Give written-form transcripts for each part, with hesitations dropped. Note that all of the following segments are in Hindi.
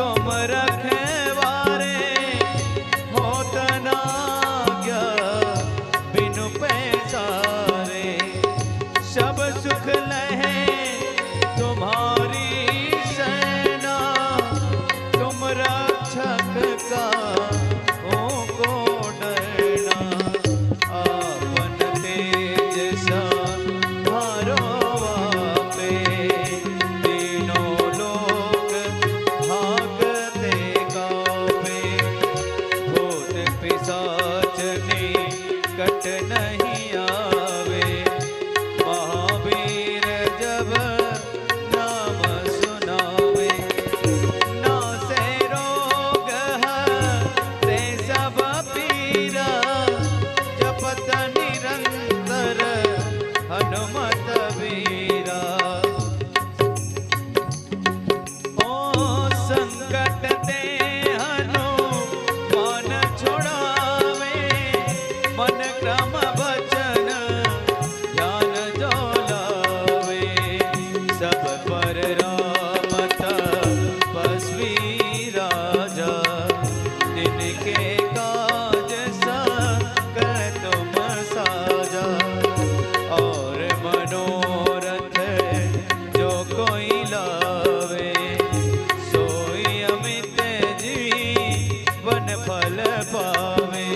तुम रखवारे होत ना गया बिनु पैसारे। सब सुख लहे तुम्हारी सेना, तुम रक्षक का को डरना। आपन तेज संहारो आपे, तीनों लोक भागते कांपे। भूत पिशाच निकट नहीं आवे, महावीर जब नाम सुनावे। नासे रोग हरे सब पीरा, जपत निरंतर हनुमत वीरा। ओ संकट ते हनुमान छुड़ावे, मन क्रम वचन ध्यान जो लावे। सब पर राम तपस्वी राजा, तिनके काज सकल तुम साजा। और मनोरथ जो कोई लावे, सोई अमित जीवन फल पावे।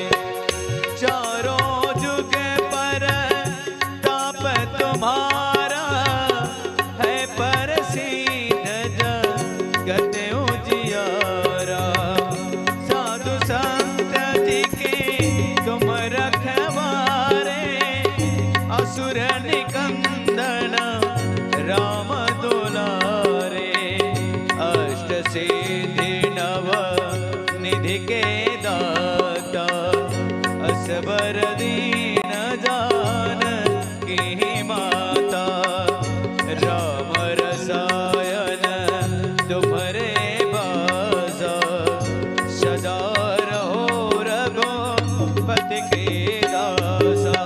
चारों जुग पर ताप तुम्हारा, है प्रसिद्ध जगत उजियारा। साधु संत जी के तुम रखवारे, असुर निकंदन राम दुलारे। अष्ट सिद्धि नव निधि के दाता, असबर दीन जानकी माता। राम रसायन तुम्हारे बासा, सदा रहो रघुपति के दासा।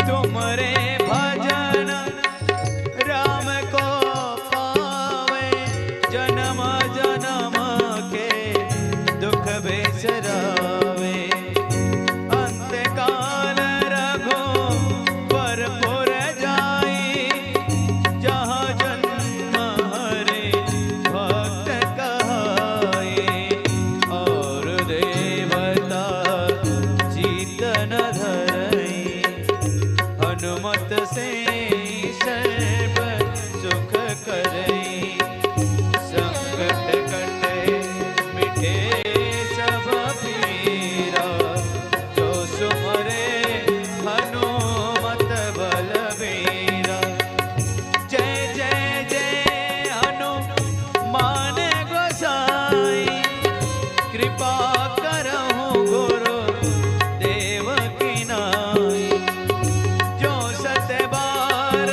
तुमरे भजन राम को पावे, जन्म जन्म के दुख बिसरावे। अंत काल रघुवर पुर जाई, जहाँ जन्म हरे भक्त कहाई। और देवता चीतन धरई, हनुमत से सर्व सुख करई। संकट कटे मिटे सब पीरा, जो सुमरे हनुमत बलबीरा। जय जय जय हनुमान गोसाई, कृपा करहु गुरु देव की नाई। जो सत बार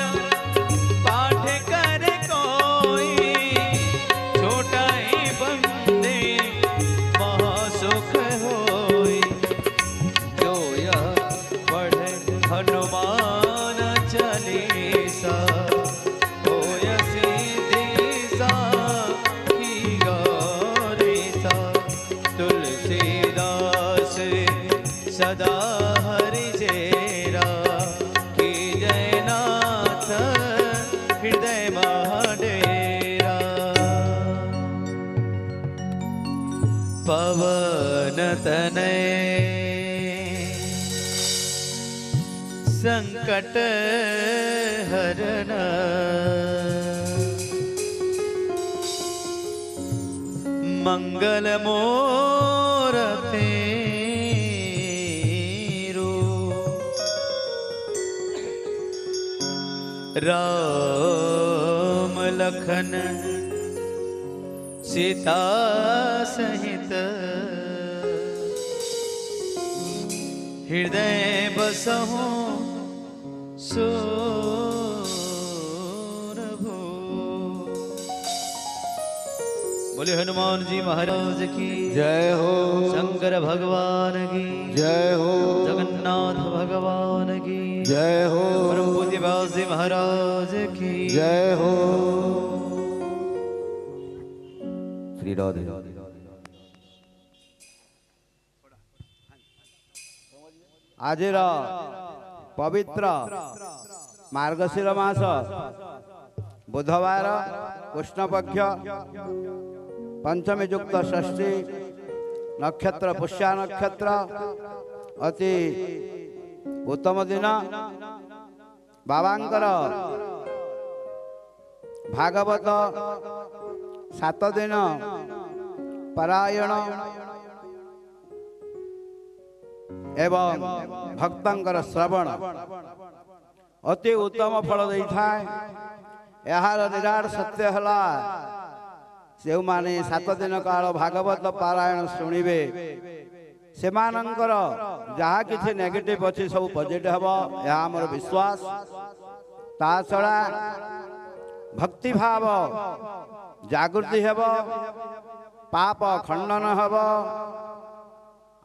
पाठ कर कोई, छोटा ही बंदे महासुख होई। जो यह पढ़े हनुमान चालीसा, होय सिद्धि साखी गौरीसा। तुलसीदास सदा हरि चेरा, की जयनाथ हृदय महाडेरा। पवन तनय संकट हरन, मंगल मूरति राम लखन सीता सहित, हृदय बसहु सुरभु। बोले हनुमान जी महाराज की जय हो। शंकर भगवान की जय हो। जगन्नाथ भगवान की जय हो। परम पूज्य व्यास जी महाराज की जय हो। श्री राधे। आज पवित्र मार्गशीर मास बुधवार कृष्ण पक्ष पंचमी युक्त षष्ठी नक्षत्र पुष्या नक्षत्र अति उत्तम दिन बाबांकर भागवत 7 दिन पारायण एवं भक्तंकर श्रवण अति उत्तम फल दे थाए। यार निराट सत्य हला से माने 7 दिन काल भागवत पारायण शुणिबे से मानकर जहाँ किसी नेगेटिव अच्छी सब पॉजिटिव हम यह आमर विश्वास। ता छड़ा भक्ति भाव जागृति हेब पाप खंडन हेब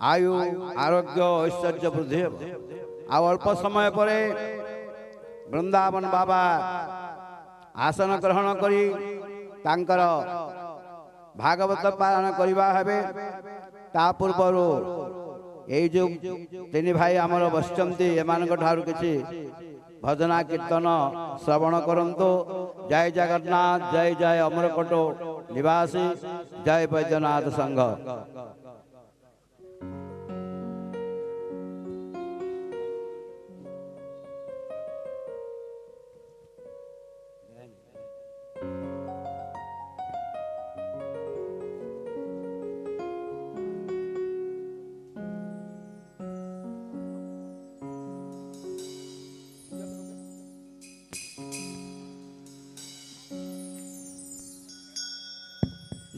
आयु आरोग्य ऐश्वर्य वृद्धि हेब। आ अल्प समय परे वृंदावन बाबा आसन ग्रहण करी तांकर भागवत पारायण करवा हेबे। ता पूर्वर ये जो 3 भाई आमर बसचंती एमान ठारू किछि भजना कीर्तन श्रवण करंतु। जय जगन्नाथ जय जय अमरकोट निवासी जय बैद्यनाथ संघ।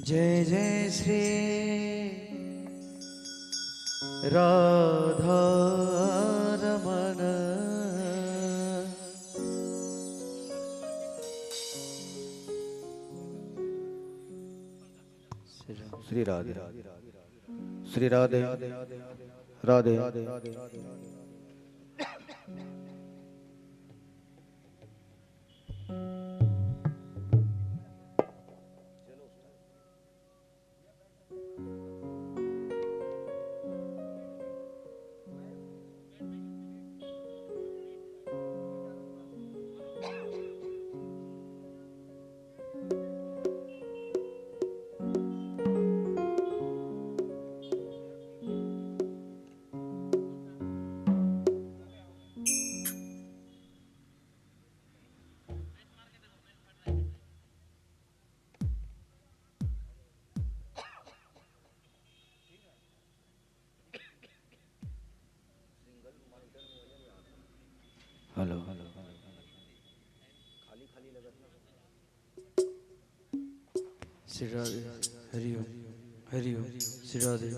जय जय श्री राधा रमण श्री राधे श्री राधे राधे। हेलो श्री राधे हरि ओम हरि ओम श्री राधे।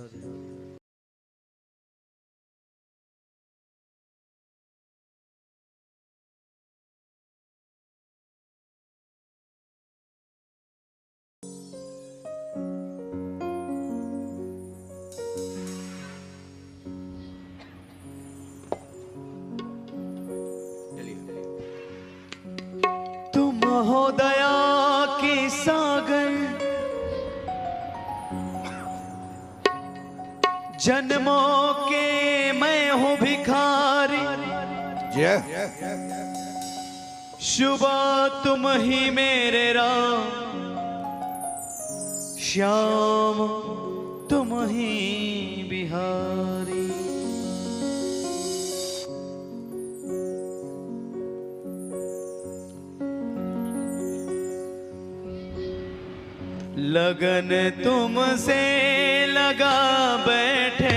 हो दया के सागर जन्मों के मैं हूँ भिखारी। शुभ तुम ही मेरे राम श्याम तुम ही बिहारी। लगन तुमसे लगा बैठे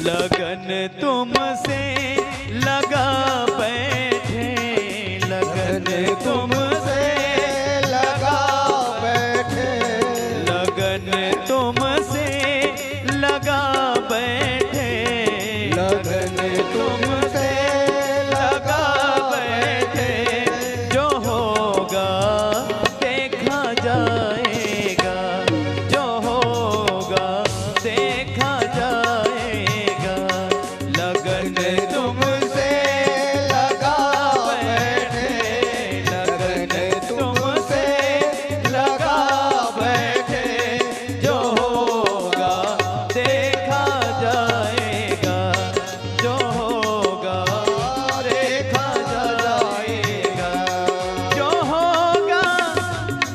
लगन तुमसे लगा बैठे, लगन तुमसे लगा बैठे, लगन तुमसे लगा बैठे, लगन तुमसे लगा बैठे। जो होगा देखा जाएगा, जो होगा देखा जाएगा। लगन तुमसे लगा बैठे, लगन तुमसे लगा बैठे, जो होगा देखा जाएगा, जो होगा देखा जाएगा, जो होगा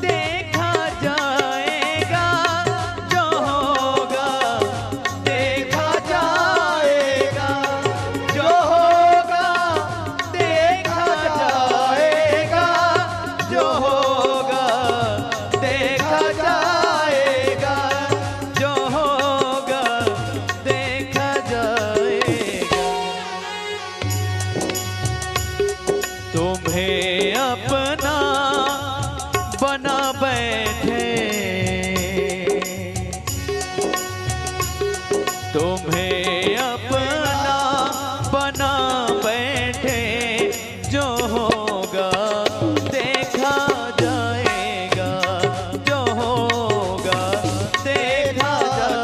देखा जाएगा, जो होगा देखा जाएगा, जो होगा देखा जाएगा, जो होगा देखा जाएगा, जो होगा देखा जाएगा। तुम्हें अपना बना बैठे, तुम्हें अपना बना बैठे। जो होगा देखा जाएगा, जो होगा देखा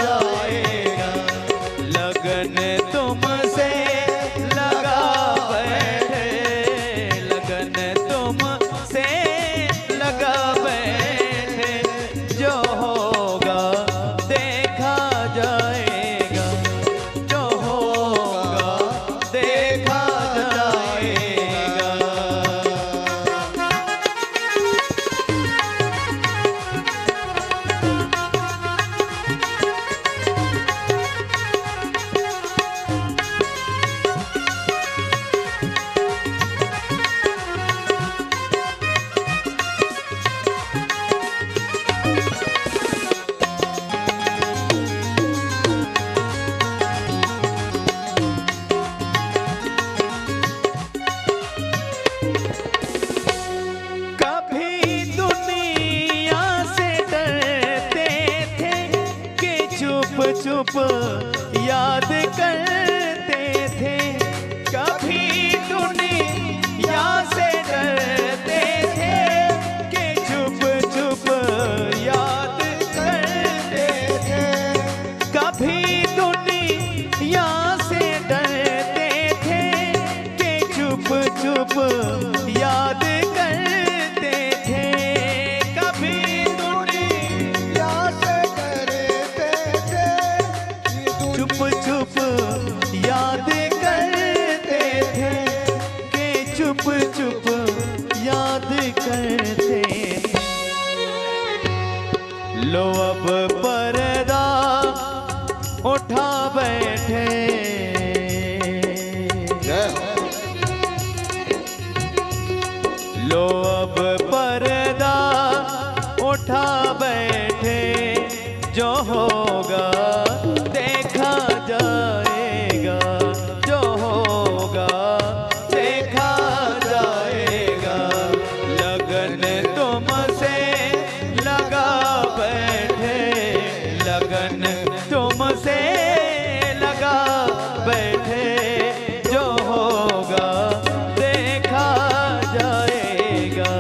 जाएगा। लगन तुमसे लगा बैठे, लगन तुमसे लगा बैठे। जो होगा देखा जाएगा, जो होगा देखा जाएगा। कभी दुनिया से डरते थे कि चुप चुप याद करते थे। कभी दुनिया से डरते थे कि चुप चुप याद करते थे। कभी दुनिया से डरते थे कि चुप चुप याद करते थे। कभी दुनिया से करते थे, चुप चुप याद करते थे कि चुप चुप याद करते थे। लो अब पर्दा उठा बैठे, जय हो। लो अब पर्दा उठा बैठे। जो होगा देखा जाएगा, जो होगा देखा जाएगा। लगन तुमसे लगा बैठे, लगन तुमसे लगा बैठे। जो होगा देखा जाएगा,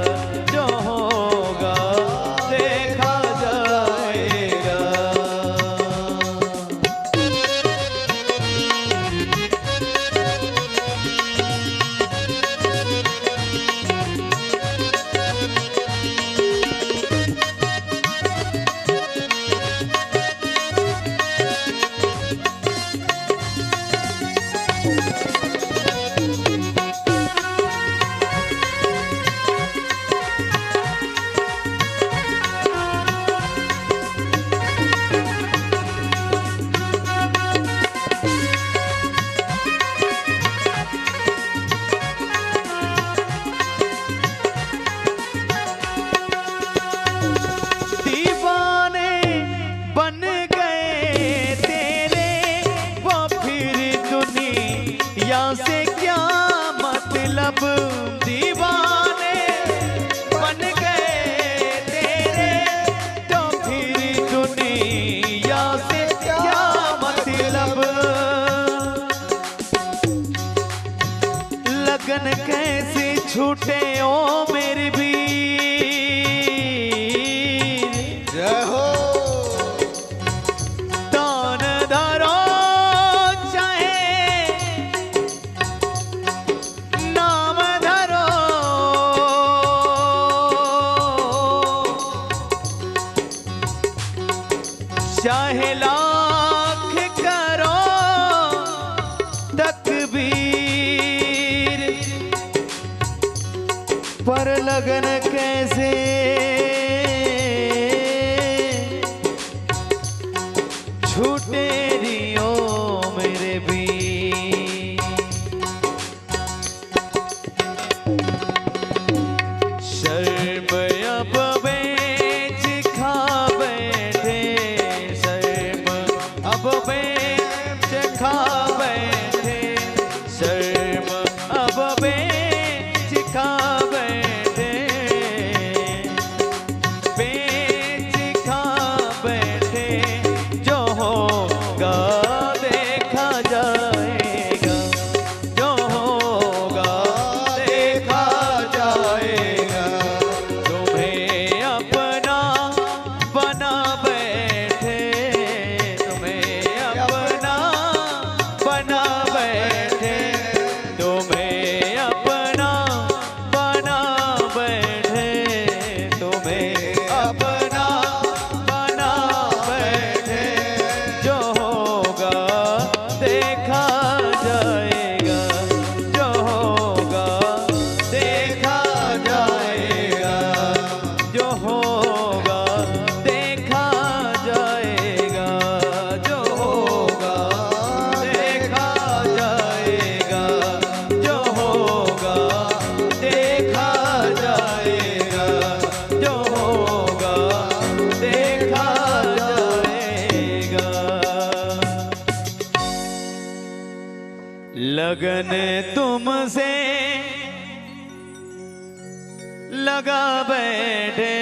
जो होगा देखा जाएगा। दीवाने बन गए तेरे वो फिर छूटे ओ मेरी वीर जय हो तान धरो चाहे नाम धरो चाहे लाख करो तकबीर पर लगन कैसे छूटे रियो मेरे भी शर्म अब बेच खा बैठे शर्म अब बेच खा बैठे शर्म अब बेच खा बैठे बेच खा बैठे जो होगा देखा जाएगा जो होगा देखा जाएगा तुम्हें अपना बना बैठे तुम्हें अपना बना बैठे तुम्हें अपना बना बैठे तुम्हें अपना बना बैठे जो होगा देखा जाएगा जो होगा देखा जाएगा जो होगा देखा जाएगा जो होगा देखा जाएगा जो होगा देखा जाएगा जो होगा देखा जाएगा लगन तुमसे लगा बैठे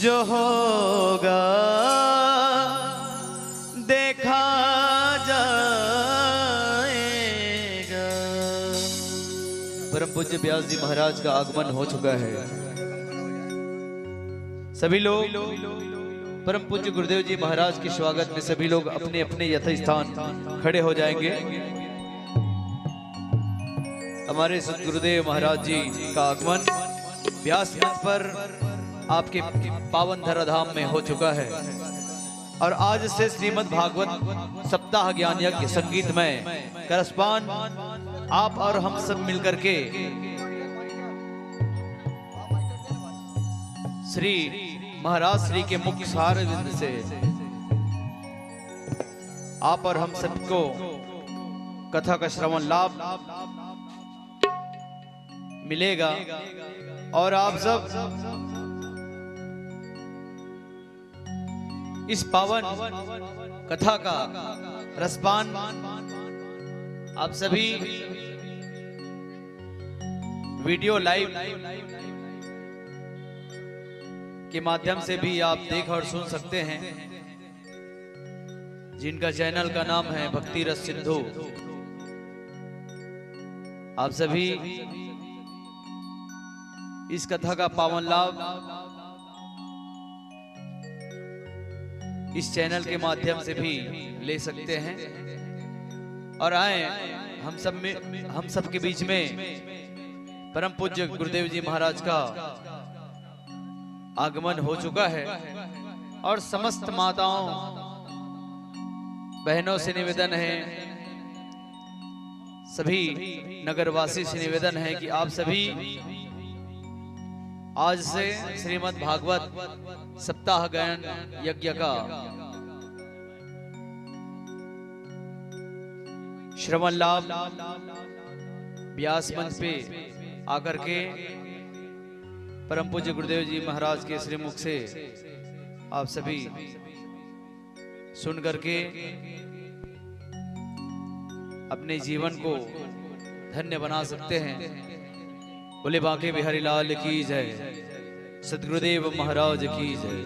जो होगा देखा जाएगा। परम पूज्य व्यास जी महाराज का आगमन हो चुका है। सभी लोग परम पूज्य गुरुदेव जी महाराज के स्वागत में सभी लोग अपने अपने यथास्थान खड़े हो जाएंगे। हमारे सद्गुरुदेव महाराज जी का आगमन व्यास मंच पर आपके पावन धराधाम में हो चुका है और आज से श्रीमद् भागवत सप्ताह ज्ञान यज्ञ संगीतमय करस्पान आप और हम सब मिलकर के श्री महाराज श्री के मुख्य सारविंद से आप और हम सबको कथा का श्रवण लाभ मिलेगा और आप सब इस पावन कथा का रसपान आप सभी वीडियो लाइव के माध्यम से भी आप देख और सुन सकते हैं, जिनका चैनल का नाम है भक्ति रस सिंधु। आप सभी इस कथा का पावन लाभ इस चैनल के माध्यम से भी ले सकते हैं और आए हम सब के बीच में परम पूज्य गुरुदेव जी महाराज का आगमन हो चुका है और समस्त माताओं बहनों से निवेदन है, सभी नगरवासी से निवेदन है कि आप सभी आज से श्रीमद् भागवत सप्ताह गायन यज्ञ का श्रवण लाभ व्यास मंच पे आकर के परम पूज्य गुरुदेव जी महाराज के श्रीमुख से आप सभी सुन करके अपने जीवन को धन्य बना सकते हैं। बोले बांके बिहारी लाल की जय, सद्गुरुदेव महाराज की जय।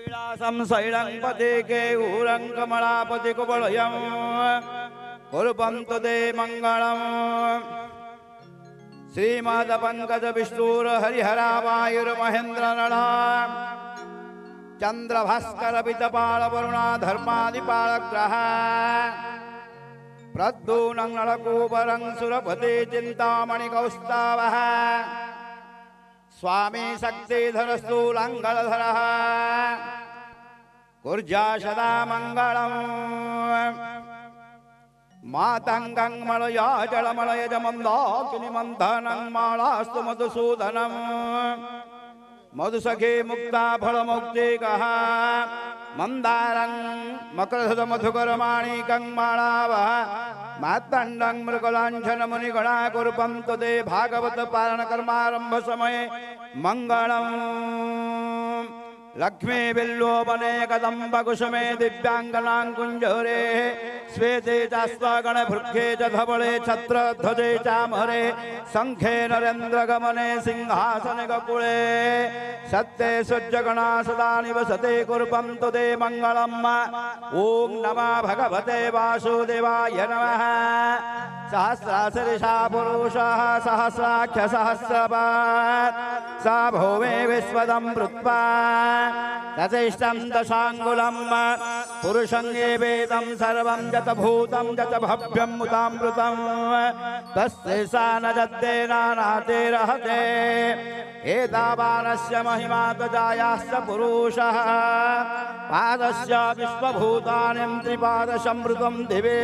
कैलासं शैलंपते के ऊरं कमलापति कुवलयं कुर्वन्तु ते मङ्गलम् श्रीमद पंकज विष्णुर हरिहरा वायुर्महेन्द्र नला चंद्र भास्कर पितपाल वरुणा धर्मादिपाल ग्रह प्रद्युम्नं नलकूबरं सुरपते चिंतामणि कौस्तवः स्वामी शक्तिधर स्थूलंगलधरः कुर्जा सदा मंगलम् मातंगं मलया जलमलय जमंदाकिनी मंथनं मालास्तु मधुसूदनं मधुसखे मुक्ता फलमुक्तिकः मंदारं मकरधर मधुकरमाणिकं मालावः मातंडं मृगलांछन मुनिगणा कुर्वन्तु ते भागवत पारण कर्मारंभ समय मंगलम् लक्ष्मी बिल्लोपने कदम्ब कुसुमे दिव्यांगनां कुंजरे श्वेते चास्वागण भृक्षे च धवले छत्र ध्वजे चामरे शंखे नरेन्द्र गमने सिंहासन ककुले सत्ते सूर्यगणा सदा निवसते कुर्वन्तु ते मंगलम् ओं नमः भगवते वासुदेवाय नमः सहस्राशीर्षा पुरुषः सहस्राक्ष सहस्रपात् स भूमे विश्वदं वृत्वा तथेष्टं दशाङ्गुलं पुरुषं ये वेदं सर्वं यत भूतं यत भव्यं मुतामृतं तस्य सा न जद्दे नानाते रहते एतावानस्य महिमा तजायास्य पुरुषः पादस्य विश्वभूतानि त्रिपादसंवृतं दिवे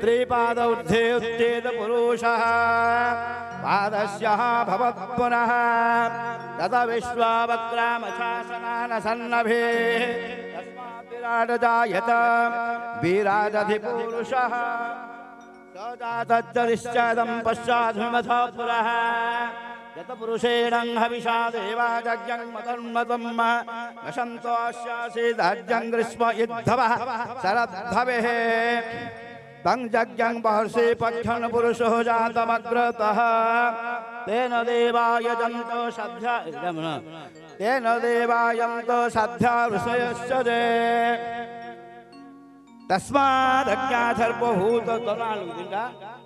त्रिपाद ऊर्ध्वे उत्थेत पुरुषः पादस्य भवत् पुनः तत विश्वावक्रामशासनान सन्नभे तस्मात् विराट जायत विराजधिपुरुषः स जातश्चरिश्चदं पश्चाद्भिमथा पुरः यत पुरुषेण हविषा देवा यज्ञं मतन्मतं वसन्तोऽस्यासीदर्जं ग्रीष्म युद्धवः शरद्धवेः तं यज्ञं महर्षि पक्षन् पुरुषो जातमग्रतः तेन देवायजन्तो सद्या तेन देवायन्तो सद्या ऋषयश्च जे तस्मादज्ञासर्वभूत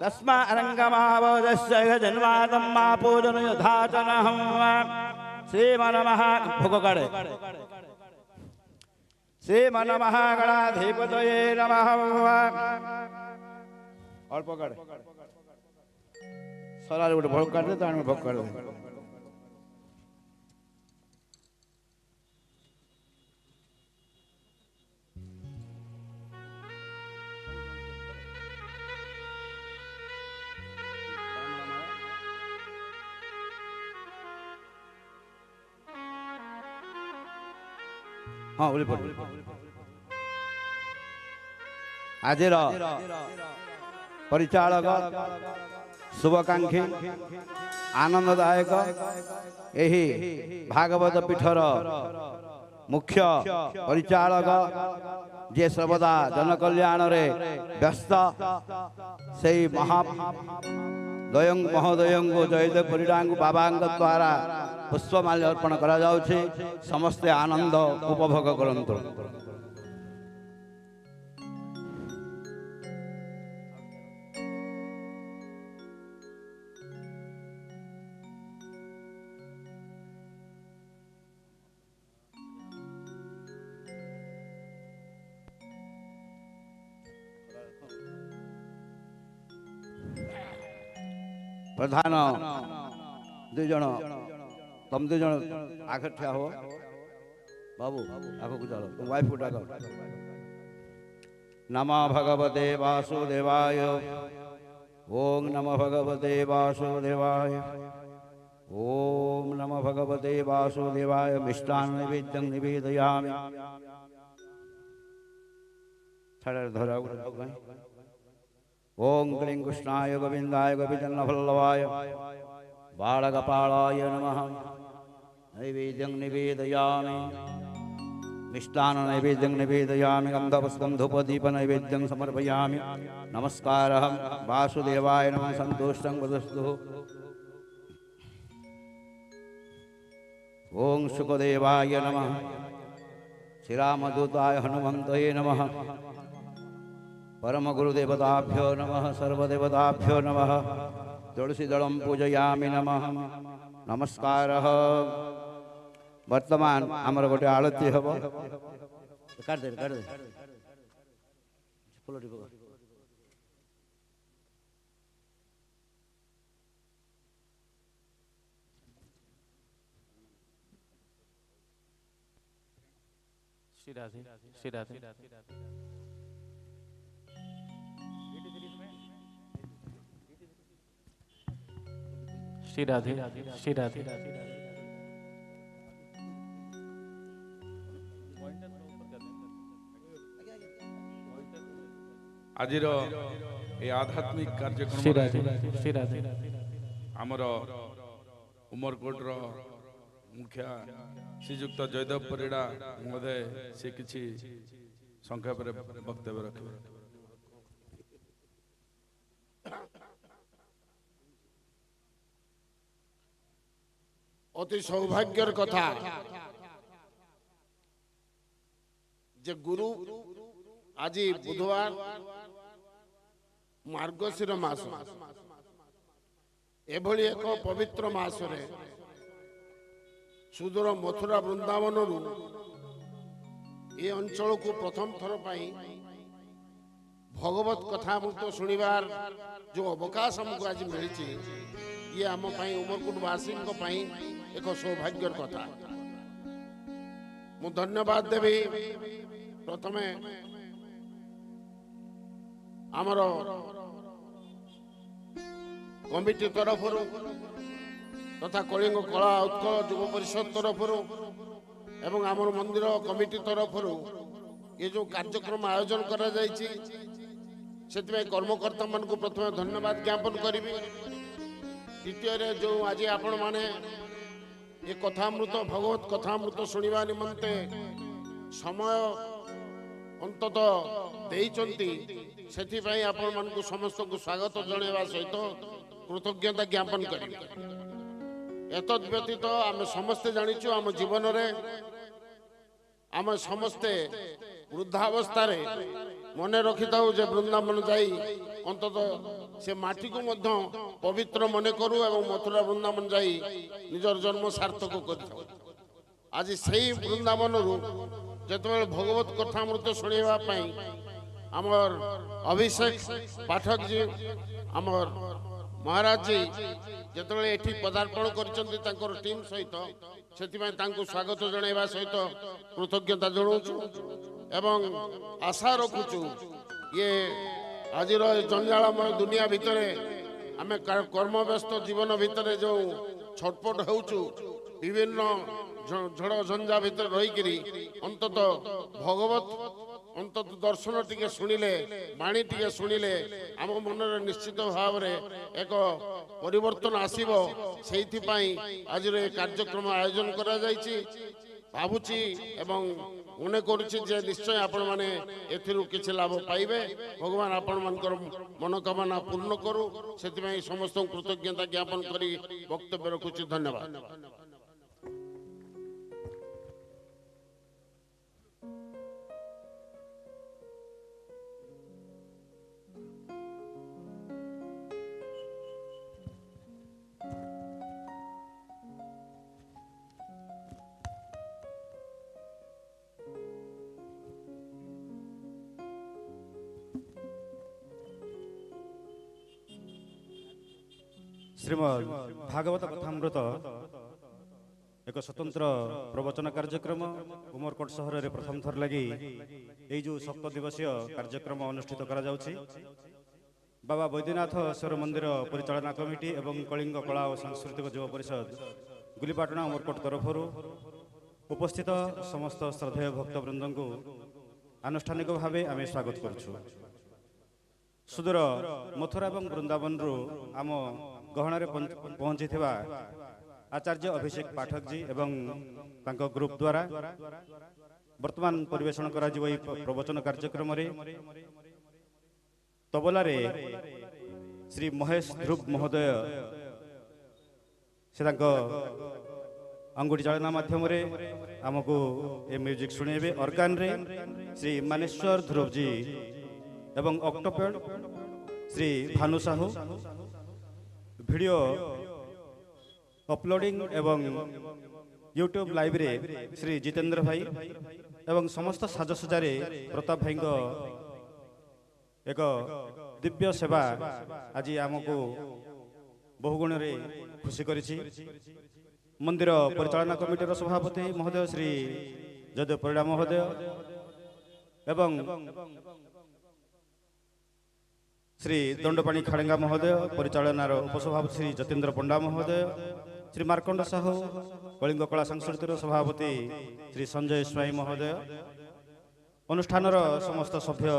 तस्मारङ्गमावोदस्य जन्मादं मा पूजन यथाचनहं श्रीमनमः भोगकडे श्रीमन्महागणाधिपतये नमः और पकड़ सरार गोटे भोग कर दे तो भोग कर दे हाँ बोले आज परिचालक शुभकांक्षी आनंददायक यही भागवत पीठर मुख्य परिचालक जे सर्वदा जनकल्याण रे व्यस्त से महादयं महोदय जयदेव परिडा बाबा द्वारा पुष्पमाल्य अर्पण करा जाउछि समस्ते आनंद उपभोग करंतु। प्रधान दुई जन तुम दुई जन आगे ठिया हो बाबू आगे को चलो तुम वाइफ को डाको नमः भगवते वासुदेवाय ओम नमः भगवते वासुदेवाय ओम नमः भगवते वासुदेवाय मिष्टान नैवेद्यं निवेदयामि थड़ धरा ओम क्लीं कृष्णाय गोविंदाय गोपीजनवल्लभाय बालगोपालाय नमः नैवेद्यं निवेदयामि मिष्टान्न नैवेद्यं निवेदयामि गन्धपुष्पं धूपदीप नैवेद्यं समर्पयामि नमस्कारः वासुदेवाय नमः सन्तुष्टं वदस्तु ओम सुखदेवाय नमः श्रीरामदूताय हनुमन्तये नमः। परम गुरुदेवताभ्यो नमः। सर्वदेवताभ्यो नमः। तुलसीदलं पूजयामि नमः। नमस्कार। वर्तमान आमर गोटे आळती हब काट दे फुल टिप श्री राधे श्री राधे श्री राधे श्री राधे आज आध्यात्मिक कार्यक्रम श्री राधे श्री राधे आमर उमरकोट मुखिया श्रीजुक्त जयदेव परिड़ा महोदय से किसी संक्षेप वक्तव्य रखे। अति सौभाग्यर कथा जे गुरु आज बुधवार मार्गशीर मास एभली एक पवित्र मास रे सुदूर मथुरा वृंदावन ये अंचल को प्रथम थर भगवत कथा मुक्त शुणिबार जो अवकाश हमको आज मिली ये आम उमरकोटवासी एक सौभाग्यर कथा। मु धन्यवाद देवी प्रथमे आमर कमिटी तरफ तथा कलिंग कला उत्कल युव परिषद तरफ एवं आमर मंदिर कमिटी तरफ ये जो कार्यक्रम आयोजन करा जायछि सेतिमे कर्मकर्ता मान को प्रथमे धन्यवाद ज्ञापन करी। द्वितीय जो आज आपण माने ये कथामृत भगवत कथामृत शुणिबा निमंते समय अंतत देइचंती सेथिपाई आपण मान को समस्त को स्वागत जणेबा सहित कृतज्ञता ज्ञापन करी। एतद व्यतीत आम समस्ते जानिछु आम जीवन रे आम समस्ते वृद्धावस्था रे मने रखी था जे वृंदावन जाई अंतत से माटी को मध्य पवित्र मने करू एवं मथुरा वृंदावन जाई निजर जन्म सार्थक कर। आज सही वृंदावन जत भगवत कथामृत शुणा आमर अभिषेक पाठक जी आमर महाराज जी जिते एठी पदार्पण कर टीम सहित से स्वागत जनवा सहित कृतज्ञता जनाऊँ एवं आशा रखुचु ये आज जंजालमय दुनिया भितर आम कर्मव्यस्त जीवन भितर जो छटपट होचु विभिन्न झड़ झंझा भितर रहीकि अंतत भगवत अंतत दर्शन टिके शुणिले बाणी टिके शुणिले आम मन निश्चित भाव एक परिवर्तन आसीबो सेइथिपाई आज कार्यक्रम आयोजन करा जायछि भावुची एवं मने करुछि जे निश्चय आपण माने एथिरु किछि लाभ पाइबे। भगवान आपण मानकर मनोकामना पूर्ण करू सेथिपाई समस्त कृतज्ञता ज्ञापन करी वक्तव्य रखुछि। धन्यवाद। श्रीमद् भागवत कथामृत एक स्वतंत्र प्रवचन कार्यक्रम उमरकोट सहर में प्रथम थर लगी ये जो सप्त दिवसीय कार्यक्रम अनुष्ठित करा जाउछि। बाबा बैद्यनाथ ईश्वर मंदिर परिचालना कमिटी एवं कलिंग कला और सांस्कृतिक युव परिषद गुलीपाटना उमरकोट तरफ उपस्थित समस्त श्रद्धेय भक्तवृंद को आनुष्ठानिक भाव आम स्वागत करुछु। सुदूर मथुरा और वृंदावन आम गहणार पहुंची आचार्य अभिषेक पाठक जी एवं तांको ग्रुप द्वारा वर्तमान परिवेषण करा जिवो प्रवचन कार्यक्रम रे तबला रे श्री महेश ध्रुव महोदय से अंगुठी चालना माध्यम आमको ये म्यूजिक शुणेबे ऑर्गन रे श्री मानेश्वर ध्रुव जी एवं Octopad Shri Bhanu Sahu video uploading एवं यूट्यूब लाइव रे श्री जितेंद्र भाई एवं समस्त साजसज्जा प्रताप भाई एक दिव्य सेवा आज आमको बहुगुण रे खुशी करिछि। मंदिर परिचालना कमिटीर सभापति महोदय श्री जयदेव परिड़ा महोदय एवं श्री दंडपाणी खाड़ेंगा महोदय परिचालनार उपसभापति श्री जतेन्द्र पंडा महोदय श्री मार्कंड साहू कलिंग कला सांस्कृतिक सभापति श्री संजय स्वाई महोदय अनुष्ठानर समस्त सभ्य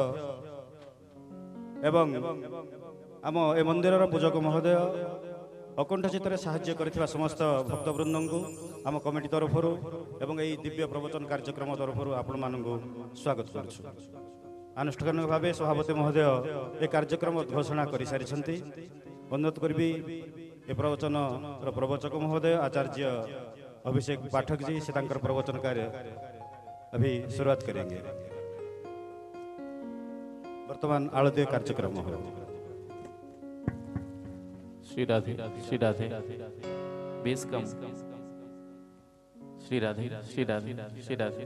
एवं आम ए मंदिर पूजक महोदय अकुंठ चित्तर साहाय्य करथिबा समस्त भक्तवृंद को आम कमिटी तरफ एवं यही दिव्य प्रवचन कार्यक्रम तरफ आपण मानक स्वागत करुछु। आनुष्ठानिक भाव सभापति महोदय ए कार्यक्रम घोषणा कर सारी अनुरोध करी ए प्रवचन प्रवचक महोदय आचार्य अभिषेक पाठक जी से प्रवचन कार्य अभी शुरुआत करेंगे। वर्तमान आलतीय कार्यक्रम श्री राधे श्री राधे बेस कम श्री राधे श्री राधे श्री राधे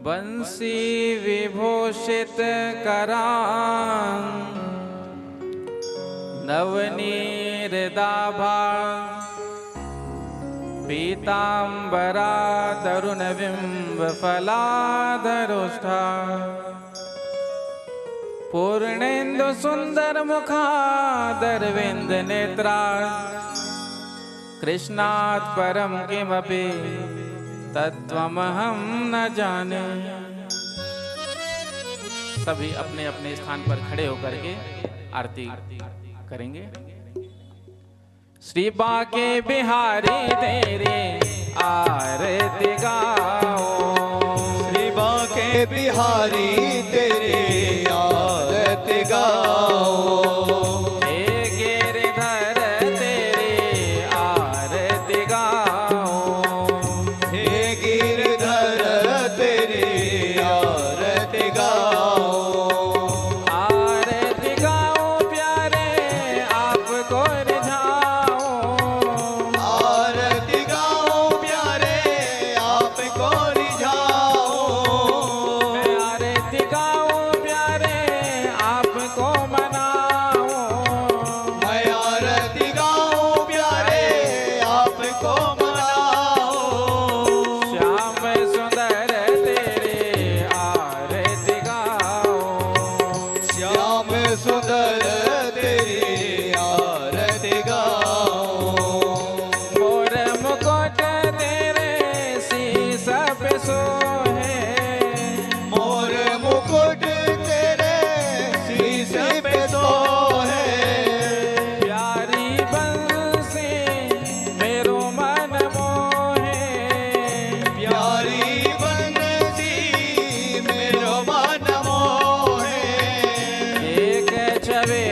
बंसी विभूषित करां नवनीरदाभा पीतांबरा तरुणबिंबफलाधरोष्ठा पूर्णेन्दु सुंदर मुखादरविंद नेत्रा कृष्णात् परम किमपि तत्त्वमहं न जाने। सभी अपने अपने स्थान पर खड़े होकर के आरती करेंगे। श्री बाके बिहारी तेरे आरती गाओ, श्री बाके बिहारी तेरे आरती गाओ, हे गिरधर तेरे आरती गाओ, हे गिरधर तेरे आरती गाओ, आरती गाओ प्यारे आपको रिझाओ, आरती गाओ प्यारे आपको रिझाओ, आरती गाओ प्यारे आपको मनाओ, मैं आरती गाओ प्यारे आपको मनाओ, श्याम सुंदर तेरे आरती गाओ, श्याम सुंदर तेरी आरती गाओ, मोर मुकुट तेरे शीश पे सोहे, मोर मुकुट तेरे शीश पे सोहे, प्यारी बंसी मेरो मन मोहे, प्यारी बंसी मेरो मन मोहे, एक छवे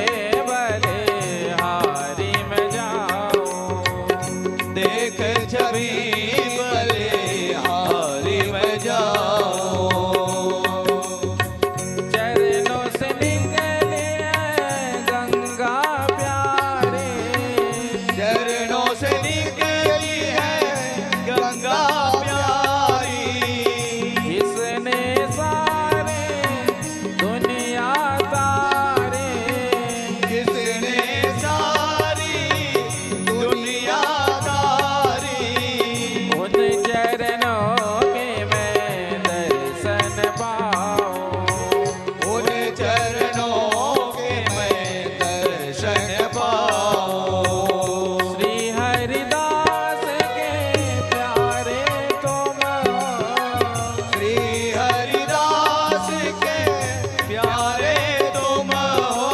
प्यारे तुम हो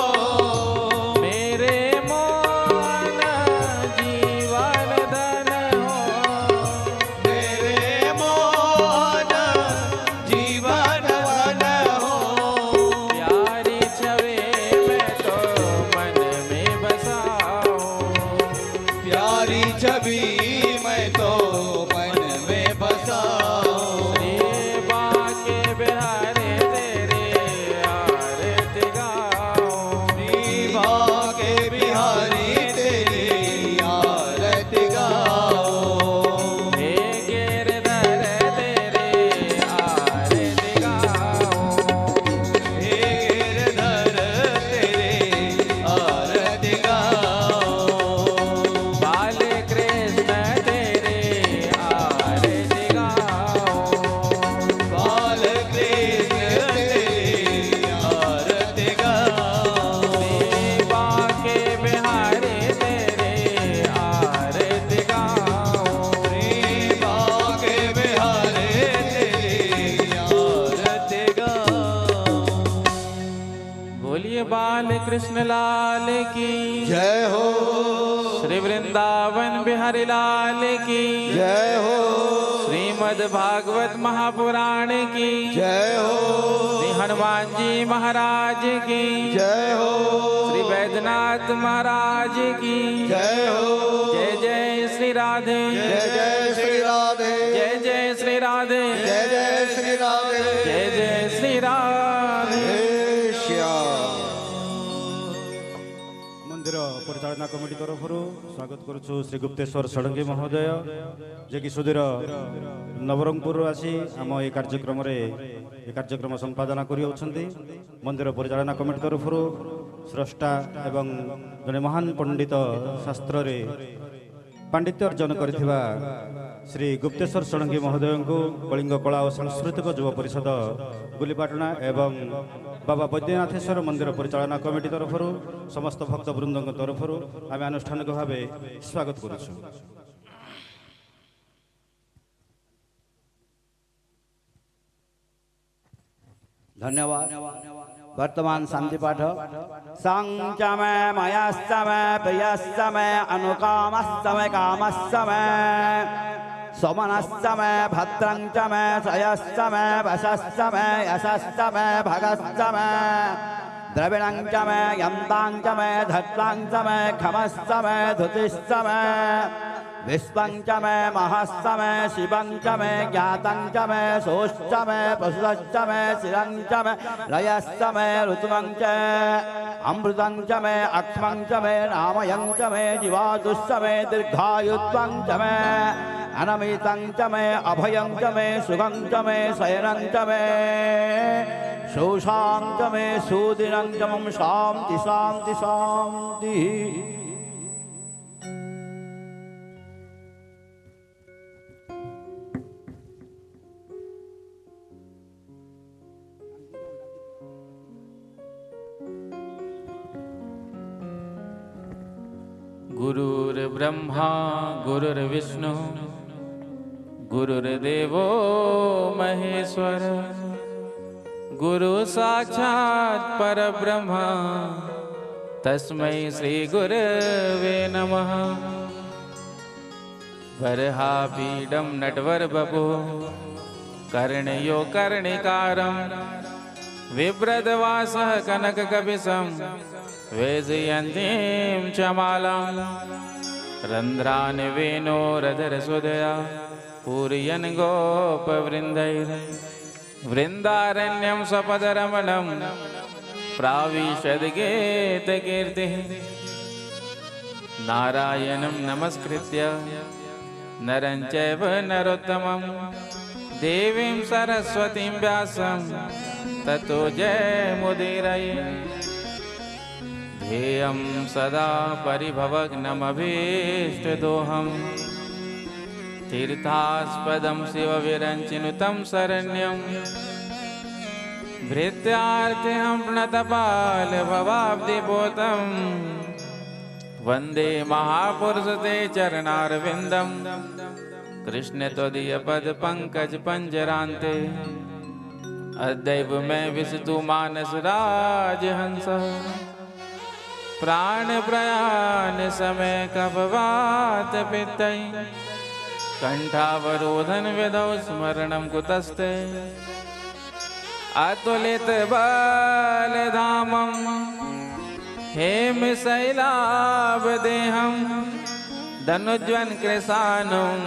मेरे मोहन जीवन धन हो मेरे मोहन जीवन धन हो प्यारी छवि मैं तो मन में बसाऊं प्यारी छवि मैं तो मन में बसाऊं श्री बाके बिहारी तेरे आरती गाऊं दीवा के बिहारी तेरी आरती गाओ हे गिरधर तेरे आरती गाऊं हे गिरधर तेरे आरती गाओ बाल कृष्ण तेरे आरती गाऊं बाल कृष्ण तेरी आरती गाओ देवा के बिहारी तेरे आरती गाऊं दीवा के बिहारी तेरी आरती गाओ बोलिए बाल कृष्ण लाल की जय हो श्री वृंदावन बिहारी लाल की जय हो श्रीमद् भागवत महापुराण की जय हो श्री हनुमान जी महाराज की जय हो श्री वैद्यनाथ महाराज की जय हो जय जय श्री राधे जय जय श्री राधे जय जय श्री राधे जय जय श्री राधे जय जय श्री राधे हे श्याम मंदिर परिचालना कमिटी तरफ स्वागत करुछु श्री गुप्तेश्वर षडंगी महोदय जे कि सुधीर नवरंगपुर आसी आम ये कार्यक्रम संपादना करी मंदिर परिचालना कमिटी तरफ स्रष्टा एवं जने महान पंडित शास्त्र रे पांडित्य अर्जन करथिबा श्री गुप्तेश्वर षडंगी महोदय को कलिंग कला और सांस्कृतिक युव परिषद गुलीपाटना एवं बाबा बैद्यनाथेश्वर मंदिर परिचालना कमिटी तरफ समस्त भक्त वृंद तरफ आम आनुष्ठानिक भाव स्वागत करुछु। धन्यवाद। वर्तमान शांति पाठ संचमे मयस्तमे प्रियस्तमे अनुकामस्तमे कामस्तमे सोमनस्तमे भद्रंचमे श्रयस्तमे वशस्तमे यशस्तमे भगस्तमे द्रविणंचमे यन्तांचमे धत्तांचमे खमस्तमे धुतिस्तमे विश्वंचमे महस्तमे शिवंचमे ज्ञातंचमे सोष्टमे पशुश्चमे शिरंचमे लयस्तमे ऋतुमंच अमृतंचमे अक्ष्मंचमे नामयंचमे जीवादुष्टमे दीर्घायुत्वंचमे अनमितंचमे अभयंचमे सुगंचमे शयनंचमे शोषांचमे सुदिनंचमं शांति शांति शांति। गुरुर्ब्रह्मा गुरुर्विष्णु गुरुर्देवो महेश्वर गुरु साक्षात् परब्रह्म तस्मै श्री गुरवे नमः। वरहापीडं नटवरवपु कर्णयो कर्णिकारं बिभ्रद्वासः कनककपिशं वैजयन्तीं च मालां रन्ध्रान् वेणोरधरसुधया पूरयन् गोपवृन्दैः वृन्दारण्यं सपदरमणं प्राविशद्गीतकीर्तिः नारायणं नमस्कृत्य नरं चैव नरोत्तमं देवीं सरस्वतीं व्यासं ततो जयमुदीरये। ध्येयं सदा परिभवग्नमभीष्टदोहं तीर्थास्पदं शिवविरञ्चिनुतं शरण्यं भृत्यार्थिहं प्रणतपालभवाब्धिपोतं वन्दे महापुरुषते चरणारविन्दं कृष्ण त्वदीयपदपङ्कजपञ्जरान्ते अदैव में विसतु मानस राज हंस प्राण प्रयाण समय कपवात पित्तै कंठावरोधन विधौ स्मरणं कुतस्ते अतुलित बल धामं हेम शैलाभ देहं धनुज्वन कृशानं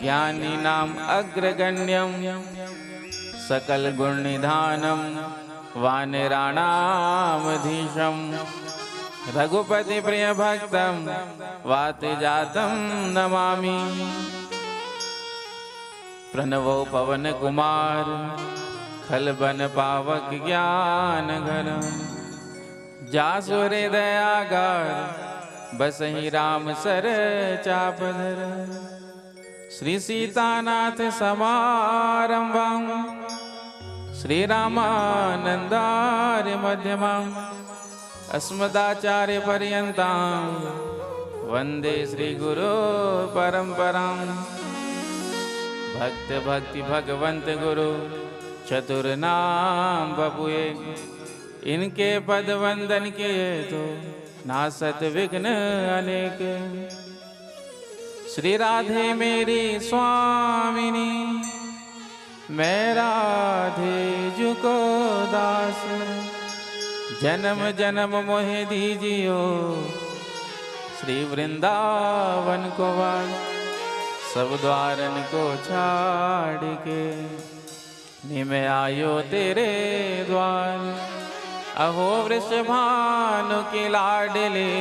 ज्ञानी नाम अग्रगण्यं सकल गुण निधानम वानराणामधीशम रघुपति प्रिय भक्तम वात जातम नमामि प्रणवो पवन कुमार खलबन पावक ज्ञान घन जासु हृदयागार बसहि राम सर चापधर श्री सीतानाथ समारंभं श्री रामानंदार्य मध्यमां अस्मदाचार्य पर्यन्तां वंदे श्री गुरु परंपरां भक्त भक्ति भगवंत गुरु चतुर नाम बबुए इनके पद वंदन किए तो नासत विघ्न अनेक। श्री राधे मेरी स्वामिनी मैं राधे जुको दास जन्म जन्म मोहे दीजियो श्री वृंदावन को वास सब द्वारन को छाड़ के निम आयो तेरे द्वार अहो वृषभानु की लाडले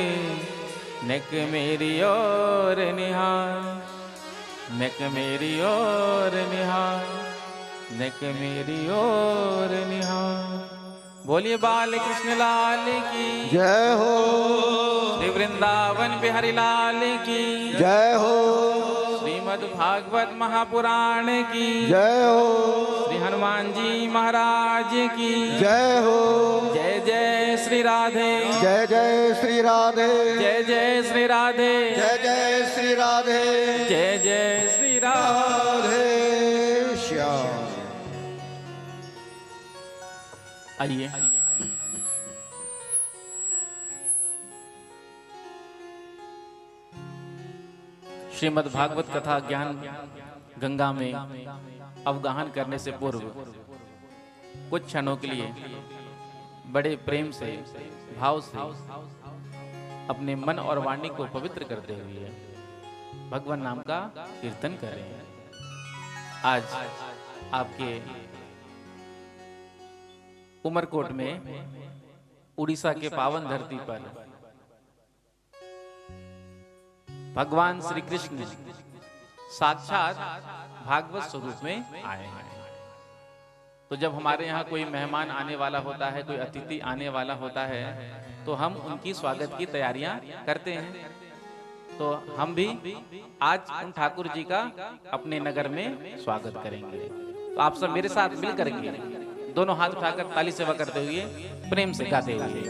नेक मेरी ओर निहार नेक मेरी ओर निहार नेक मेरी ओर निहार। बोलिए बाल कृष्ण लाल की जय हो, श्री वृंदावन बिहारी लाल की जय हो, श्रीमद् भागवत महापुराण की जय हो, श्री हनुमान जी महाराज की जय हो, जय जय श्री राधे जय जय श्री राधे, जय जय श्री राधे जय जय श्री राधे, जय जय श्री राधे। राधे श्याम। आइए श्रीमद् भागवत कथा ज्ञान गंगा में अवगाहन करने से पूर्व कुछ क्षणों के लिए बड़े प्रेम से भाव से अपने मन और वाणी को पवित्र करते हुए भगवान नाम का कीर्तन कर रहे हैं। आज आपके उमरकोट में उड़ीसा के पावन धरती पर भगवान श्री कृष्ण साक्षात भागवत स्वरूप में आए हैं। तो जब हमारे यहाँ कोई मेहमान आने वाला होता है, कोई अतिथि आने वाला होता है, तो हम उनकी स्वागत की तैयारियां करते हैं। तो हम भी आज उन ठाकुर जी का अपने नगर में स्वागत करेंगे। तो आप सब मेरे साथ मिल करके दोनों हाथ उठाकर ताली सेवा करते हुए प्रेम से गाते हुए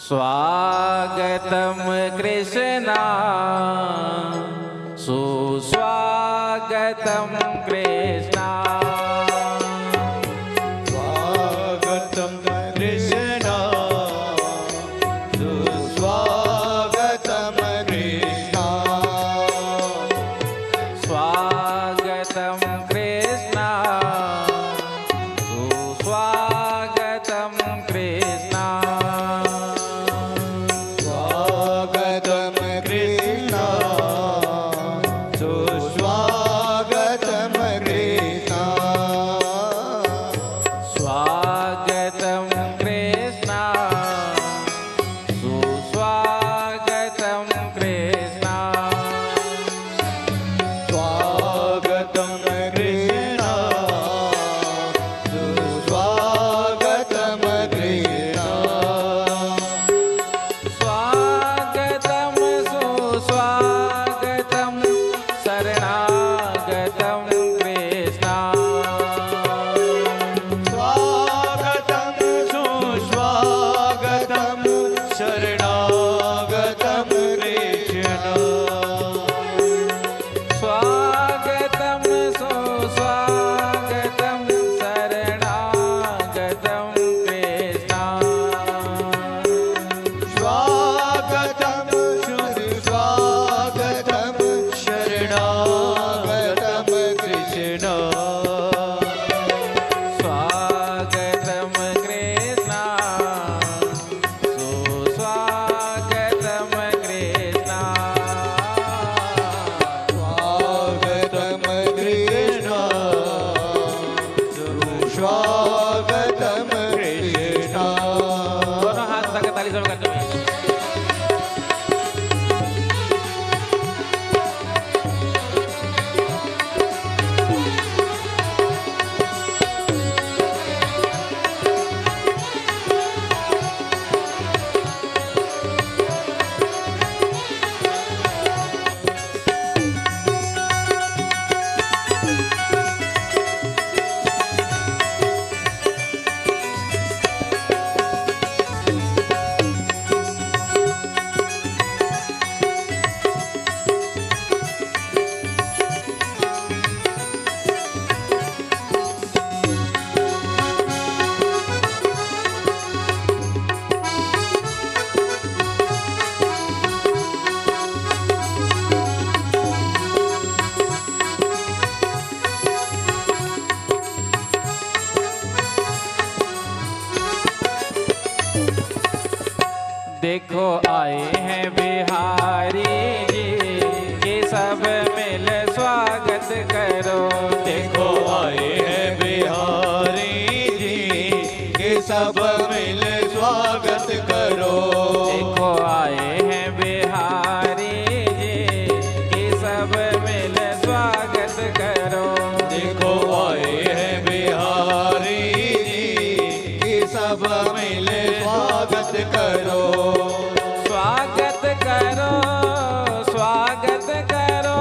स्वागतम कृष्णा सुस्वागतम कृष्णा स्वागतम कृष्णा सुस्वागतम कृष्णा स्वागतम कृष्णा सुस्वागतम कृष्णा स्वागतम कृष्णा सुस्वागतम स्वागतम श्री स्वागतम शरणागतम कृष्ण स्वागतम कृष्ण सुस्वागतम कृष्ण स्वागतम कृष्ण स्वागतम कृष्ण। दोनों हाथ उठा के ताली सब करते हुए देखो आए हैं बिहारी जी ये सब मिल स्वागत करो। देखो आए हैं बिहारी जी ये सब मिल स्वागत करो। देखो आए हैं बिहारी जी ये सब मिल स्वागत करो। देखो आए हैं बिहारी जी ये सब मिल स्वागत करो। स्वागत करो स्वागत करो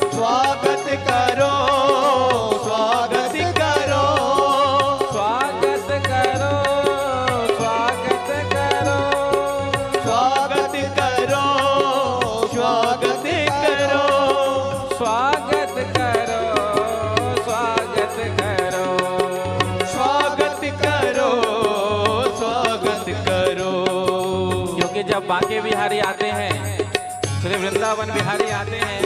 स्वागत करो स्वागत करो स्वागत करो स्वागत करो स्वागत करो स्वागत करो स्वागत करो स्वागत करो स्वागत करो स्वागत करो। क्योंकि जब बांके बिहारी आते हैं श्री वृंदावन बिहारी आते हैं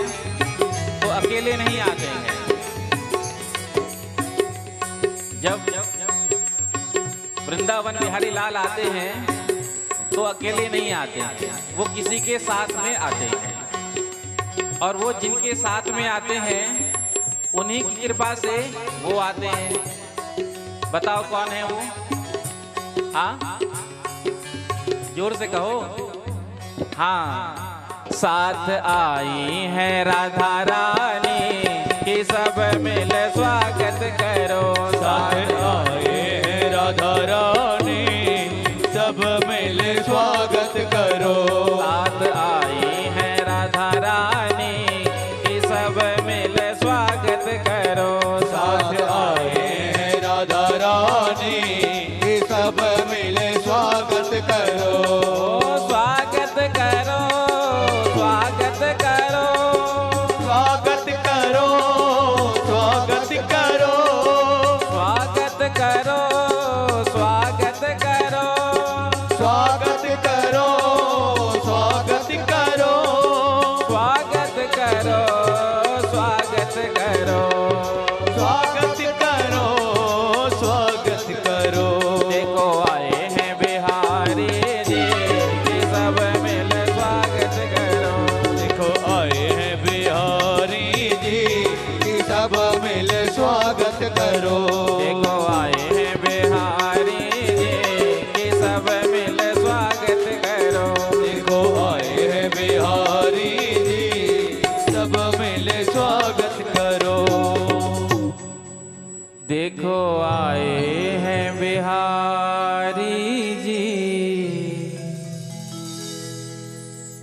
तो अकेले नहीं आते हैं। जब वृंदावन बिहारी लाल आते हैं तो अकेले नहीं आते हैं, वो किसी के साथ में आते हैं। और वो जिनके साथ में आते हैं उन्हीं की कृपा से वो आते हैं। बताओ कौन है वो? हाँ जोर से कहो। हाँ साथ आई है राधा रानी कि सब मिल स्वागत करो। साथ आए हैं राधा रानी सब मिल स्वागत करो। साथ आई है राधा रानी कि सब मिल स्वागत करो। साथ आए हैं राधा रानी ये सब मिल स्वागत करो। स्वागत करो स्वागत करो स्वागत करो स्वागत करो स्वागत करो स्वागत करो स्वागत करो स्वागत करो स्वागत करो स्वागत करो स्वागत करो स्वागत करो। देखो आए हैं बिहारी जी कि सब मिल स्वागत करो। देखो आए हैं बिहारी जी ये सब मिल स्वागत करो। देखो आए हैं बिहारी जी कि सब मिल स्वागत करो। देखो आए हैं बिहारी जी सब मिल स्वागत करो। देखो आए हैं बिहारी जी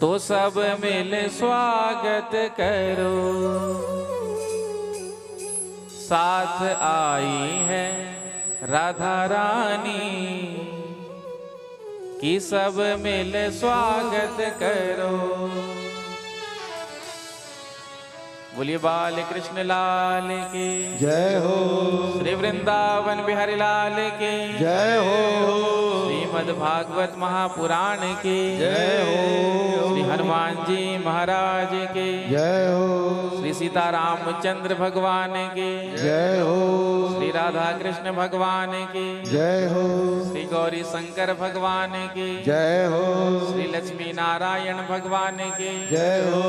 तो सब मिल स्वागत करो। साथ आई है राधा रानी कि सब मिल स्वागत करो। बोलिए बाल कृष्ण लाल की जय हो, श्री वृंदावन बिहारी लाल की जय हो, श्रीमद् भागवत महापुराण की जय हो, श्री हनुमान जी महाराज की जय हो, श्री सीतारामचंद्र भगवान की जय हो, श्री राधा कृष्ण भगवान की जय हो, श्री गौरी शंकर भगवान की जय हो, श्री लक्ष्मी नारायण भगवान की जय हो,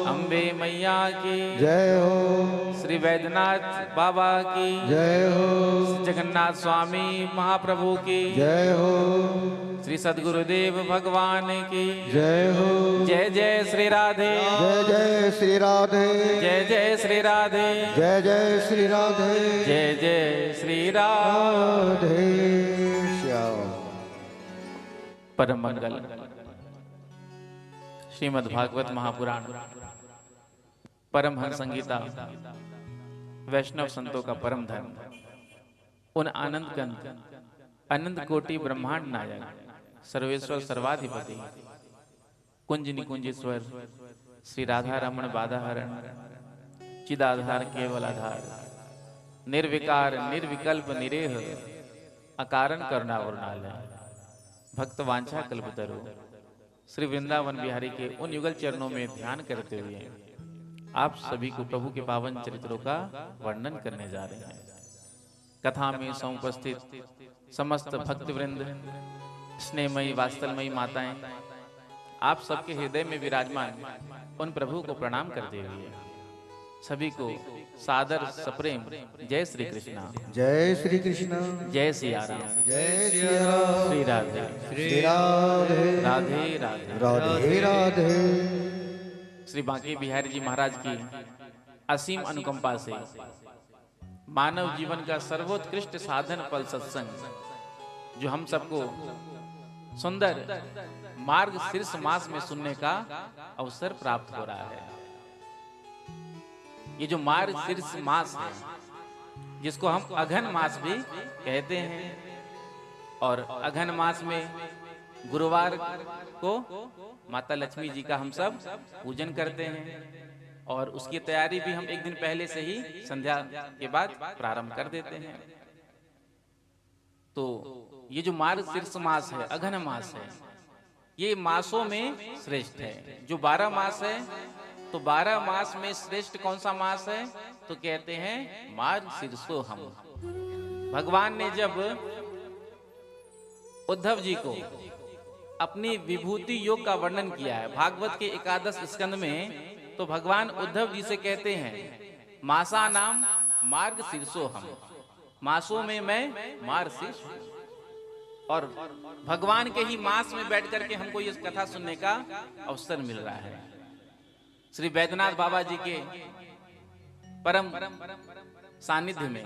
अम्बे मैया की जय हो, श्री वैद्यनाथ बाबा की जय हो, जगन्नाथ स्वामी महाप्रभु की जय हो, श्री सद्गुरुदेव भगवान की जय हो, जय जय श्री राधे जय जय श्री राधे, जय जय श्री राधे जय जय श्री राधे, जय जय श्री राधे राधे श्याम। परम मंगल श्रीमद् भागवत महापुराण परमहंस संगीता वैष्णव संतों का परम धर्म उन आनंद कंद अनंत कोटि ब्रह्मांड नायक सर्वेश्वर सर्वाधिपति कुंज निकुंजेश्वर श्री राधा रमण बाधाहरण चिदाधार केवल आधार निर्विकार निर्विकल्प निरेह अकारण करुणा वरुणालय भक्त वांछा कल्पतरु श्री वृंदावन बिहारी के उन युगल चरणों में ध्यान करते हुए आप सभी को प्रभु के पावन चरित्रों का वर्णन करने जा रहे हैं। कथा में समुपस्थित समस्त भक्तवृंद, स्नेहमयी वात्सल्यमयी माताएं, आप सबके हृदय में विराजमान उन प्रभु को प्रणाम करते हुए सभी को सादर सप्रेम जय श्री कृष्णा, जय श्री कृष्ण, जय सिया राम, जय श्री राम, श्री राधे श्री राधे, राधे राधे राधे राधे। श्री बांके बिहारी जी महाराज की असीम अनुकंपा से मानव जीवन का सर्वोत्कृष्ट साधन फल सत्संग जो हम सबको सुंदर मार्ग शीर्ष मास में सुनने का अवसर प्राप्त हो रहा है। ये जो मार्ग शीर्ष मास है जिसको हम अघन मास भी कहते हैं और अघन मास में गुरुवार को माता लक्ष्मी जी का हम सब पूजन करते हैं और उसकी तैयारी भी हम एक दिन पहले से ही संध्या के बाद प्रारंभ कर देते हैं। तो ये जो मार्ग शीर्ष मास है, अघन मास है, ये मासों में श्रेष्ठ है। जो 12 मास है तो 12 मास में श्रेष्ठ कौन सा मास है? तो कहते हैं मार्ग शीर्षो हम। भगवान ने जब उद्धव जी को अपनी विभूति योग का वर्णन किया है भागवत के 11 स्कंद में, तो भगवान उद्धव जी से कहते हैं मासा नाम मार्ग शीर्षो हम, मासों में मैं मार्ग शीर्ष हूं। और भगवान के ही मास में बैठ करके हमको ये कथा सुनने का अवसर मिल रहा है। श्री वैद्यनाथ बाबा जी के परम सानिध्य में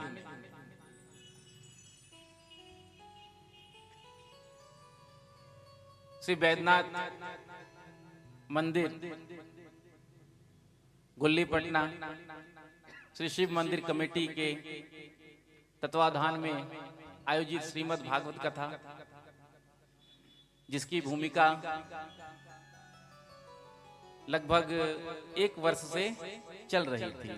श्री वैद्यनाथ मंदिर गुल्लीपटना श्री शिव मंदिर कमेटी के तत्वाधान में आयोजित श्रीमद् भागवत कथा, जिसकी भूमिका लगभग 1 वर्ष से चल रही थी।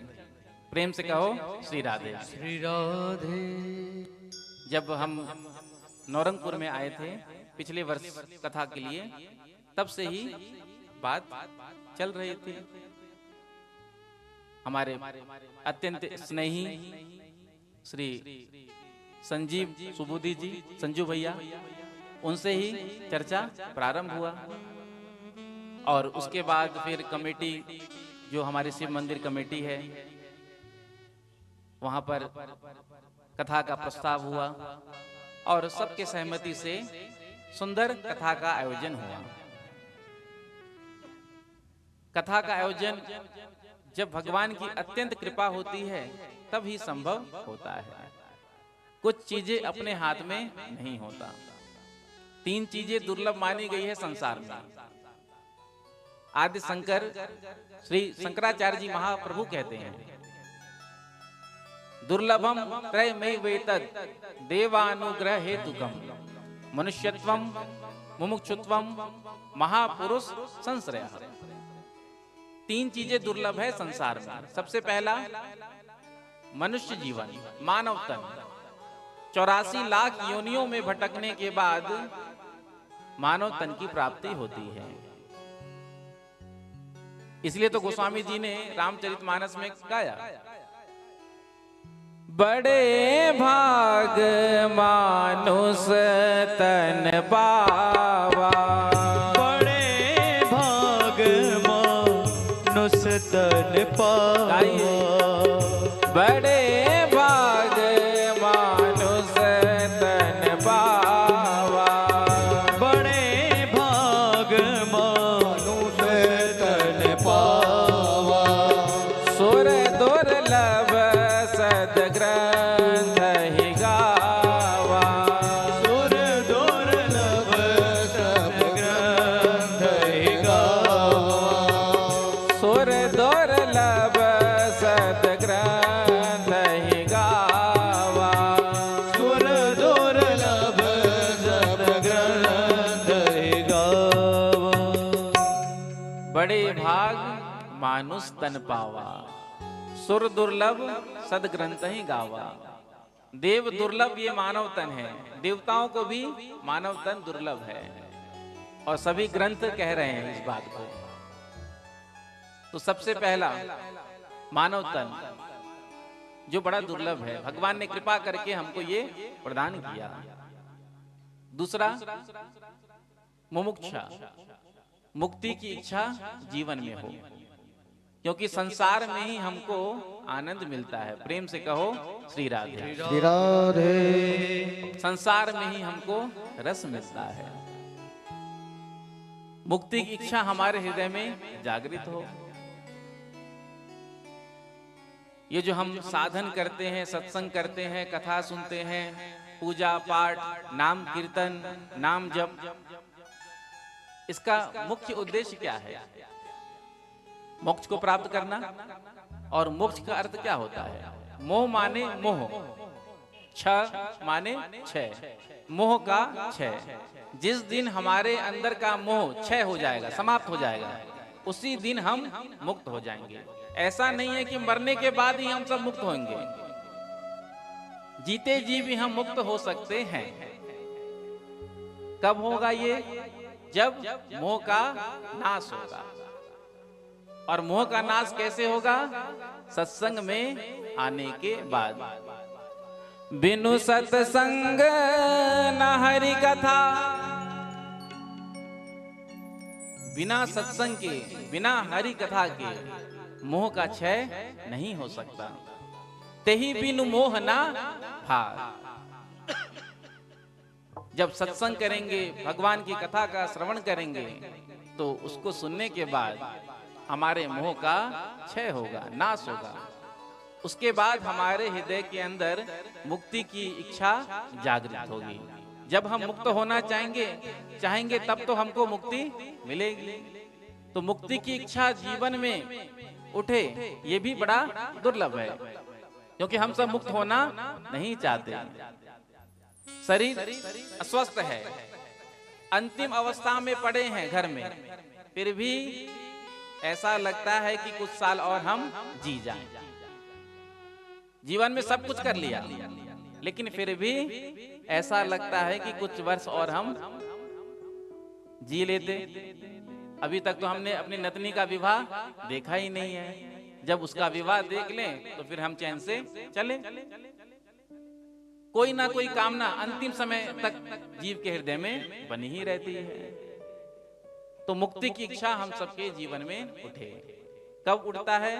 प्रेम से कहो श्री राधे। श्री राधे। जब हम नौरंगपुर में आए थे पिछले वर्ष कथा के लिए, तब से ही बात चल रही थी। हमारे अत्यंत स्नेही श्री संजीव सुबुद्धि जी, संजू भैया, उनसे ही चर्चा प्रारंभ हुआ और उसके बाद फिर कमेटी जो हमारे शिव मंदिर कमेटी है वहां पर कथा का प्रस्ताव हुआ और सबके सहमति से सुंदर कथा का आयोजन हुआ। कथा का आयोजन जब भगवान की अत्यंत कृपा होती है तब ही संभव होता है। कुछ चीजें अपने हाथ में नहीं होता। 3 चीजें दुर्लभ मानी गई है संसार में। आदि शंकर श्री शंकराचार्य जी महाप्रभु कहते हैं दुर्लभम त्रयमेव वेतद् देवानुग्रह हेतुकम मनुष्यत्वम मुमुक्षुत्वम महापुरुष संश्रयः। तीन चीजें दुर्लभ है संसार में। सबसे पहला मनुष्य जीवन, मानव तन। 84 लाख योनियों में भटकने के बाद मानव तन की प्राप्ति होती है। इसलिए तो गोस्वामी जी ने रामचरितमानस में गाया, बड़े भाग मानुष तन पावा, बड़े भाग मानुष तन पावा, बड़े भाग मानुष तन पावा, बड़े भाग मानुष तन पावा, सुर दुर्लभ सदग्रंथ ही गावा, सुर दुर्लभ सदग्रंथ ही गावा, सुर दुर्लभ सदग्रंथ ही गावा, सुर दुर्लभ सदग्रंथ ही गावा। बड़े भाग मानुष तन पावा, सुर दुर्लभ सदग्रंथ ही गावा। देव दुर्लभ ये मानव तन है, देवताओं को भी मानव तन दुर्लभ है, और सभी ग्रंथ कह रहे हैं इस बात को। तो सबसे पहला मानव तन जो बड़ा दुर्लभ है, भगवान ने कृपा करके हमको ये प्रदान किया। दूसरा मुमुक्षा, मुक्ति की इच्छा जीवन में हो, क्योंकि संसार में ही हमको आनंद मिलता है। प्रेम से कहो श्री राधे। श्री राधे। संसार में ही हमको रस मिलता है। मुक्ति की इच्छा हमारे हृदय में जागृत हो। ये जो हम साधन करते हैं, सत्संग करते हैं, कथा सुनते हैं, पूजा पाठ, नाम कीर्तन, नाम जप, इसका मुख्य उद्देश्य क्या है? मोक्ष को प्राप्त करना। और मोक्ष का अर्थ क्या होता है? मोह माने मोह, क्षय माने क्षय, मोह का क्षय। जिस दिन हमारे अंदर का मोह क्षय हो जाएगा, समाप्त हो जाएगा, उसी दिन हम मुक्त हो जाएंगे। ऐसा नहीं है कि मरने के बाद ही हम सब मुक्त होंगे, जीते जी भी हम मुक्त हो सकते हैं। कब होगा ये? जब मोह का नाश होगा। और मोह का नाश कैसे होगा? सत्संग में आने के बाद। बिनु सत्संग न हरि कथा, बिना सत्संग के, बिना हरि कथा के मोह का क्षय नहीं हो सकता। तेहि बिनु मोह ना भाग। जब सत्संग करेंगे, भगवान की कथा का श्रवण करेंगे, तो उसको सुनने के बाद हमारे मोह का क्षय होगा, नाश होगा। उसके बाद हमारे हृदय के अंदर मुक्ति की इच्छा जागृत होगी। जब हम मुक्त होना चाहेंगे तब तो हमको मुक्ति मिलेगी। तो मुक्ति की इच्छा जीवन में उठे, ये भी बड़ा दुर्लभ है, क्योंकि हम सब मुक्त होना नहीं चाहते। शरीर अस्वस्थ है, अंतिम अवस्था में पड़े हैं घर में, फिर भी ऐसा लगता है कि कुछ साल और हम जी जाएं। जीवन में सब कुछ कर लिया, लेकिन फिर भी ऐसा लगता है कि कुछ वर्ष और हम जी लेते। अभी तक तो हमने अपनी नतनी का विवाह देखा ही नहीं है। जब उसका विवाह देख लें तो फिर हम चैन से चले। कोई ना कोई कामना अंतिम समय तक जीव के हृदय में बनी ही रहती है। तो मुक्ति की इच्छा हम सबके जीवन में उठे। कब उठता है?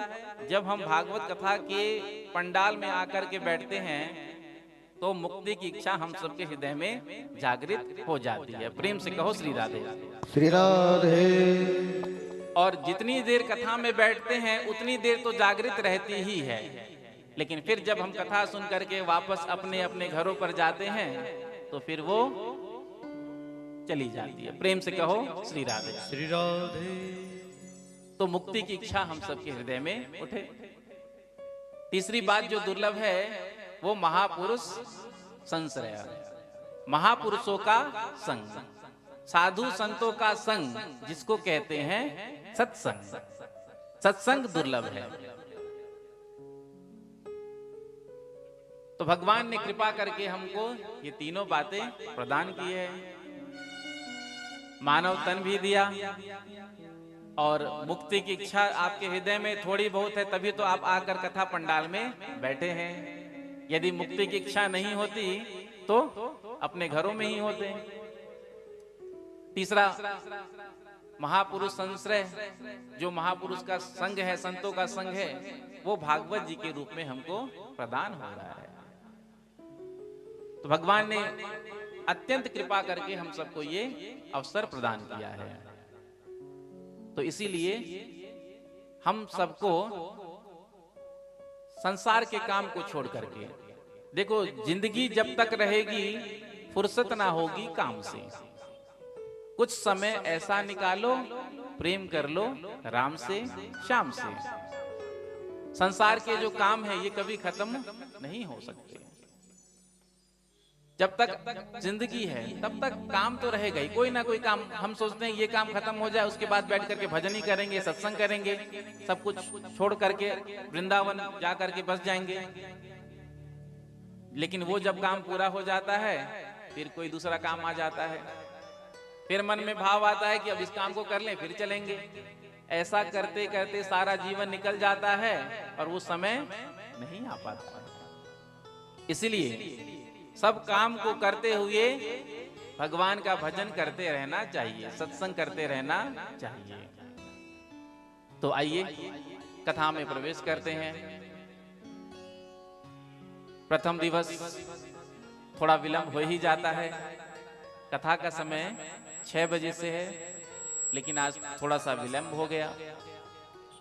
जब हम भागवत कथा के पंडाल में आकर के बैठते हैं, तो मुक्ति की इच्छा हम सबके हृदय में जागृत हो जाती है। प्रेम से कहो श्री राधे। श्री राधे। और जितनी देर कथा में बैठते हैं उतनी देर तो जागृत रहती ही है, लेकिन फिर जब हम कथा सुन करके वापस अपने अपने घरों पर जाते हैं तो फिर वो चली जाती है। प्रेम से कहो श्री राधे। श्री राधे। तो मुक्ति की इच्छा हम सबके हृदय में उठे। तीसरी बात जो दुर्लभ है वो महापुरुष संश्रय, महापुरुषों का संग, साधु संतों का संग, जिसको कहते हैं सत्संग। सत्संग दुर्लभ है। तो भगवान ने कृपा करके हमको ये तीनों बातें प्रदान की है। मानव तन भी दिया और मुक्ति की इच्छा आपके हृदय में थोड़ी बहुत है, तभी तो आप आकर कथा पंडाल में बैठे हैं। यदि मुक्ति की इच्छा नहीं होती तो अपने घरों में ही होते। तीसरा, महापुरुष संश्रय, जो महापुरुष का संग है, संतों का संग है, वो भागवत जी के रूप में हमको प्रदान हो रहा है। तो भगवान ने अत्यंत कृपा करके हम सबको ये अवसर प्रदान किया है। तो इसीलिए हम सबको संसार के काम को छोड़ करके, देखो जिंदगी जब तक रहेगी फुर्सत ना होगी काम से। कुछ समय ऐसा निकालो, प्रेम कर लो राम से, श्याम से। संसार के जो काम है ये कभी खत्म नहीं हो सकते। जब तक जिंदगी है तब तक काम तो रहेगा ही, कोई ना कोई काम। हम सोचते हैं ये काम खत्म हो जाए, उसके बाद बैठ करके भजन ही करेंगे, सत्संग करेंगे, सब कुछ छोड़ करके वृंदावन जा करके बस जाएंगे। लेकिन वो जब काम पूरा हो जाता है फिर कोई दूसरा काम आ जाता है, फिर मन में भाव आता है कि अब इस काम को कर लें फिर चलेंगे। ऐसा करते करते सारा जीवन निकल जाता है और वो समय नहीं आ पाता। इसलिए सब काम को करते हुए भगवान का भजन करते रहना चाहिए, सत्संग करते रहना चाहिए। तो आइए कथा में प्रवेश करते हैं। प्रथम दिवस थोड़ा विलंब हो ही जाता है। कथा का समय 6 बजे से है, लेकिन आज थोड़ा सा विलंब हो गया।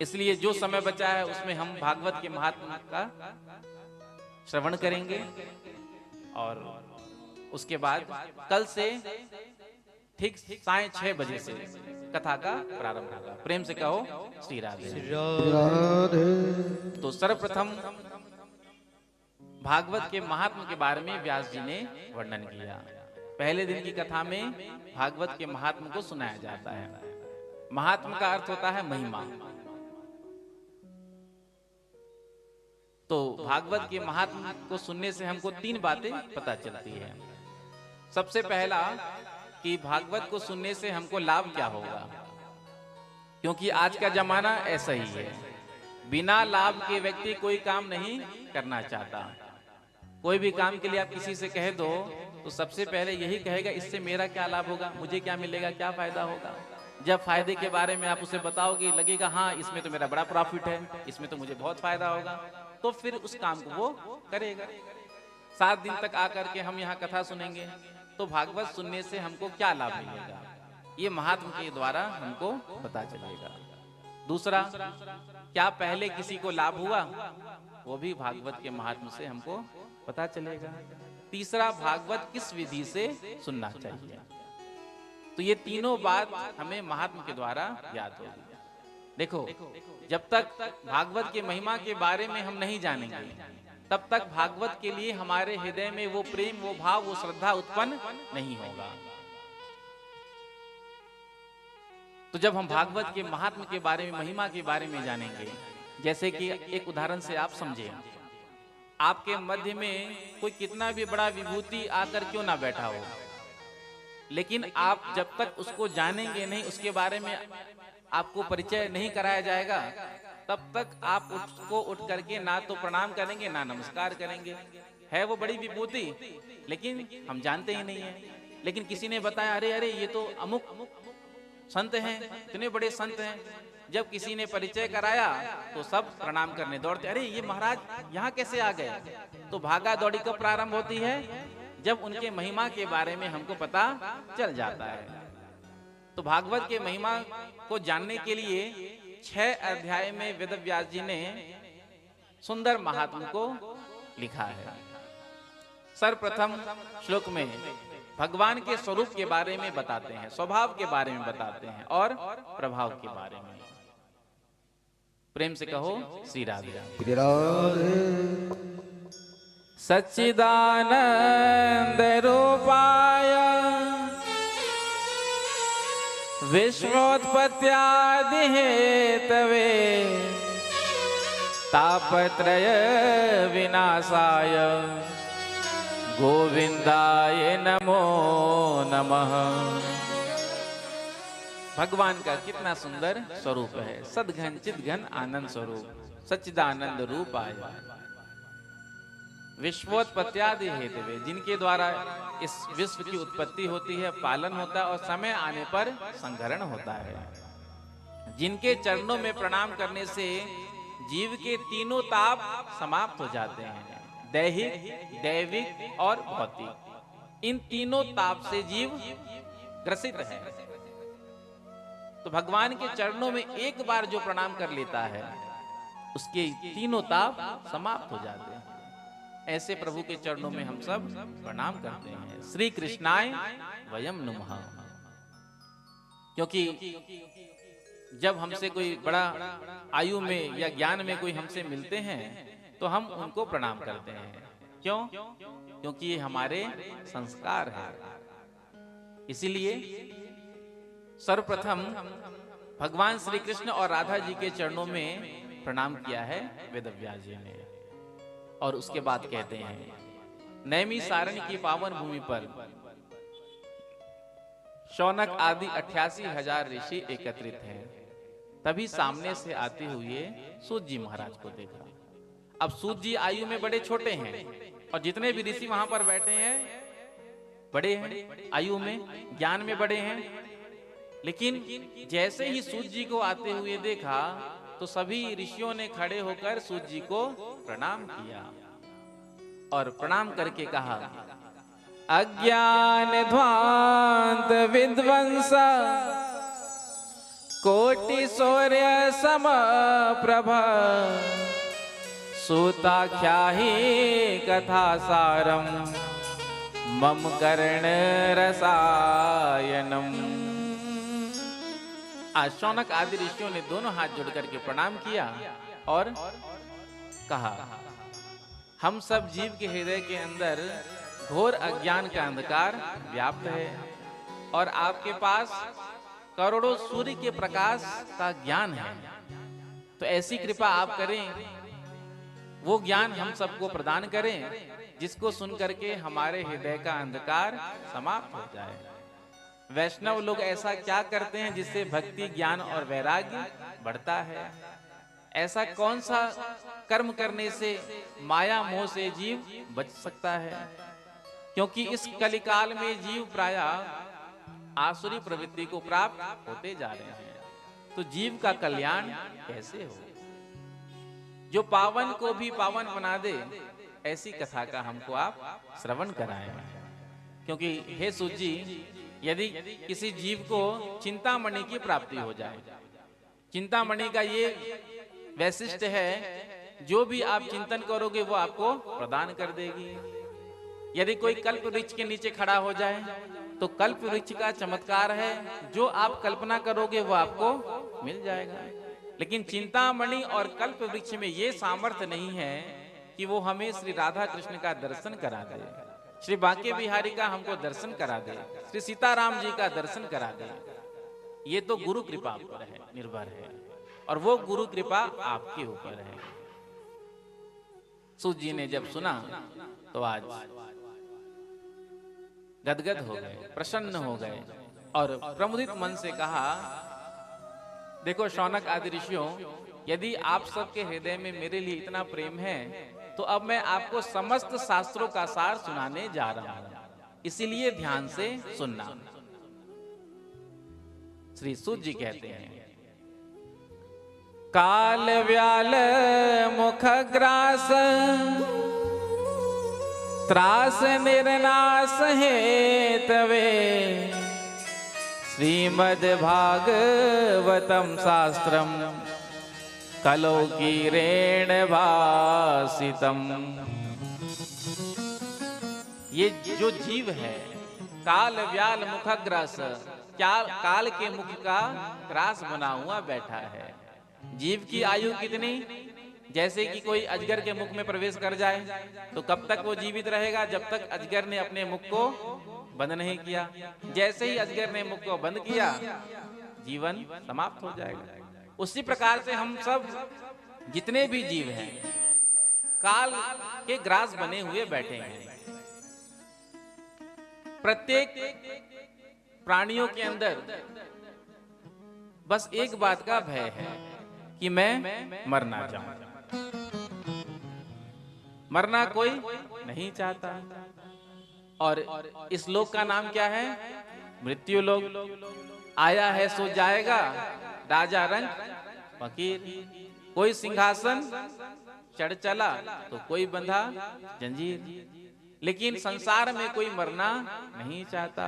इसलिए जो समय बचा है उसमें हम भागवत के महात्मा का श्रवण करेंगे और उसके बाद कल से ठीक 6:30 बजे से कथा का प्रारंभ होगा। प्रेम से कहो श्री राधे। तो सर्वप्रथम भागवत के महात्मा के बारे में व्यास जी ने वर्णन किया। पहले दिन की कथा में भागवत के महात्मा को सुनाया जाता है। महात्मा का अर्थ होता है महिमा। तो भागवत के महात्मा को सुनने से हमको 3 बातें पता चलती है। सबसे पहला कि भागवत को सुनने से हमको लाभ क्या होगा, क्योंकि आज का जमाना ऐसा ही है। बिना लाभ के व्यक्ति कोई काम नहीं करना चाहता। कोई भी काम के लिए आप किसी से कह दो तो सबसे पहले यही कहेगा इससे मेरा क्या लाभ होगा, मुझे क्या मिलेगा, क्या फायदा होगा। जब फायदे के बारे में आप उसे बताओगे लगेगा हाँ इसमें तो मेरा बड़ा प्रॉफिट है, इसमें तो मुझे बहुत फायदा होगा, तो फिर उस काम को वो करेगा। 7 दिन तक आकर के हम यहाँ कथा सुनेंगे तो भागवत सुनने से हमको क्या लाभ मिलेगा, ये महात्मा के द्वारा हमको पता चलेगा। दूसरा, क्या पहले किसी को लाभ हुआ, वो भी भागवत के महात्मा से हमको पता चलेगा। तीसरा, भागवत किस विधि से सुनना चाहिए। तो ये तीनों बात हमें महात्मा के द्वारा याद होगी। देखो, जब तक भागवत के महिमा के बारे में हम नहीं जानेंगे तब तक भागवत के लिए हमारे हृदय में वो प्रेम, वो भाव, वो श्रद्धा उत्पन्न नहीं होगा। तो जब हम भागवत के महात्मा के बारे में, महिमा के बारे में जानेंगे, जैसे कि एक उदाहरण से आप समझे, आपके मध्य में कोई कितना भी बड़ा विभूति आकर क्यों ना बैठा हो, लेकिन आप जब तक उसको जानेंगे नहीं, उसके बारे में आपको परिचय नहीं कराया जाएगा, तब तक आप उसको उठ करके ना तो प्रणाम करेंगे ना नमस्कार करेंगे। है वो बड़ी विभूति, लेकिन हम जानते ही नहीं है। लेकिन किसी ने बताया अरे अरे ये तो अमुक संत हैं, इतने बड़े संत हैं। जब किसी ने परिचय कराया तो सब प्रणाम करने दौड़ते, अरे ये महाराज यहाँ कैसे आ गए। तो भागा दौड़ी कब प्रारंभ होती है, जब उनके महिमा के बारे में हमको पता चल जाता है। तो भागवत के महिमा को जानने के लिए 6 अध्याय में वेद व्यास जी ने सुंदर महात्मा को लिखा है। सर्वप्रथम श्लोक में भगवान के स्वरूप के बारे में बताते हैं, स्वभाव के बारे में बताते हैं और प्रभाव के बारे में। प्रेम से कहो श्री राधे। सच्चिदानंद रूपाय विश्वोत्पत्त्यादि हेतवे तापत्रय विनाशाय गोविंदाय नमो नमः। भगवान का कितना सुंदर स्वरूप है, सदघन चिदघन आनंद स्वरूप, सच्चिदानंद रूप आया। विश्वोत्पत्त्यादि हेतवे, जिनके द्वारा इस विश्व की उत्पत्ति होती है, पालन होता है और समय आने पर संहरण होता है। जिनके चरणों में प्रणाम करने से जीव के तीनों ताप समाप्त हो जाते हैं, दैहिक, दैविक और भौतिक। इन तीनों ताप से जीव ग्रसित है। तो भगवान के चरणों में एक बार जो प्रणाम कर लेता है, उसके तीनों ताप समाप्त हो जाते हैं। ऐसे प्रभु के चरणों में हम सब प्रणाम करते हैं। श्री कृष्णाय वयम नुमः। क्योंकि जब हमसे कोई बड़ा आयु में या ज्ञान में कोई हमसे मिलते हैं तो हम उनको प्रणाम करते हैं। क्यों? क्योंकि ये हमारे संस्कार है। इसीलिए सर्वप्रथम भगवान श्री कृष्ण और राधा जी के चरणों में प्रणाम किया है वेदव्यास जी ने। और उसके बाद कहते हैं, नैमी सारणी की पावन भूमि पर शौनक आदि 88,000 ऋषि एकत्रित हैं। तभी सामने से आते हुए सूत जी महाराज को देखा। अब सूत जी आयु में बड़े छोटे हैं और जितने भी ऋषि वहां पर बैठे हैं बड़े हैं, आयु में ज्ञान में बड़े हैं। लेकिन जैसे ही सूत जी को आते हुए देखा तो सभी ऋषियों ने खड़े होकर सूत जी को प्रणाम किया और प्रणाम करके कहा, अज्ञान ध्वांत विध्वंस कोटि सूर्य सम प्रभ सूताख्याहि कथा सारम मम कर्ण रसायनम। आज शौनक आदि ऋषियों ने दोनों हाथ जोड़ करके प्रणाम किया और कहा, हम सब जीव के हृदय के अंदर घोर अज्ञान का अंधकार व्याप्त है और आपके पास करोड़ों सूर्य के प्रकाश का ज्ञान है। तो ऐसी कृपा आप करें, वो ज्ञान हम सबको प्रदान करें जिसको सुन करके हमारे हृदय का अंधकार समाप्त हो जाए। वैष्णव लोग ऐसा क्या करते हैं जिससे भक्ति, ज्ञान और वैराग्य बढ़ता है? ऐसा कौन सा कर्म करने से माया मोह से जीव बच सकता है? क्योंकि इस कलिकाल में जीव प्रायः आसुरी प्रवृत्ति को प्राप्त होते जा रहे हैं। तो जीव का कल्याण कैसे हो? जो पावन को भी पावन बना दे, ऐसी कथा का हमको आप श्रवण कराएं। क्योंकि हे सूत जी, यदि किसी जीव को चिंतामणि की प्राप्ति हो जाए, चिंतामणि का ये वैशिष्ट है, जो भी आप चिंतन करोगे वो आपको प्रदान कर देगी। यदि कोई कल्प वृक्ष के नीचे खड़ा हो जाए तो कल्प वृक्ष का चमत्कार है, जो आप कल्पना करोगे वो आपको मिल जाएगा। लेकिन चिंतामणि और कल्प वृक्ष में ये सामर्थ्य नहीं है कि वो हमें श्री राधा कृष्ण का दर्शन करा दे, श्री बांके बिहारी का हमको दर्शन करा दे, श्री सीताराम जी का दर्शन करा दे। ये तो गुरु कृपा पर है, निर्भर है, और वो गुरु कृपा आपके ऊपर है। सूत जी ने जब सुना तो आज गदगद हो गए, प्रसन्न हो गए और प्रमुदित मन से कहा, देखो शौनक आदि ऋषियों, यदि आप सबके हृदय में मेरे लिए इतना प्रेम है तो अब मैं आपको समस्त शास्त्रों का सार सुनाने जा रहा हूं, इसीलिए ध्यान से सुनना। श्री सूत जी कहते हैं, काल व्याल मुख ग्रास त्रास निर्नाश हेतवे श्रीमद् भागवतम शास्त्रम कलो कीरेण भासितम। ये जो जीव है काल व्याल मुखग्रास, काल के मुख का ग्रास बना हुआ बैठा है। जीव की आयु कितनी? जैसे कि कोई अजगर के मुख में प्रवेश कर जाए तो कब तक वो जीवित रहेगा? जब तक अजगर ने अपने मुख को बंद नहीं किया। जैसे ही अजगर ने मुख को बंद किया जीवन समाप्त हो जाएगा। उसी प्रकार से हम सब जितने भी जीव हैं काल के ग्रास बने हुए बैठे हैं। प्रत्येक प्राणियों के अंदर बस एक बात का भय है कि मैं मर ना जाऊं। मरना कोई नहीं चाहता। और इस लोक का नाम क्या है? मृत्यु लोक। आया है सो जाएगा, राजा रंग फकीर। कोई सिंहासन चढ़ चला तो कोई बंधा जंजीर। लेकिन संसार में कोई मरना नहीं चाहता।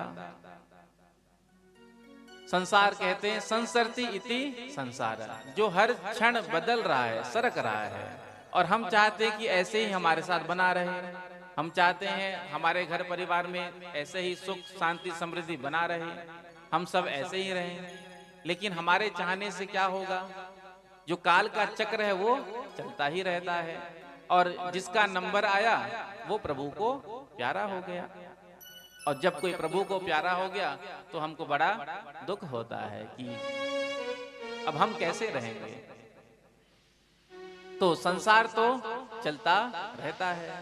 संसार कहते हैं संसरती इति संसार, जो हर क्षण बदल रहा है, सरक रहा है। और हम चाहते हैं कि ऐसे ही हमारे साथ बना रहे। हम चाहते हैं हमारे घर परिवार में ऐसे ही सुख शांति समृद्धि बना रहे, हम सब ऐसे ही रहें। लेकिन हमारे चाहने से क्या होगा? जो काल का चक्र है वो चलता ही रहता है। और जिसका नंबर आया वो प्रभु को प्यारा हो गया। और जब कोई प्रभु को प्यारा हो गया तो हमको बड़ा दुख होता है कि अब हम कैसे रहेंगे। तो संसार तो चलता रहता है।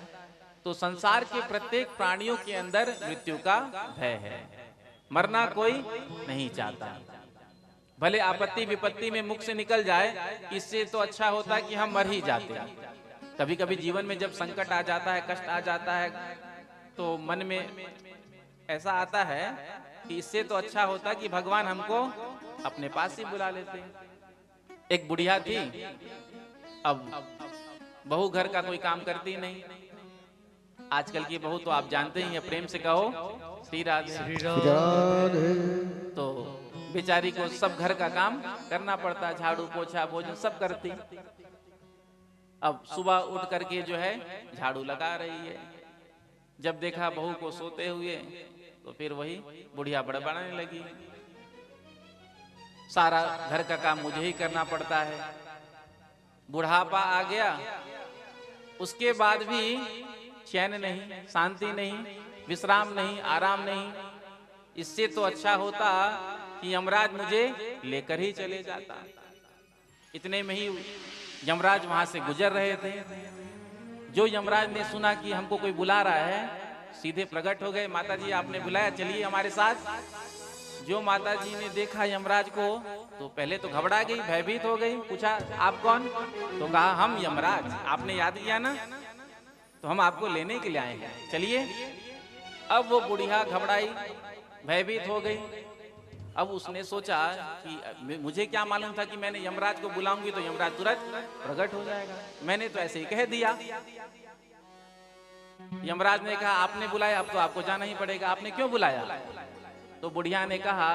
तो संसार के प्रत्येक प्राणियों के अंदर मृत्यु का भय है। मरना कोई नहीं चाहता। भले आपत्ति विपत्ति में मुख से निकल जाए, इससे तो अच्छा होता है कि हम मर ही जाते। कभी कभी जीवन में जब संकट आ जाता है, कष्ट आ जाता है, तो मन में ऐसा आता है कि इससे तो अच्छा होता कि भगवान हमको अपने पास ही बुला लेते। एक बुढ़िया थी, अब बहू घर का कोई काम करती नहीं। आजकल की बहू तो आप जानते ही हैं, प्रेम से कहो श्री राधे। तो बेचारी को सब घर का काम करना पड़ता, झाड़ू पोछा भोजन सब करती। अब सुबह उठ करके जो है झाड़ू लगा रही है। जब देखा बहू को सोते हुए तो फिर वही बुढ़िया बड़बड़ाने लगी, सारा घर का काम मुझे ही करना पड़ता है। बुढ़ापा आ गया, उसके बाद भी चैन नहीं, शांति नहीं, विश्राम नहीं, आराम नहीं। इससे तो अच्छा होता कि यमराज मुझे लेकर ही चले जाता। इतने में ही यमराज वहां से गुजर रहे थे। जो यमराज ने सुना कि हमको कोई बुला रहा है, सीधे प्रकट हो गए। माता जी आपने बुलाया, चलिए हमारे साथ। जो माता जी ने देखा यमराज को तो पहले तो घबरा गई, भयभीत हो गई। पूछा आप कौन? तो कहा हम यमराज, आपने याद किया ना, तो हम आपको लेने के लिए आए हैं, चलिए। अब वो बुढ़िया घबराई, भयभीत हो गई। अब उसने सोचा कि मुझे क्या मालूम था कि मैंने यमराज को बुलाऊंगी तो यमराज तुरंत प्रकट हो जाएगा। मैंने तो ऐसे ही कह दिया। यमराज ने कहा आपने बुलाया, अब तो आपको जाना ही पड़ेगा, आपने क्यों बुलाया? तो बुढ़िया ने कहा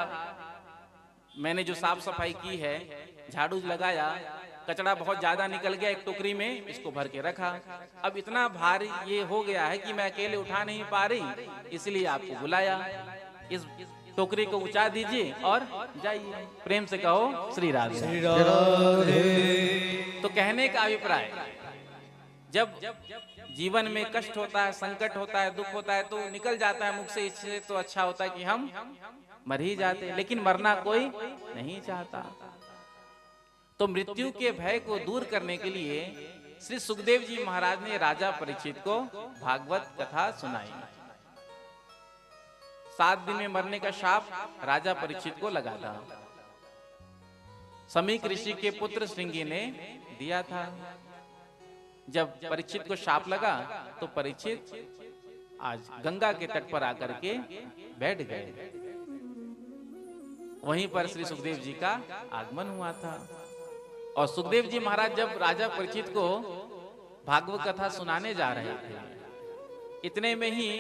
मैंने जो साफ सफाई की है, झाड़ू लगाया, कचरा बहुत ज्यादा निकल गया, एक टोकरी में इसको भर के रखा। अब इतना भारी ये हो गया है कि मैं अकेले उठा नहीं पा रही, इसलिए आपको बुलाया। इस टोकरी को उठा दीजिए और जाइए। प्रेम से कहो श्री राधे। तो कहने का अभिप्राय, जब जीवन में कष्ट होता है, संकट होता है, दुख होता है, तो निकल जाता है मुख से, इससे तो अच्छा होता है कि हम मर ही जाते। लेकिन मरना कोई नहीं चाहता। तो मृत्यु के भय को दूर करने के लिए श्री सुखदेव जी महाराज ने राजा परीक्षित को भागवत कथा सुनाई। 7 दिन में मरने का शाप राजा परीक्षित को लगा था। समीक ऋषि के पुत्र श्रृंगी ने दिया था। जब परीक्षित को शाप लगा तो परीक्षित आज गंगा के तट पर आकर के बैठ गए। वहीं पर श्री सुखदेव जी का आगमन हुआ था। और सुखदेव जी महाराज जब राजा परीक्षित को भागवत कथा सुनाने जा रहे थे, इतने में ही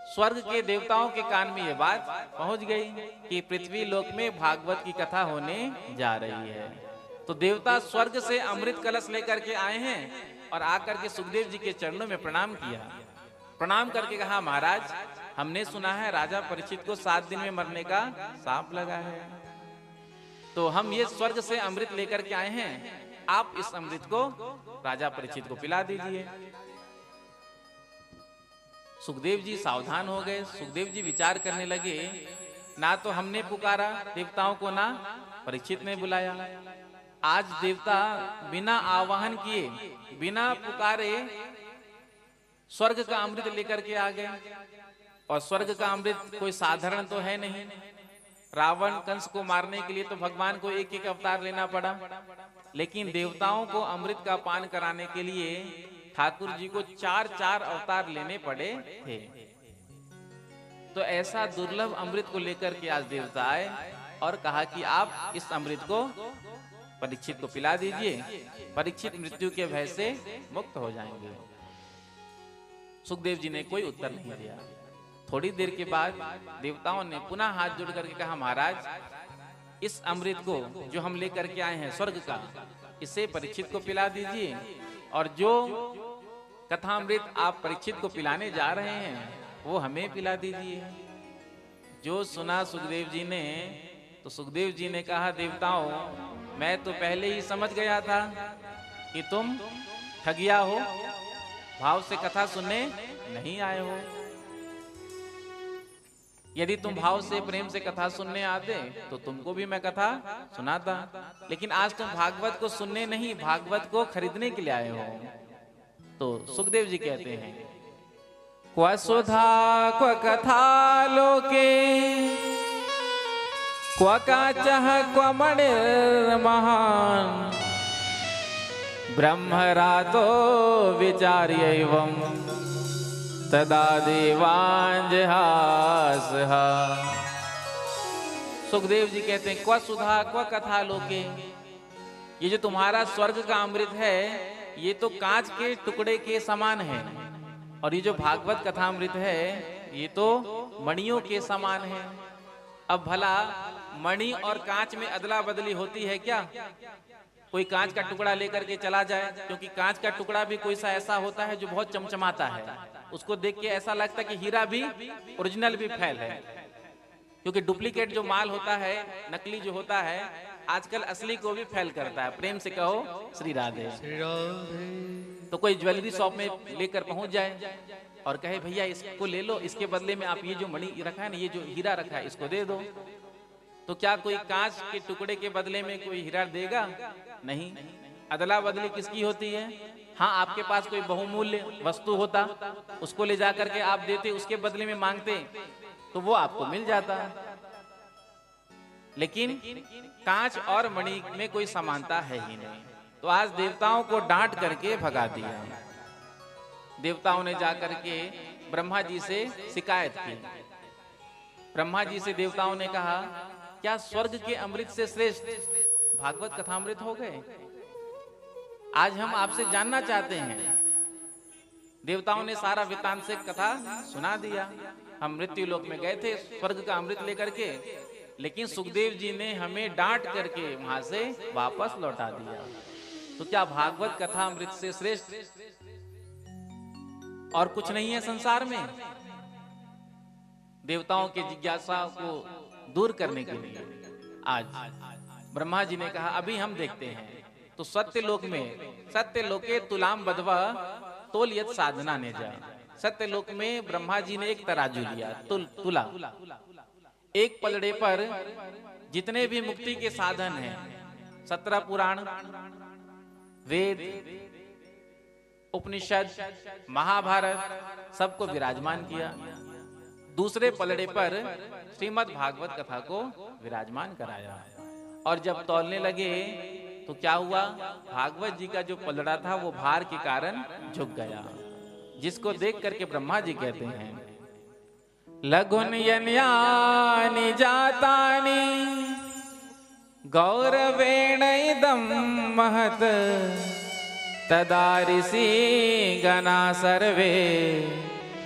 स्वर्ग के देवताओं के कान में यह बात पहुंच गई कि पृथ्वी लोक में भागवत की कथा होने जा रही है। तो देवता स्वर्ग से अमृत कलश लेकर के आए हैं और आकर के सुखदेव जी के चरणों में प्रणाम किया। प्रणाम करके कहा महाराज, हमने सुना है राजा परीक्षित को 7 दिन में मरने का शाप लगा है, तो हम ये स्वर्ग से अमृत लेकर के आए हैं, आप इस अमृत को राजा परीक्षित को पिला दीजिए। सुखदेव जी सावधान हो गए। सुखदेव जी विचार करने लगे ना तो हमने पुकारा देवताओं को, ना परीक्षित ने बुलाया। आज देवता बिना आवाहन किए, बिना पुकारे स्वर्ग का अमृत लेकर के आ गए। और स्वर्ग का अमृत कोई साधारण तो है नहीं। रावण कंस को मारने के लिए तो भगवान को एक एक अवतार लेना पड़ा, लेकिन देवताओं को अमृत का पान कराने के लिए ठाकुर जी को 4-4 अवतार लेने पड़े थे। तो ऐसा दुर्लभ अमृत को लेकर के आज देवता आए और कहा कि आप इस अमृत को परीक्षित को पिला दीजिए, परीक्षित मृत्यु के भय से मुक्त हो जाएंगे। सुखदेव जी ने कोई उत्तर नहीं दिया। थोड़ी देर के बाद देवताओं ने पुनः हाथ जोड़ करके कहा, महाराज, इस अमृत को जो हम लेकर के आए हैं स्वर्ग का, इसे परीक्षित को पिला दीजिए, और जो कथामृत आप परीक्षित को पिलाने जा रहे हैं वो हमें पिला दीजिए। जो सुना सुखदेव जी ने, तो सुखदेव जी ने कहा, देवताओं, मैं तो पहले ही समझ गया था कि तुम ठगिया हो, भाव से कथा सुनने नहीं आए हो। यदि तुम भाव से प्रेम से कथा सुनने आते तो तुमको भी मैं कथा सुनाता, लेकिन आज तुम भागवत को सुनने नहीं, भागवत को खरीदने के लिए आए हो। तो सुखदेव जी कहते हैं, क्व सुधा क्व कथा लोके, क्व काचः क्व मणिर्महान्, ब्रह्मरातो विचार्यैवं तदा देवांजहासः। सुखदेव जी कहते हैं, क्व सुधा क्व कथा लोके, ये जो तुम्हारा स्वर्ग का अमृत है ये तो कांच के टुकड़े के समान है, और ये जो भागवत कथा अमृत है ये तो मणियों के समान है। अब भला मणि और कांच में अदला बदली होती है क्या? कोई कांच का टुकड़ा लेकर के चला जाए, क्योंकि कांच का टुकड़ा भी कोई सा ऐसा होता है जो बहुत चमचमाता है, उसको देख के ऐसा लगता है कि हीरा भी ओरिजिनल भी फेल है। क्योंकि डुप्लीकेट जो माल होता है, नकली जो होता है, आजकल असली को भी फेल करता है। प्रेम से कहो श्री राधे। तो कोई ज्वेलरी शॉप में लेकर पहुंच जाए और कहे, भैया इसको ले लो, इसके बदले में आप ये जो मणि रखा है ना, ये जो हीरा रखा है, इसको दे दो। तो क्या कोई कांच के टुकड़े के बदले में कोई हीरा देगा? नहीं। अदला बदली किसकी होती है? हाँ, आपके पास कोई बहुमूल्य वस्तु होता, उसको ले जाकर के आप देते, उसके बदले में मांगते, तो वो आपको मिल जाता। लेकिन कांच और मणि में कोई समानता है ही नहीं। तो आज देवताओं को डांट करके भगा दिया। देवताओं ने जाकर के ब्रह्मा जी से शिकायत की। ब्रह्मा जी से देवताओं ने कहा, क्या स्वर्ग के अमृत से श्रेष्ठ भागवत कथामृत हो गए? आज हम आपसे जानना चाहते हैं। देवताओं ने सारा वृत्तांत से कथा सुना दिया। हम मृत्यु लोक में गए थे स्वर्ग का अमृत लेकर के, लेकिन सुखदेव जी ने हमें डांट करके वहां से वापस लौटा दिया। तो क्या भागवत कथा अमृत से श्रेष्ठ और कुछ नहीं है संसार में? देवताओं की जिज्ञासा को दूर करने के लिए आज ब्रह्मा जी ने कहा, अभी हम देखते हैं। तो सत्यलोक में, सत्यलोके तुलाम बधवा तोल यत साधना ने जा, सत्यलोक में ब्रह्मा जी ने एक तराजू लिया, तुला। एक पलड़े पर जितने भी मुक्ति के साधन हैं, 17 पुराण, वेद, उपनिषद, महाभारत, सबको विराजमान किया। दूसरे पलड़े पर श्रीमद् भागवत कथा को विराजमान कराया। और जब तौलने लगे तो क्या हुआ? भागवत जी का जो पलड़ा था वो भार के कारण झुक गया, जिसको देख करके ब्रह्मा जी कहते हैं, लघुन यन्यानि जातानि गौरवेण इदं महत्, तदा ऋषि गणा सर्वे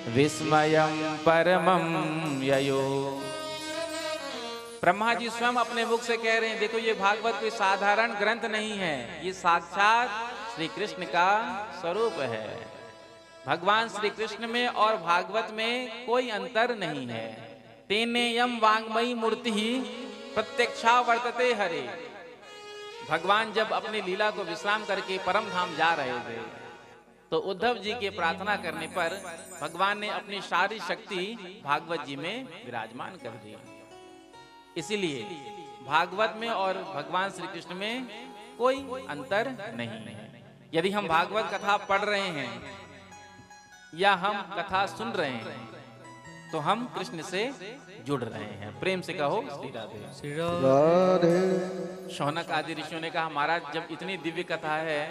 विस्मयं परमं ययो। ब्रह्मा जी स्वयं अपने मुख से कह रहे हैं, देखो ये भागवत कोई साधारण ग्रंथ नहीं है, ये साक्षात श्री कृष्ण का स्वरूप है। भगवान श्री कृष्ण में और भागवत में कोई अंतर नहीं है। तेनेयम वांग्मयी मूर्ति ही प्रत्यक्षा वर्तते हरे। भगवान जब अपनी लीला को विश्राम करके परम धाम जा रहे थे, तो उद्धव जी के प्रार्थना करने पर भगवान ने अपनी सारी शक्ति भागवत जी में विराजमान कर दी। इसीलिए भागवत में और भगवान श्री कृष्ण में कोई अंतर नहीं है। यदि हम भागवत कथा पढ़ रहे हैं या हम कथा सुन रहे हैं तो हम कृष्ण से जुड़ रहे हैं। प्रेम से कहो श्री राधे। श्री राधे। शौनक आदि ऋषियों ने कहा महाराज जब इतनी दिव्य कथा है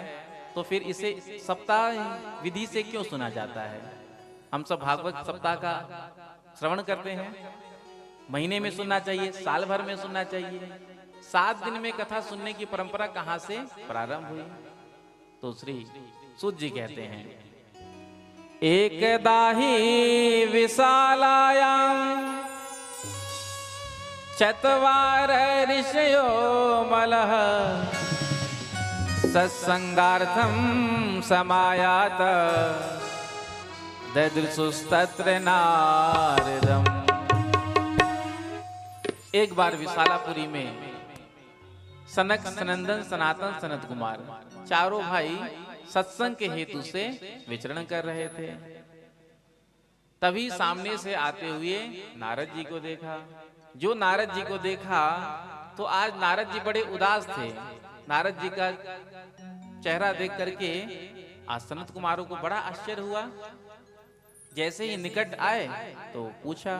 तो फिर इसे सप्ताह विधि से क्यों सुना जाता है? हम सब भागवत सप्ताह का श्रवण करते हैं, महीने में सुनना चाहिए, साल भर में सुनना चाहिए। 7 दिन में कथा सुनने की परंपरा कहां से प्रारंभ हुई? तो श्री सूत जी कहते हैं एकदा ही विशालायां चत्वार ऋषयो मलः सत्संगार्थं समायात ददृशुस्तत्र नारदम्। एक बार विशालापुरी में सनक सनंदन सनातन सनत कुमार चारों भाई सत्संग के हेतु से विचरण कर रहे थे। तभी सामने से आते हुए नारद जी को देखा। जो नारद जी को देखा तो आज नारद जी बड़े उदास थे। नारद जी का चेहरा देख करके आज सनत कुमारों को बड़ा आश्चर्य हुआ। जैसे ही निकट आए तो पूछा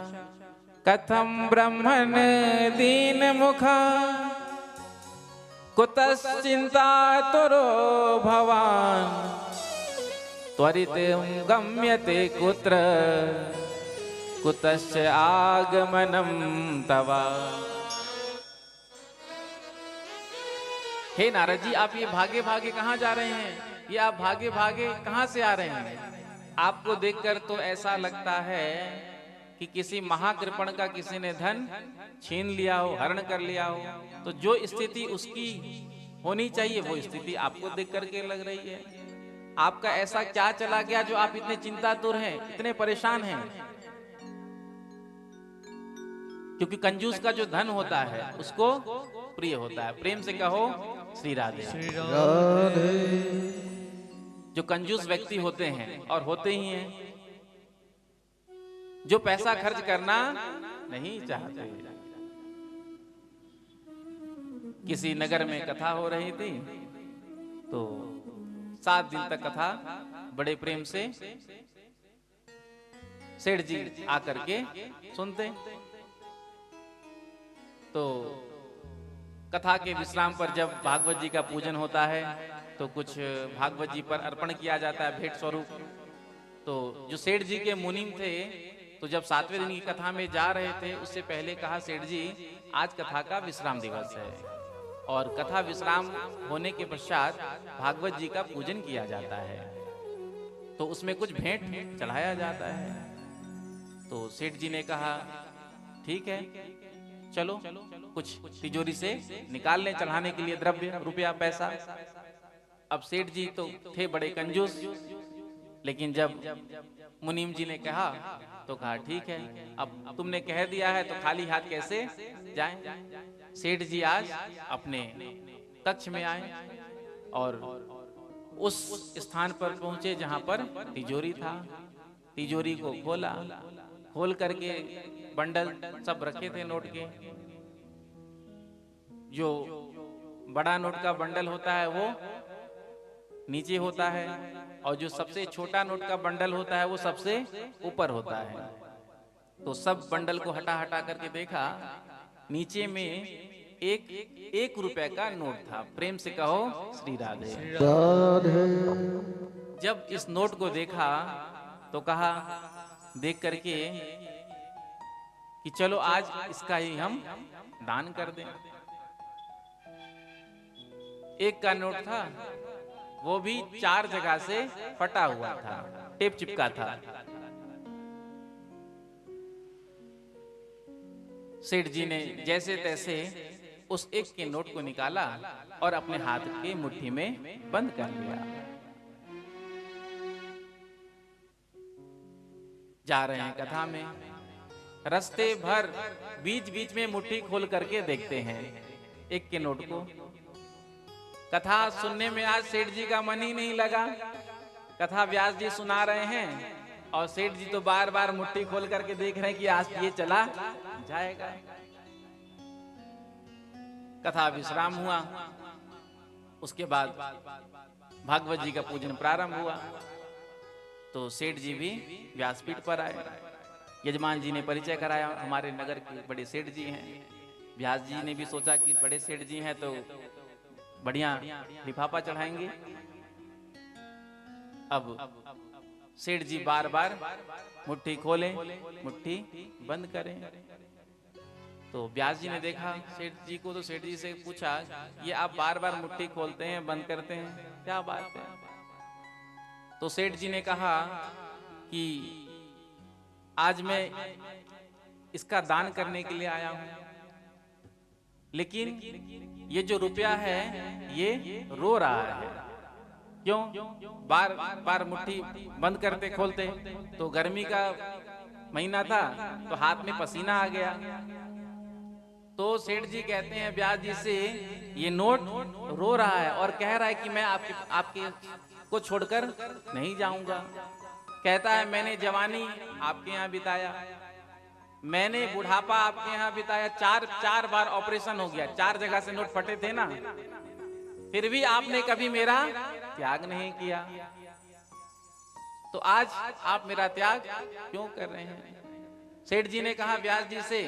कथम ब्रह्मण दीन मुखा कुतश्चिंता तुरो भवान त्वरित गम्यते कुत्र कुतश्च आगमनम तवा। हे नारद जी आप ये भागे भागे कहाँ जा रहे हैं? ये आप भागे भागे कहाँ से आ रहे हैं? आपको देखकर तो ऐसा लगता है कि किसी महाकृपण का किसी ने धन छीन लिया हो, हरण कर लिया हो। तो जो स्थिति उसकी होनी चाहिए वो स्थिति आपको देख करके लग रही है। आपका ऐसा क्या चला गया जो आप इतने चिंतातुर हैं, इतने परेशान हैं? क्योंकि कंजूस का जो धन होता है उसको प्रिय होता है। प्रेम से कहो श्री राधे। श्री राधे। जो कंजूस व्यक्ति होते हैं और होते ही हैं, जो पैसा खर्च करना नहीं चाहते। किसी नगर में कथा हो रही थी तो 7 दिन तक कथा बड़े प्रेम से सेठ जी आकर के सुनते। तो कथा के विश्राम पर जब भागवत जी का पूजन होता है तो कुछ भागवत जी पर अर्पण किया जाता है भेंट स्वरूप। तो जो सेठ जी के मुनीम थे तो जब 7वें दिन की कथा में जा रहे थे उससे पहले कहा सेठ जी आज कथा का विश्राम दिवस है और कथा विश्राम होने के पश्चात भागवत जी का पूजन किया जाता है तो उसमें कुछ भेंट चढ़ाया जाता है। तो सेठ जी ने कहा ठीक है चलो कुछ तिजोरी से निकाल लें चढ़ाने के लिए द्रव्य रुपया पैसा। अब सेठ जी तो थे बड़े कंजूस, लेकिन जब मुनीम जी ने कहा तो कहा ठीक है अब तुमने कह दिया है तो खाली हाथ कैसे जाएं। सेठ जी आज अपने कक्ष में आए और उस स्थान पर पहुंचे जहां पर तिजोरी था। तिजोरी को खोला, खोल करके बंडल सब रखे थे नोट के। जो बड़ा नोट का बंडल होता है वो नीचे होता है और जो सबसे छोटा नोट का बंडल होता है वो सबसे ऊपर होता है। तो सब बंडल को हटा हटा करके देखा, नीचे में एक रुपए का नोट था। प्रेम से कहो श्री राधे। जब इस नोट को देखा तो कहा देख करके कि चलो आज इसका ही हम दान कर दें। एक का नोट था वो भी 4 जगह से फटा हुआ था, टेप चिपका था। सेठ जी ने जैसे तैसे उस एक के नोट को निकाला और अपने हाथ के मुट्ठी में बंद कर लिया। जा रहे हैं कथा में, रास्ते भर बीच बीच में मुट्ठी खोल करके देखते हैं एक के नोट को। कथा सुनने में आज सेठ जी का मन ही नहीं लगा। कथा व्यास जी सुना रहे हैं और सेठ जी तो बार बार मुट्ठी खोल करके देख रहे हैं कि आज ये चला जाएगा। कथा विश्राम हुआ। उसके बाद भागवत जी का पूजन प्रारंभ हुआ। तो सेठ जी भी व्यासपीठ पर आए। यजमान जी ने परिचय कराया, हमारे नगर के बड़े सेठ जी हैं। व्यास जी ने भी सोचा कि बड़े सेठ जी हैं तो बढ़िया लिफाफा चढ़ाएंगे। अब सेठ जी बार बार मुट्ठी खोलें, मुट्ठी बंद करें। तो व्यास जी ने देखा सेठ जी को, तो सेठ जी से पूछा, ये आप बार बार मुट्ठी खोलते हैं बंद करते हैं, क्या बात है? तो सेठ जी ने कहा कि आज मैं इसका दान करने के लिए आया हूं, लेकिन ये जो रुपया है ये रो रहा है। क्यों? बार बार मुट्ठी बंद करते खोलते, तो गर्मी का महीना था तो हाथ में पसीना आ गया। तो सेठ जी कहते हैं व्यास जी से, ये नोट रो रहा है और कह रहा है कि मैं आपके को छोड़कर नहीं जाऊंगा। कहता है मैंने जवानी आपके यहाँ बिताया, मैंने बुढ़ापा आपके यहाँ बिताया, चार बार ऑपरेशन हो गया, 4 जगह से नोट फटे थे ना, फिर भी आपने कभी मेरा त्याग नहीं किया। तो आज आप मेरा त्याग क्यों कर रहे हैं? सेठ जी ने कहा व्यास जी से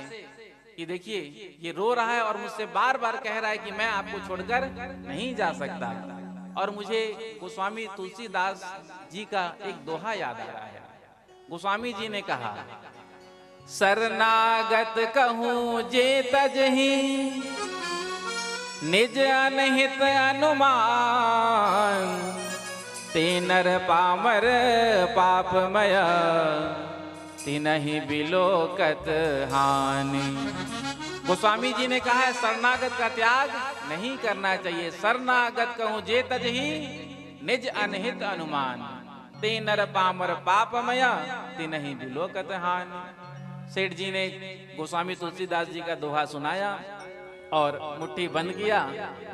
कि देखिए ये रो रहा है और मुझसे बार बार कह रहा है कि मैं आपको छोड़कर नहीं जा सकता। और मुझे गोस्वामी तुलसीदास जी का एक दोहा याद आ रहा है। गोस्वामी जी ने कहा, शरणागत कहूं जे तजहि, निज अनहित अनुमान, ते नर पामर पापमय, तिनहि बिलोकत हानि। गोस्वामी जी ने कहा है शरणागत का त्याग नहीं करना चाहिए। शरणागत कहूं जे तजहि, निज अनहित अनुमान, ते नर पामर पापमय, तिनहि बिलोकत हानि। सेठ जी ने गोस्वामी तुलसीदास जी का दोहा सुनाया और मुट्ठी बंद किया,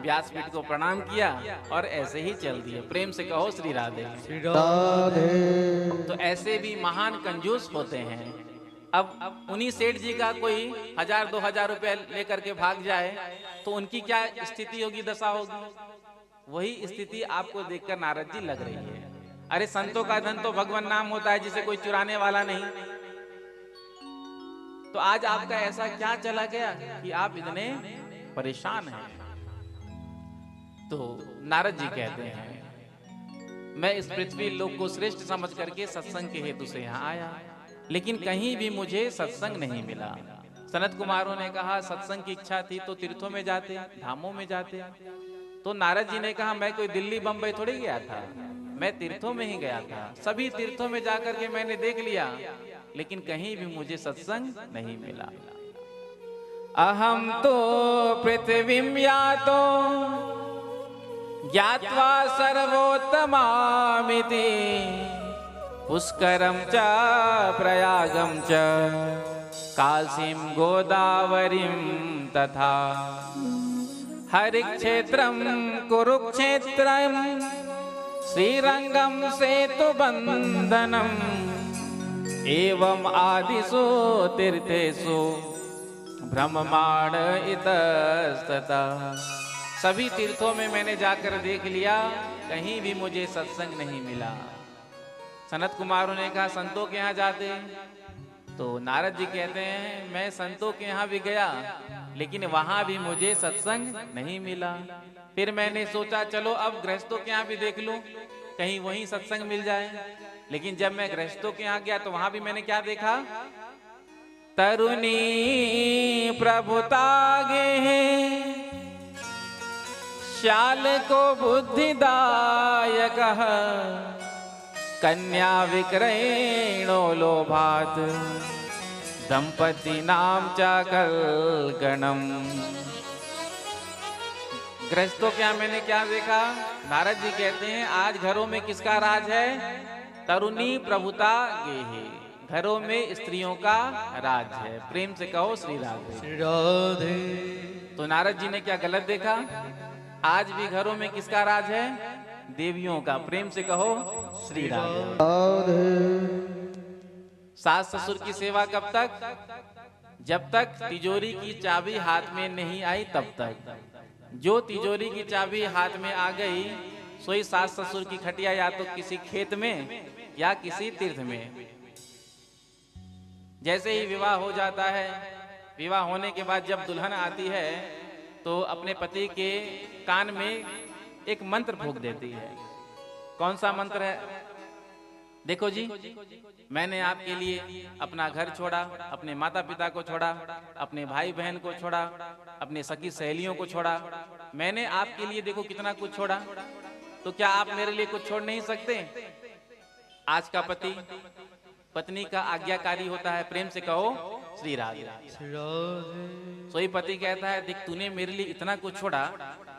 व्यासपीठ को प्रणाम किया और ऐसे ही चल दिए। प्रेम से कहो श्री राधे। तो ऐसे भी महान कंजूस होते हैं। अब उन्हीं सेठ जी का कोई 1000-2000 रुपए लेकर के भाग जाए तो उनकी क्या स्थिति होगी, दशा होगी? वही स्थिति आपको देखकर नारद जी लग रही है। अरे संतों का धन तो भगवान नाम होता है, जिसे कोई चुराने वाला नहीं। तो आज आपका ऐसा क्या चला गया कि आप इतने परेशान हैं? तो नारद जी कहते हैं, मैं इस पृथ्वी लोक को श्रेष्ठ समझ करके सत्संग के हेतु से यहाँ आया, लेकिन कहीं भी मुझे सत्संग नहीं मिला। सनत कुमारों ने कहा सत्संग की इच्छा थी तो तीर्थों में जाते, धामों में जाते। तो नारद जी ने कहा मैं कोई दिल्ली बंबई थोड़ी गया था, मैं तीर्थों में ही गया था। सभी तीर्थों में जाकर के मैंने देख लिया, लेकिन कहीं भी मुझे सत्संग नहीं मिला। अहम तो पृथ्वीं यातो ज्ञात्वा सर्वोत्तमामिति, पुष्करम च प्रयागम च काशीं गोदावरीं तथा हरिक्षेत्रम कुरुक्षेत्रम श्रीरंगम सेतुबंधनम एवं आदिषु तीर्थेषु ब्रह्मांड इतस्ततः। सभी तीर्थों में मैंने जाकर देख लिया, कहीं भी मुझे सत्संग नहीं मिला। सनत कुमारों ने कहा संतों के यहाँ जाते? तो नारद जी कहते हैं मैं संतों के यहाँ भी गया, लेकिन वहां भी मुझे सत्संग नहीं मिला। फिर मैंने सोचा चलो अब गृहस्थों के यहाँ भी देख लूं, कहीं वहीं सत्संग मिल जाए। लेकिन जब मैं गृहस्थों के यहाँ गया तो वहां भी मैंने क्या देखा? तरुणी प्रभुतागे श्याल को बुद्धिदायक, कन्या विक्रयणो लोभात, दंपति नाम चाकल गणम। गृहस्थों क्या मैंने क्या देखा? नारद जी कहते हैं आज घरों में किसका राज है? तरुणी प्रभुता गेहे, घरों में स्त्रियों का राज है। प्रेम से कहो श्री राधे। श्री राधे। तो नारद जी ने क्या गलत देखा? आज भी घरों में किसका राज है? देवियों का। प्रेम से कहो श्री राधे। सास ससुर की सेवा कब तक? जब तक तिजोरी की चाबी हाथ में नहीं आई तब तक। जो तिजोरी की चाबी हाथ में आ गई सोई सास ससुर की खटिया या तो किसी खेत में या किसी तीर्थ में। जैसे ही विवाह हो जाता है, विवाह होने के बाद जब दुल्हन आती है तो अपने पति के कान में एक मंत्र फूंक देती है। कौन सा मंत्र है? देखो जी, मैंने आपके लिए अपना घर छोड़ा, अपने माता पिता को छोड़ा, अपने भाई बहन को छोड़ा, अपने सखी सहेलियों को छोड़ा, मैंने आपके लिए देखो कितना कुछ छोड़ा, तो क्या आप मेरे लिए कुछ छोड़ नहीं सकते? आज का पति पत्नी का आज्ञाकारी होता है, प्रेम से कहो श्री राधे। सोई पति कहता है देख तूने मेरे लिए इतना कुछ छोड़ा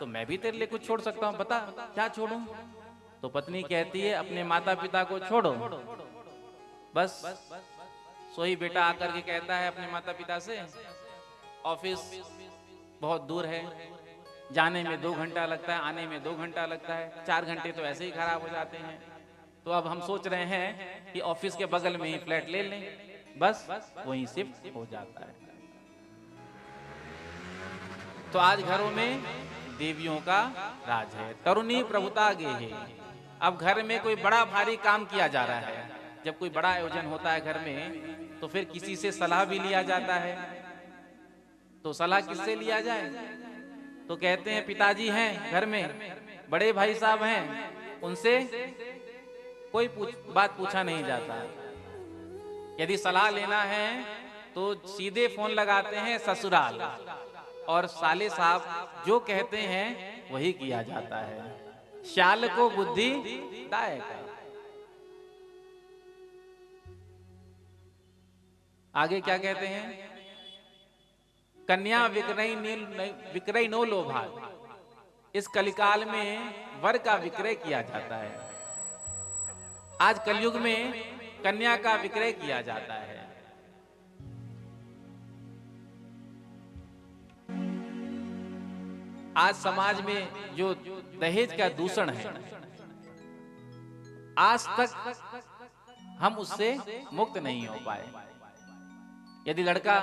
तो मैं भी तेरे लिए कुछ छोड़ सकता हूँ, बता क्या छोड़ूं? तो पत्नी कहती है अपने माता पिता को छोड़ो। बस सोई बेटा आकर के कहता है अपने माता पिता से ऑफिस बहुत दूर है, जाने में 2 घंटा लगता है, आने में 2 घंटा लगता है, 4 घंटे तो ऐसे ही खराब हो जाते हैं। तो अब हम सोच रहे हैं कि ऑफिस के बगल में ही फ्लैट ले लें, बस वहीं शिफ्ट हो जाता है। तो आज घरों में देवियों का राज है, तरुणी प्रभुता आगे है। अब घर में कोई बड़ा भारी काम किया जा रहा है, जब कोई बड़ा आयोजन होता है घर में तो फिर किसी से सलाह भी लिया जाता है। तो सलाह किससे लिया जाए? तो कहते हैं पिताजी हैं घर में, बड़े भाई साहब हैं, उनसे कोई बात पूछा नहीं जाता। यदि सलाह लेना है तो सीधे फोन लगाते हैं ससुराल, और साले साहब जो कहते हैं वही किया जाता है। शाल को बुद्धि दायक। आगे क्या कहते हैं? कन्या विक्रय नो लोभा। इस कलिकाल में वर का विक्रय किया जाता है। आज कलयुग में कन्या का विक्रय किया जाता है। आज समाज में जो दहेज का दूषण है, आज तक हम उससे मुक्त नहीं हो पाए। यदि लड़का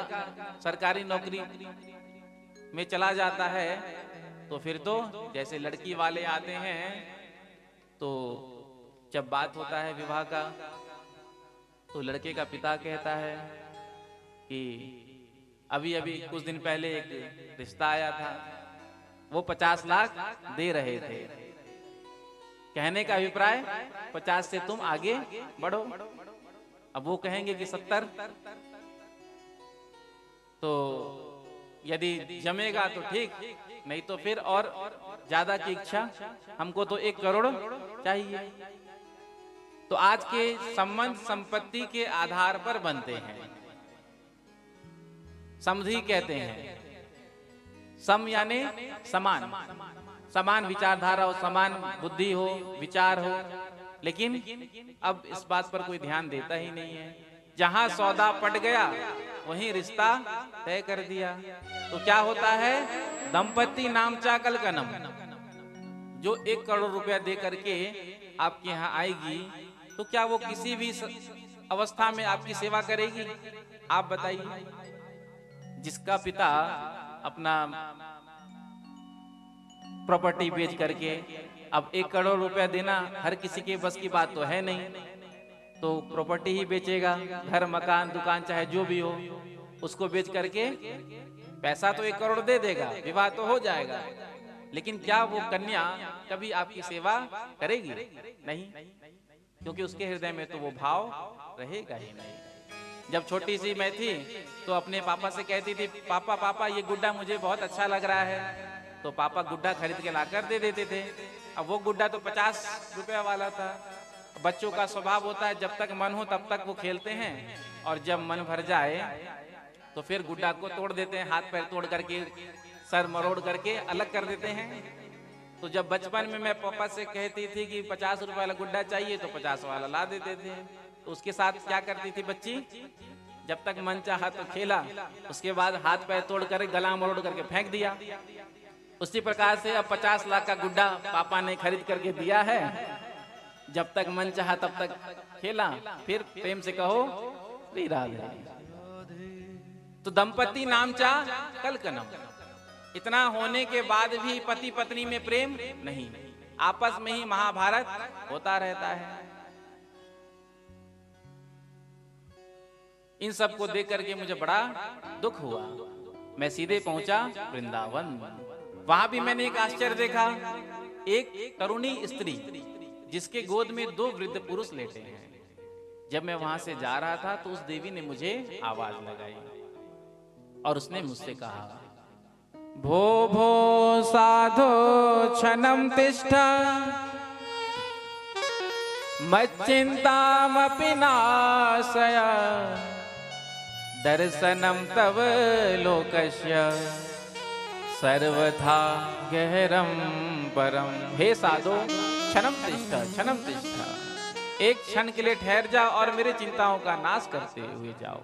सरकारी नौकरी में चला जाता है तो फिर तो जैसे लड़की वाले आते हैं, तो जब बात होता है विवाह का तो लड़के का पिता कहता है कि अभी अभी कुछ दिन पहले एक रिश्ता आया था, वो 50 लाख दे रहे थे। कहने का अभिप्राय 50 से तुम आगे बढ़ो। अब वो कहेंगे कि 70, तो यदि जमेगा तो ठीक, नहीं तो फिर और ज्यादा की इच्छा, हमको तो 1 करोड़ चाहिए। तो आज के संबंध संपत्ति के आधार पर बनते हैं। समधि कहते हैं, सम यानी समान, समान विचारधारा हो, समान बुद्धि हो, विचार हो। लेकिन अब इस बात पर कोई ध्यान देता ही नहीं है। जहां सौदा पट गया वहीं रिश्ता तय कर दिया। तो क्या होता है? दंपति नाम चाकल कनम। जो 1 करोड़ रुपया दे करके आपके यहाँ आएगी तो क्या वो किसी भी अवस्था में आपकी सेवा करेगी? आप बताइए। जिसका पिता अपना प्रॉपर्टी बेच करके, अब 1 करोड़ रुपया देना हर किसी के बस की बात तो है नहीं, तो प्रॉपर्टी ही बेचेगा, घर मकान दुकान चाहे जो भी हो, उसको बेच करके पैसा तो 1 करोड़ दे देगा, विवाह तो हो जाएगा। लेकिन क्या वो कन्या कभी आपकी सेवा करेगी? नहीं, क्योंकि उसके हृदय में तो वो भाव रहेगा ही नहीं। जब छोटी सी मैं थी तो अपने पापा से कहती थी, पापा पापा ये गुड्डा मुझे बहुत अच्छा लग रहा है, तो पापा गुड्डा खरीद के लाकर दे देते थे। अब वो गुड्डा तो 50 रुपया वाला था। बच्चों का स्वभाव होता है, जब तक मन हो तब तक वो खेलते हैं, और जब मन भर जाए तो फिर गुड्डा को तोड़ देते हैं, हाथ पैर तोड़ करके, सर मरोड़ करके अलग कर देते हैं। तो जब बचपन में मैं पापा से कहती थी कि 50 रुपए वाला गुड्डा चाहिए, तो 50 वाला ला देते थे। तो उसके साथ क्या करती थी बच्ची? जब तक मन चाहा तो खेला, उसके बाद हाथ पैर तोड़ कर गला मरोड़ करके फेंक दिया। उसी प्रकार से अब 50 लाख का गुड्डा पापा ने खरीद करके दिया है। जब तक मन चाहा तब तक खेला, फिर प्रेम से कहो श्री राधे। तो दंपति नामचा कलकनम, इतना होने के बाद भी पति पत्नी में प्रेम नहीं, आपस में ही महाभारत होता रहता है। इन सब को देख करके मुझे बड़ा दुख हुआ। मैं सीधे पहुंचा वृंदावन। वहां भी मैंने एक आश्चर्य देखा, एक तरुणी स्त्री जिसके गोद में 2 वृद्ध पुरुष लेटे हैं। जब मैं वहां से जा रहा था तो उस देवी ने मुझे आवाज लगाई और उसने मुझसे कहा, भो भो साधो क्षणम तिष्ठ मच्चिंतामपि नाशय दर्शनम तव लोकस्य सर्वथा गहरम परम। हे साधो क्षणम तिष्ठ, क्षणम तिष्ठ, एक क्षण के लिए ठहर जाओ और मेरे चिंताओं का नाश करते हुए जाओ।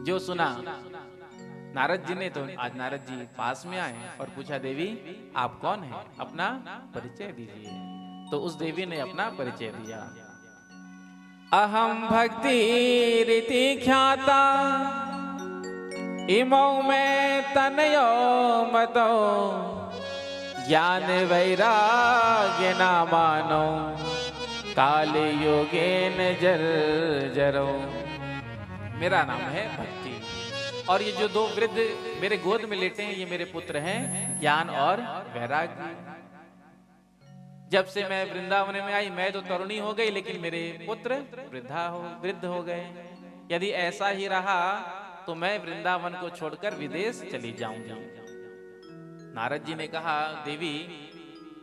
जो सुना नारद जी ने, तो आज नारद जी पास में आए और पूछा, देवी आप कौन हैं, अपना परिचय दीजिए। तो उस देवी ने अपना परिचय दिया। अहम भक्ति रीति ख्याता इमौ में तनयो मतो ज्ञान वैराग्य ना मानो काले योगेन जर जरो। मेरा नाम है भक्ति और ये जो 2 वृद्ध मेरे गोद में लेटे हैं ये मेरे पुत्र हैं ज्ञान और वैराग्य। जब से मैं वृंदावन में आई मैं तो तरुणी हो गई, लेकिन मेरे पुत्र वृद्ध हो गए। यदि ऐसा ही रहा तो मैं वृंदावन को छोड़कर विदेश चली जाऊंगी। नारद जी ने कहा, देवी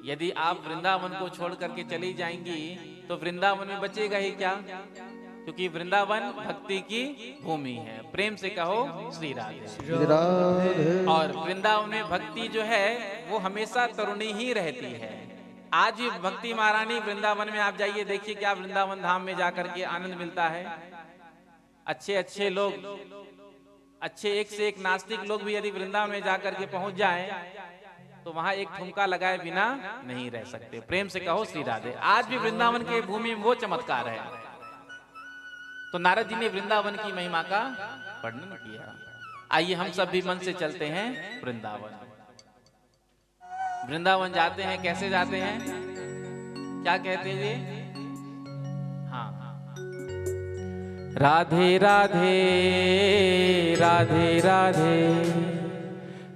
यदि आप वृंदावन को छोड़ करके चली जाएंगी तो वृंदावन में बचेगा ही क्या, क्योंकि वृंदावन भक्ति की भूमि है। प्रेम से कहो श्री राधे। और वृंदावन में भक्ति जो है वो हमेशा तरुणी ही रहती है। आज भी भक्ति महारानी वृंदावन में आप जाइए, देखिए क्या वृंदावन धाम में जाकर के आनंद मिलता है। अच्छे अच्छे लोग, अच्छे एक से एक नास्तिक लोग भी यदि वृंदावन में जाकर के पहुंच जाएं तो वहां एक ठुमका लगाए बिना नहीं रह सकते। प्रेम से कहो श्री राधे। आज भी वृंदावन के भूमि में वो चमत्कार है। तो नारद जी ने वृंदावन की महिमा का वर्णन किया। आइए हम सब भी मन से चलते हैं वृंदावन। वृंदावन जाते हैं, कैसे जाते हैं, क्या कहते हैं ये? हाँ, राधे राधे राधे राधे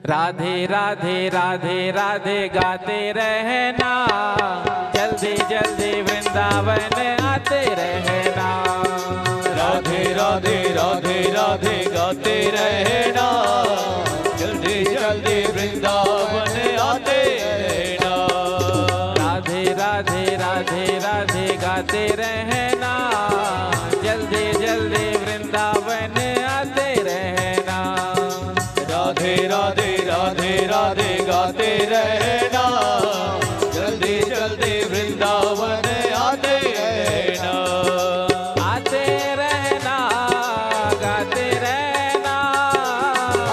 राधे राधे राधे राधे गाते रहना, जल्दी जल्दी वृंदावन आते रहना। राधे राधे राधे राधे गाते रहना, जल्दी जल्दी वृंदावन आते रहना। राधे राधे राधे राधे गाते रहना, जल्दी जल्दी वृंदावन आते रहना। राधे राधे राधे राधे गाते रहना, जल्दी जल्दी वृंदावन आते रहना। आते रहना, गाते रहना,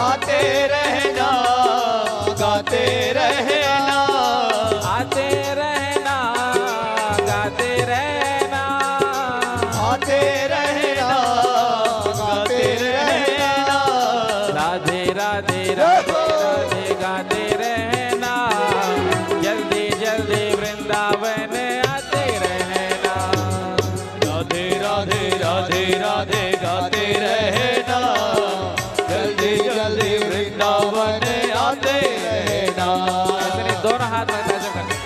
आते रहना, गाते रहना। आते रहना, गाते रहना। आते रहना, गाते रहना। राधे राधे राधे राधे गाते रहना, जल्दी जल्दी वृंदावन आते रहना। राधे राधे राधे राधे गाते रहना, जल्दी जल्दी वृंदावन आते रहना। ऐसे दोनों हाथ में ताजो करते।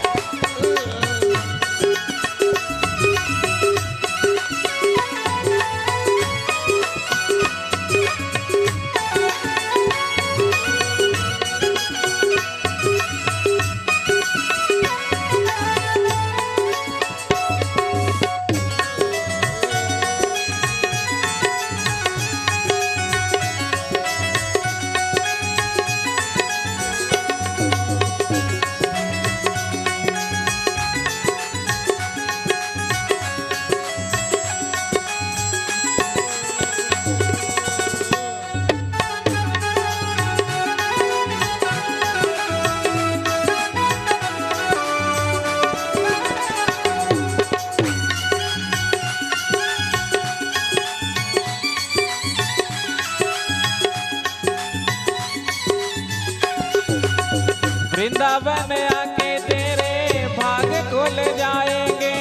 वृंदावन आके तेरे भाग खुल जाएंगे,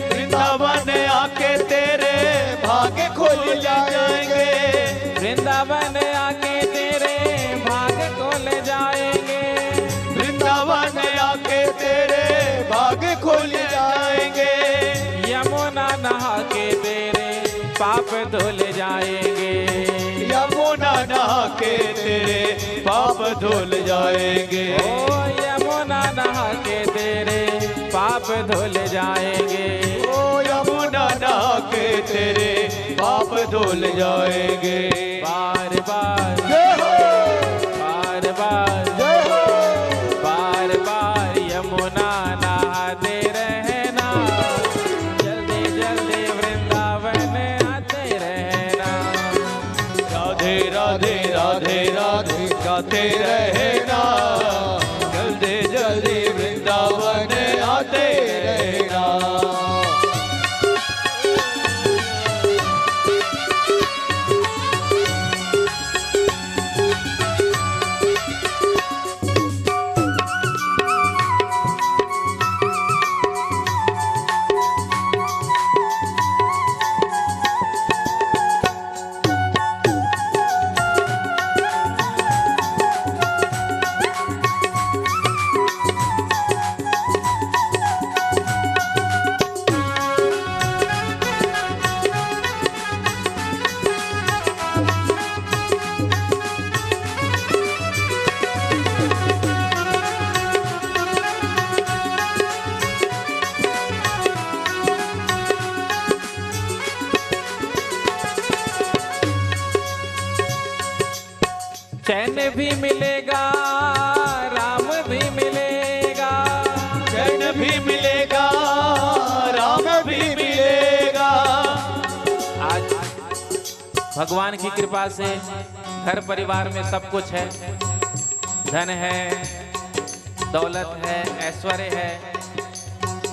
वृंदावन आके तेरे भाग्य खुल जाएंगे, वृंदावन आके तेरे भाग खुल जाएंगे, वृंदावन आके तेरे भाग्य खुल जाएंगे, यमुना नहा के तेरे पाप धुल जाएंगे, यमुना नहा के तेरे पाप धुल जाएंगे, ओ यमुना नहा के तेरे पाप धुल जाएंगे, ओ यमुना नहा के तेरे पाप धुल जाएंगे। बार बार जय हो, बार बार जय हो, बार बार यमुना नहाते रहना, जल्दी जल्दी वृंदावन आते रहना, राधे राधे राधे राधे गाते रहना, जल्दी जल्दी वृंदावन आते रहना। चैन भी मिलेगा, राम भी मिलेगा, चैन भी मिलेगा, राम भी मिलेगा, आज भगवान की कृपा से घर परिवार में सब कुछ है, धन है, दौलत है, ऐश्वर्य है,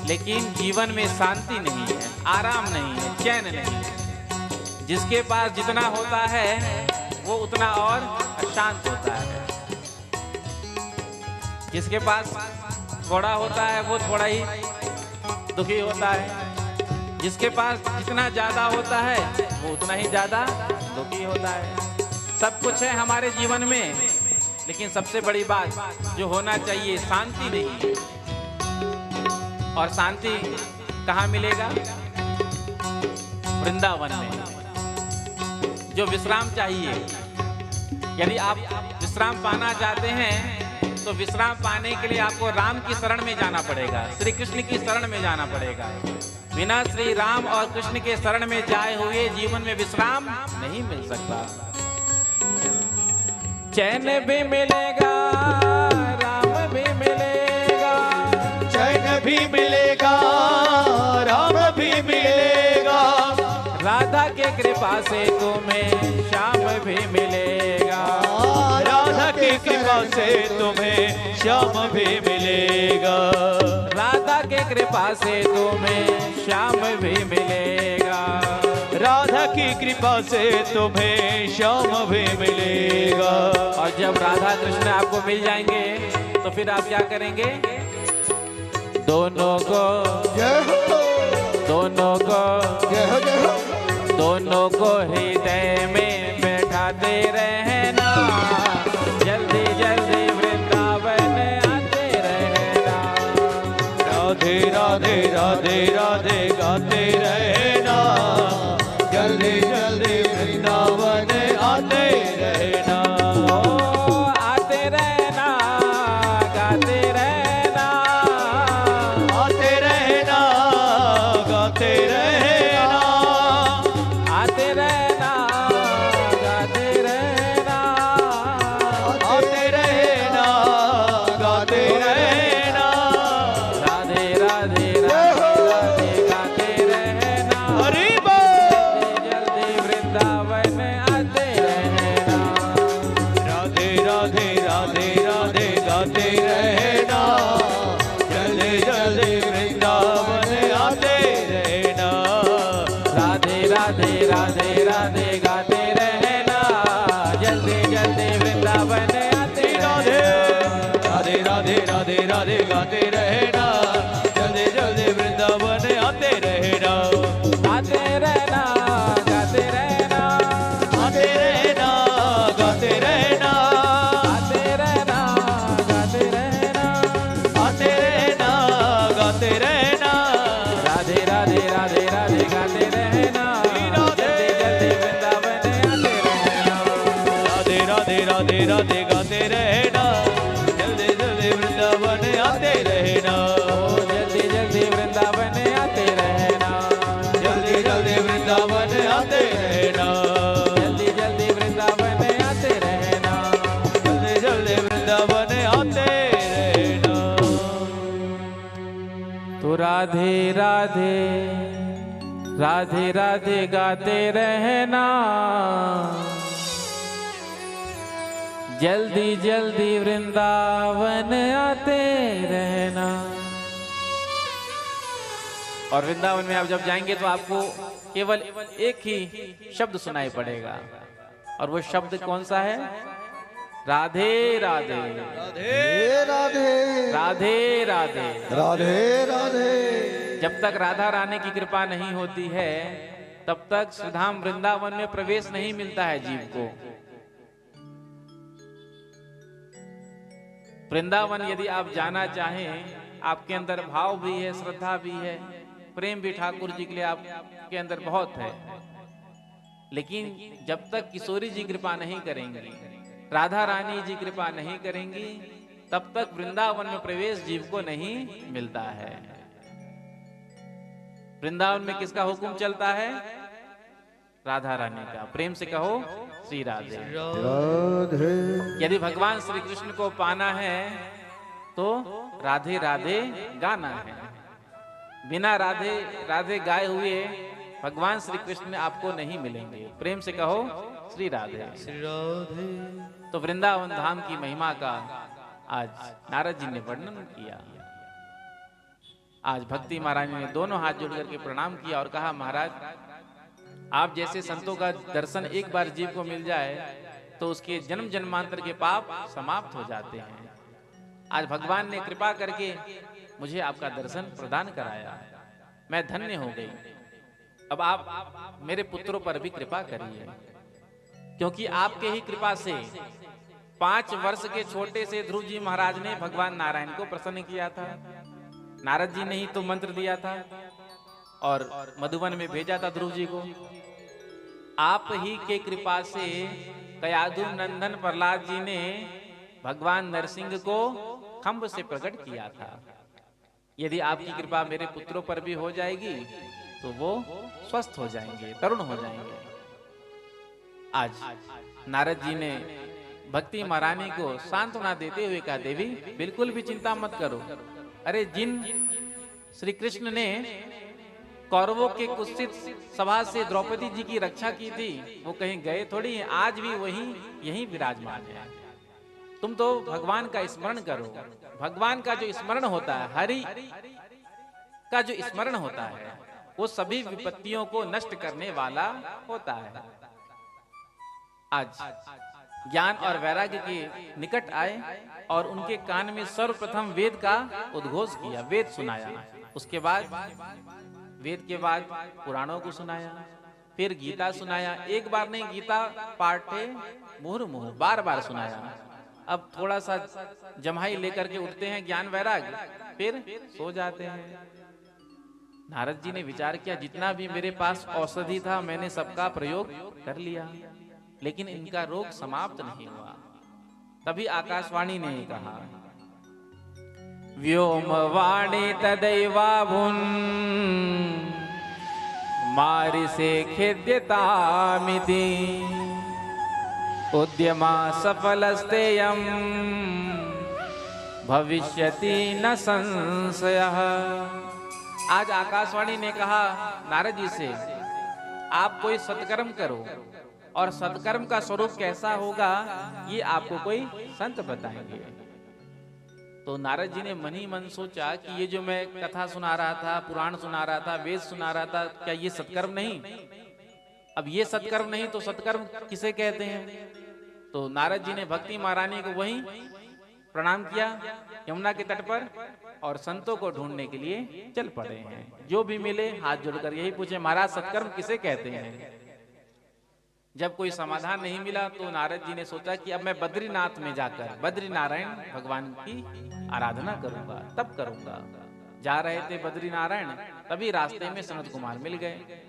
लेकिन जीवन में शांति नहीं है, आराम नहीं है, चैन नहीं है। जिसके पास जितना होता है वो उतना और अशांत होता है, जिसके पास थोड़ा होता है वो थोड़ा ही दुखी होता है, जिसके पास जितना ज्यादा होता है वो उतना ही ज्यादा दुखी होता है। सब कुछ है हमारे जीवन में, लेकिन सबसे बड़ी बात जो होना चाहिए शांति नहीं है। और शांति कहाँ मिलेगा? वृंदावन में। जो विश्राम चाहिए, यदि आप विश्राम पाना चाहते हैं तो विश्राम पाने के लिए आपको राम की शरण में जाना पड़ेगा, श्री कृष्ण की शरण में जाना पड़ेगा। बिना श्री राम और कृष्ण के शरण में जाए हुए जीवन में विश्राम नहीं मिल सकता। चैन भी मिलेगा, राम भी मिलेगा, चैन भी मिलेगा, राम भी मिलेगा, राधा के कृपा से तुम्हें श्याम भी मिलेगा, राधा की कृपा से तुम्हें श्याम भी मिलेगा, राधा के कृपा से तुम्हें श्याम भी मिलेगा, राधा की कृपा से तुम्हें श्याम भी मिलेगा। और जब राधा कृष्ण आपको मिल जाएंगे तो फिर आप क्या करेंगे? दोनों को, जय हो, दोनों को, जय हो, जय हो, दोनों को हृदय में बैठाते रहना, जल्दी जल्दी वृंदावन आते रहना, राधे राधे राधे राधे गाते रहना, जल्दी जल्दी वृंदावन आते रहना, ओ आते रहना, गाते रहना, आते रहना, गाते रहना, आते रहना, गाते रहना, आते रहना, गाते रहना, राधे राधे राधे राधे गाते रहना, हरि बोल, जल्दी वृंदावन आते रहना, राधे राधे राधे राधे गाते रहना, जल्दी जल्दी वृंदावन आते रहना, राधे राधे राधे राधे गाते रहना, जल्दी जल्दी वृंदावन आते राधे रहना। राधे राधे आते रहना, जल्दी जल्दी वृंदावन आते रहना, आते रहना गाते रहना, आते रहना गाते रहना, आते रहना गाते रहना, आते रहना गाते रहना, राधे राधे राधे राधे गाते रहना, जल्दी जल्दी वृंदावन आते रहना, राधे राधे राधे राधे गाते रहना, जल्दी जल्दी वृंदावन आते रहना, जल्दी जल्दी वृंदावन आते रहना, जल्दी जल्दी वृंदावन आते रहना, जल्दी जल्दी वृंदावन आते रहना, जल्दी जल्दी वृंदावन आते रहना। तो राधे राधे राधे राधे गाते रहना, जल्दी जल्दी वृंदावन आते रहना। और वृंदावन में आप जब जाएंगे तो आपको केवल एक ही शब्द सुनाई पड़ेगा, और वो शब्द कौन सा है? राधे राधे राधे राधे राधे राधे। राधे राधे। जब तक राधा रानी की कृपा नहीं होती है तब तक श्रीधाम वृंदावन में प्रवेश नहीं मिलता है जीव को। वृंदावन यदि आप जाना चाहें, आपके अंदर भाव भी है, श्रद्धा भी है, प्रेम भी ठाकुर जी के लिए आपके अंदर बहुत है, लेकिन जब तक किशोरी जी कृपा नहीं करेंगी, राधा रानी जी कृपा नहीं करेंगी, तब तक वृंदावन में प्रवेश जीव को नहीं मिलता है। वृंदावन में किसका हुक्म चलता है? राधा रानी का। प्रेम से कहो श्री राधे। राधे। यदि भगवान श्री कृष्ण को पाना है तो राधे राधे गाना है। बिना राधे राधे गाए हुए भगवान श्री कृष्ण आपको नहीं मिलेंगे। प्रेम से कहो श्री राधे। तो वृंदावन धाम की महिमा का आज नारद जी ने वर्णन किया। आज भक्ति महारानी ने दोनों हाथ जोड़ करके प्रणाम किया और कहा, महाराज आप जैसे संतों का दर्शन एक बार जीव को मिल जाए तो उसके जन्म जन्मांतर के पाप समाप्त हो जाते हैं। आज भगवान ने कृपा करके मुझे आपका दर्शन प्रदान कराया, मैं धन्य हो गई। अब आप मेरे पुत्रों पर भी कृपा करिए, क्योंकि आपके ही कृपा से 5 वर्ष के छोटे से ध्रुव जी महाराज ने भगवान नारायण को प्रसन्न किया था। नारद जी ने ही तो मंत्र दिया था और मधुवन में भेजा था ध्रुव जी को। आप ही के कृपा से कयाधु नंदन प्रहलाद जी ने भगवान नरसिंह को खंभ से प्रकट किया था। यदि आपकी कृपा मेरे पुत्रों पर भी हो जाएगी तो वो स्वस्थ हो जाएंगे, तरुण हो जाएंगे। आज नारद जी ने भक्ति महारानी को सांत्वना देते हुए कहा, देवी बिल्कुल भी चिंता मत करो। अरे जिन श्री कृष्ण ने कौरवों के कुत्सित सभा से द्रौपदी जी की रक्षा की थी, वो कहीं गए थोड़ी हैं, आज भी वही यही विराजमान है। तुम तो भगवान का स्मरण करो। भगवान का जो स्मरण होता है, हरि का जो स्मरण होता है, वो सभी विपत्तियों को नष्ट करने वाला होता है। आज ज्ञान और वैराग्य के निकट आए और उनके कान में सर्वप्रथम वेद का उद्घोष किया, वेद सुनाया। उसके बाद वेद के बाद पुराणों को सुनाया, फिर गीता सुनाया। एक बार नहीं, गीता पाठे मुहुर मुहुर, बार बार सुनाया। अब थोड़ा सा जमाई लेकर के उठते हैं ज्ञान वैराग्य, फिर सो जाते हैं। नारद जी ने विचार किया, जितना भी मेरे पास औषधि था मैंने सबका प्रयोग कर लिया, लेकिन इनका रोग समाप्त नहीं हुआ। तभी आकाशवाणी ने कहा, व्योम वाणी तदैवाभुन मारिसे खेद्यतामिति उद्यमा सफलस्तेयं भविष्यति न संशयः। आज आकाशवाणी ने कहा नारद जी से, आप कोई सत्कर्म करो और सत्कर्म का स्वरूप कैसा होगा ये आपको कोई संत बताएंगे। तो नारद जी ने मन ही मन सोचा कि ये जो मैं कथा सुना रहा था, पुराण सुना रहा था, वेद सुना रहा था, क्या ये सत्कर्म नहीं? अब ये सत्कर्म नहीं तो सत्कर्म किसे कहते हैं? तो नारद जी ने भक्ति महारानी को वही प्रणाम किया यमुना के तट पर और संतों को ढूंढने के लिए चल पड़े हैं। जो भी मिले हाथ जोड़कर यही पूछे, महाराज सत्कर्म किसे कहते हैं? जब कोई समाधान नहीं मिला तो नारद जी ने सोचा कि अब मैं बद्रीनाथ में जाकर बद्री नारायण भगवान की आराधना करूंगा, तब करूंगा। जा रहे थे बद्री नारायण, तभी रास्ते में सनत कुमार मिल गए।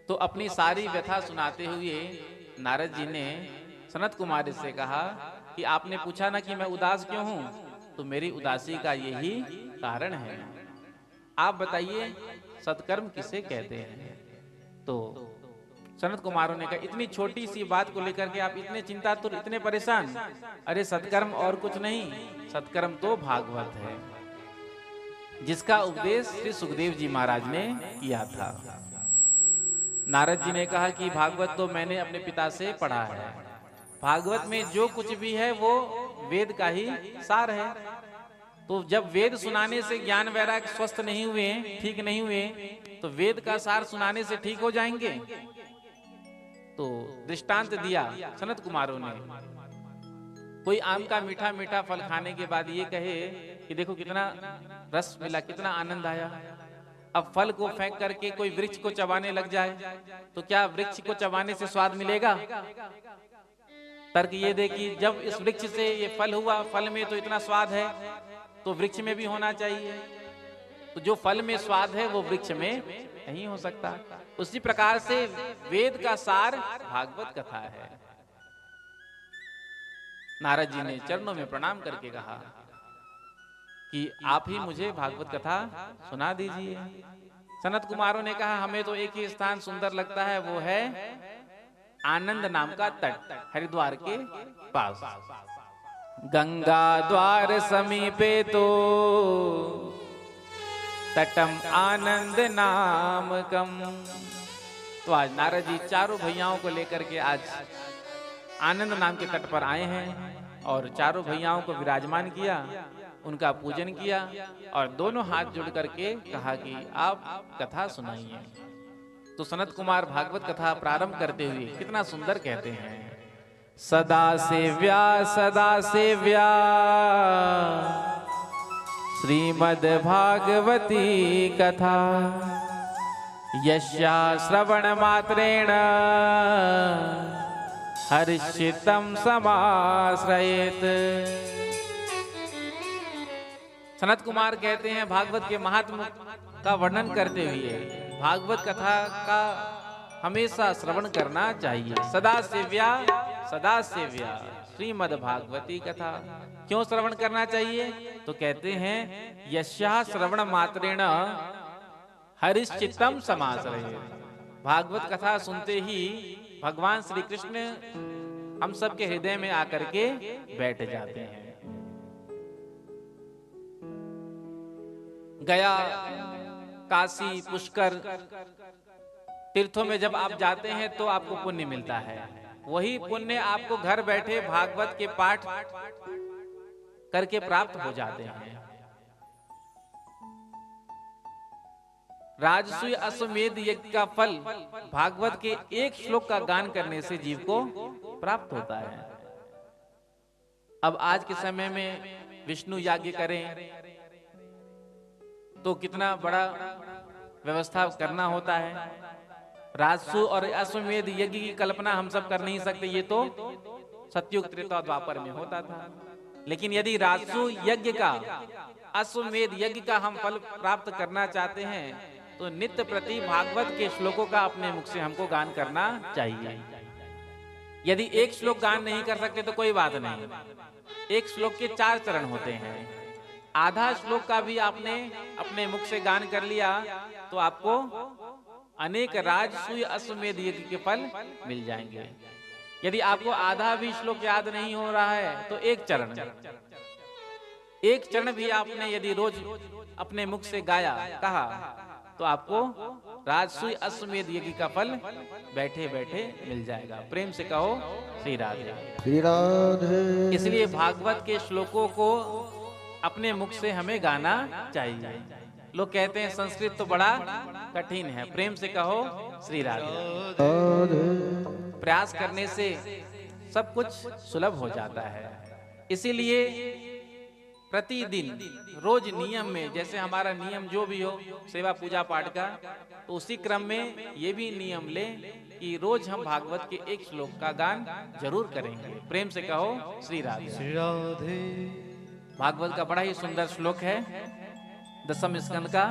तो अपनी सारी व्यथा सुनाते हुए नारद जी ने सनत कुमार से कहा कि आपने पूछा ना कि मैं उदास क्यों हूं, तो मेरी उदासी का यही कारण है। आप बताइए सत्कर्म किसे कहते हैं? तो सनत कुमारों ने कहा, इतनी छोटी सी बात को लेकर के आप इतने चिंतातुर, इतने परेशान? अरे सत्कर्म और कुछ नहीं, सत्कर्म तो भागवत है, जिसका उपदेश श्री सुखदेव जी महाराज ने किया था। नारद जी ने कहा कि भागवत तो मैंने अपने पिता से पढ़ा है। भागवत में जो कुछ भी है वो वेद का ही सार है। तो जब वेद सुनाने से ज्ञान वैराग्य स्वस्थ नहीं हुए, ठीक नहीं हुए, तो वेद का सार सुनाने से ठीक हो जाएंगे? तो दृष्टांत दिया सनत कुमारों ने। कोई आम का मीठा मीठा फल खाने के बाद ये कहे कि देखो कितना रस मिला, कितना आनंद आया। अब फल को फेंक करके कोई वृक्ष को चबाने लग जाए तो क्या वृक्ष को चबाने से स्वाद मिलेगा? तर्क ये दे कि जब इस वृक्ष से ये फल हुआ, फल में तो इतना स्वाद है, तो वृक्ष में भी होना चाहिए। तो जो फल में स्वाद है वो वृक्ष में नहीं हो सकता। उसी प्रकार से वेद का सार भागवत कथा है। नारद जी ने चरणों में प्रणाम करके कहा कि आप ही मुझे भागवत कथा सुना दीजिए। सनत कुमारों ने कहा, हमें तो एक ही स्थान सुंदर लगता है, वो है आनंद नाम का तट, हरिद्वार के पास। गंगा द्वार समीपे तो तटम आनंद नामकम। तो आज नारद जी चारों भैयाओं को लेकर के आज आनंद नाम के तट पर आए हैं और चारों भैयाओं को विराजमान किया, उनका पूजन किया और दोनों हाथ जोड़ करके कहा कि आप कथा सुनाइए। तो सनत कुमार भागवत कथा प्रारंभ करते हुए कितना सुंदर कहते हैं, सदा सेव्या श्रीमद् भागवती कथा यस्या श्रवण मात्रेण हर्षितम समाश्रयेत। सनत कुमार कहते हैं भागवत के महात्म का वर्णन करते हुए भागवत कथा का हमेशा श्रवण करना चाहिए। सदा सेव्या श्रीमद् भागवती कथा। क्यों श्रवण करना चाहिए? तो कहते हैं यस्या श्रवण मात्रेण हरिश्चित्तम समाश्रयेत। भागवत कथा सुनते ही भगवान श्री कृष्ण हम सबके हृदय में आकर के बैठ जाते हैं। गया, काशी, पुष्कर तीर्थों में जब आप जाते हैं तो आपको पुण्य मिलता है। वही पुण्य आपको घर बैठे भागवत के पाठ करके प्राप्त हो जाते हैं। राजसूय अश्वमेध यज्ञ का फल भागवत के एक श्लोक का गान करने से जीव को प्राप्त होता है। अब आज के समय में विष्णु याग करें तो कितना बड़ा व्यवस्था करना होता है। राजसु और अश्वमेध यज्ञ की कल्पना हम सब कर नहीं सकते, ये तो सतयुग त्रेता द्वापर में होता था। लेकिन यदि राजसु यज्ञ का, अश्वमेध यज्ञ का हम फल प्राप्त करना चाहते हैं तो नित्य प्रति भागवत के श्लोकों का अपने मुख से हमको गान करना चाहिए। यदि एक श्लोक गान नहीं कर सकते तो कोई बात नहीं, एक श्लोक के 4 चरण होते हैं। आधा श्लोक का भी आपने अपने मुख से गान कर लिया तो आपको अनेक राजसूय अश्वमेध यज्ञ के फल मिल जाएंगे। यदि आपको आधा भी श्लोक याद नहीं हो रहा है तो एक चरण भी आपने यदि रोज अपने मुख से गाया, कहा, तो आपको राजसूय अश्वमेध यज्ञ का फल बैठे बैठे मिल जाएगा। प्रेम से कहो श्री राधे। श्री राधे। इसलिए भागवत के श्लोकों को अपने मुख से हमें गाना चाहिए। लोग कहते हैं संस्कृत तो बड़ा कठिन है, प्रेम से कहो श्री राधे। प्रयास करने से सब कुछ सुलभ हो जाता है। इसीलिए प्रतिदिन रोज नियम में, जैसे हमारा नियम जो भी हो सेवा पूजा पाठ का, तो उसी क्रम में ये भी नियम ले कि रोज हम भागवत के एक श्लोक का गान जरूर करेंगे। प्रेम से कहो श्री राधे। श्री राधे। भागवत का बड़ा ही सुंदर श्लोक है, 10वें स्कंद का।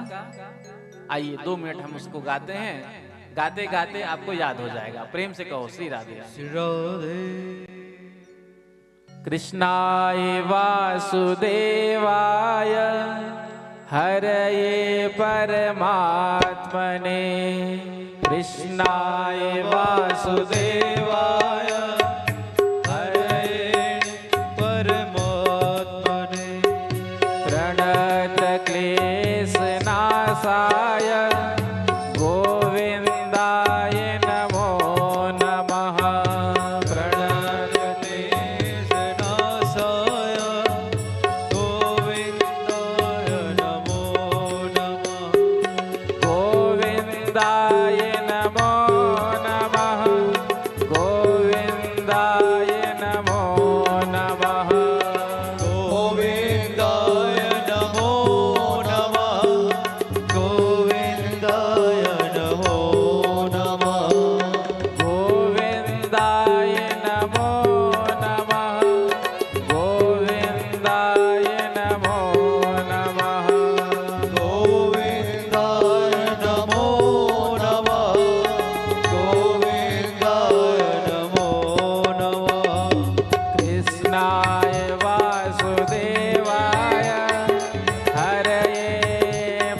आइए 2 मिनट हम उसको गाते हैं, गाते गाते आपको याद हो जाएगा। प्रेम से कहो श्री राधे। श्री राधे। कृष्णाय वासुदेवाय हरये परमात्मने, कृष्णाय वासुदेवाय हरे परमात्मने, प्रणत क्लेशनाशाय गोविन्दाय नमो नमः। प्रणत क्लेशनाशाय गोविन्दाय नमो नमः। गोविन्दाय नमो नमः, गोविन्दाय नमो नमः। गोविन्दाय नमो नमः। गोविन्दाय नमो नमः। गोविन्दाय नमो नमः, गोविन्दाय नमो नमः। गोविन्दाय नमो नमः। गोविन्दाय नमो नमः। कृष्णाय वासुदेवाय हरये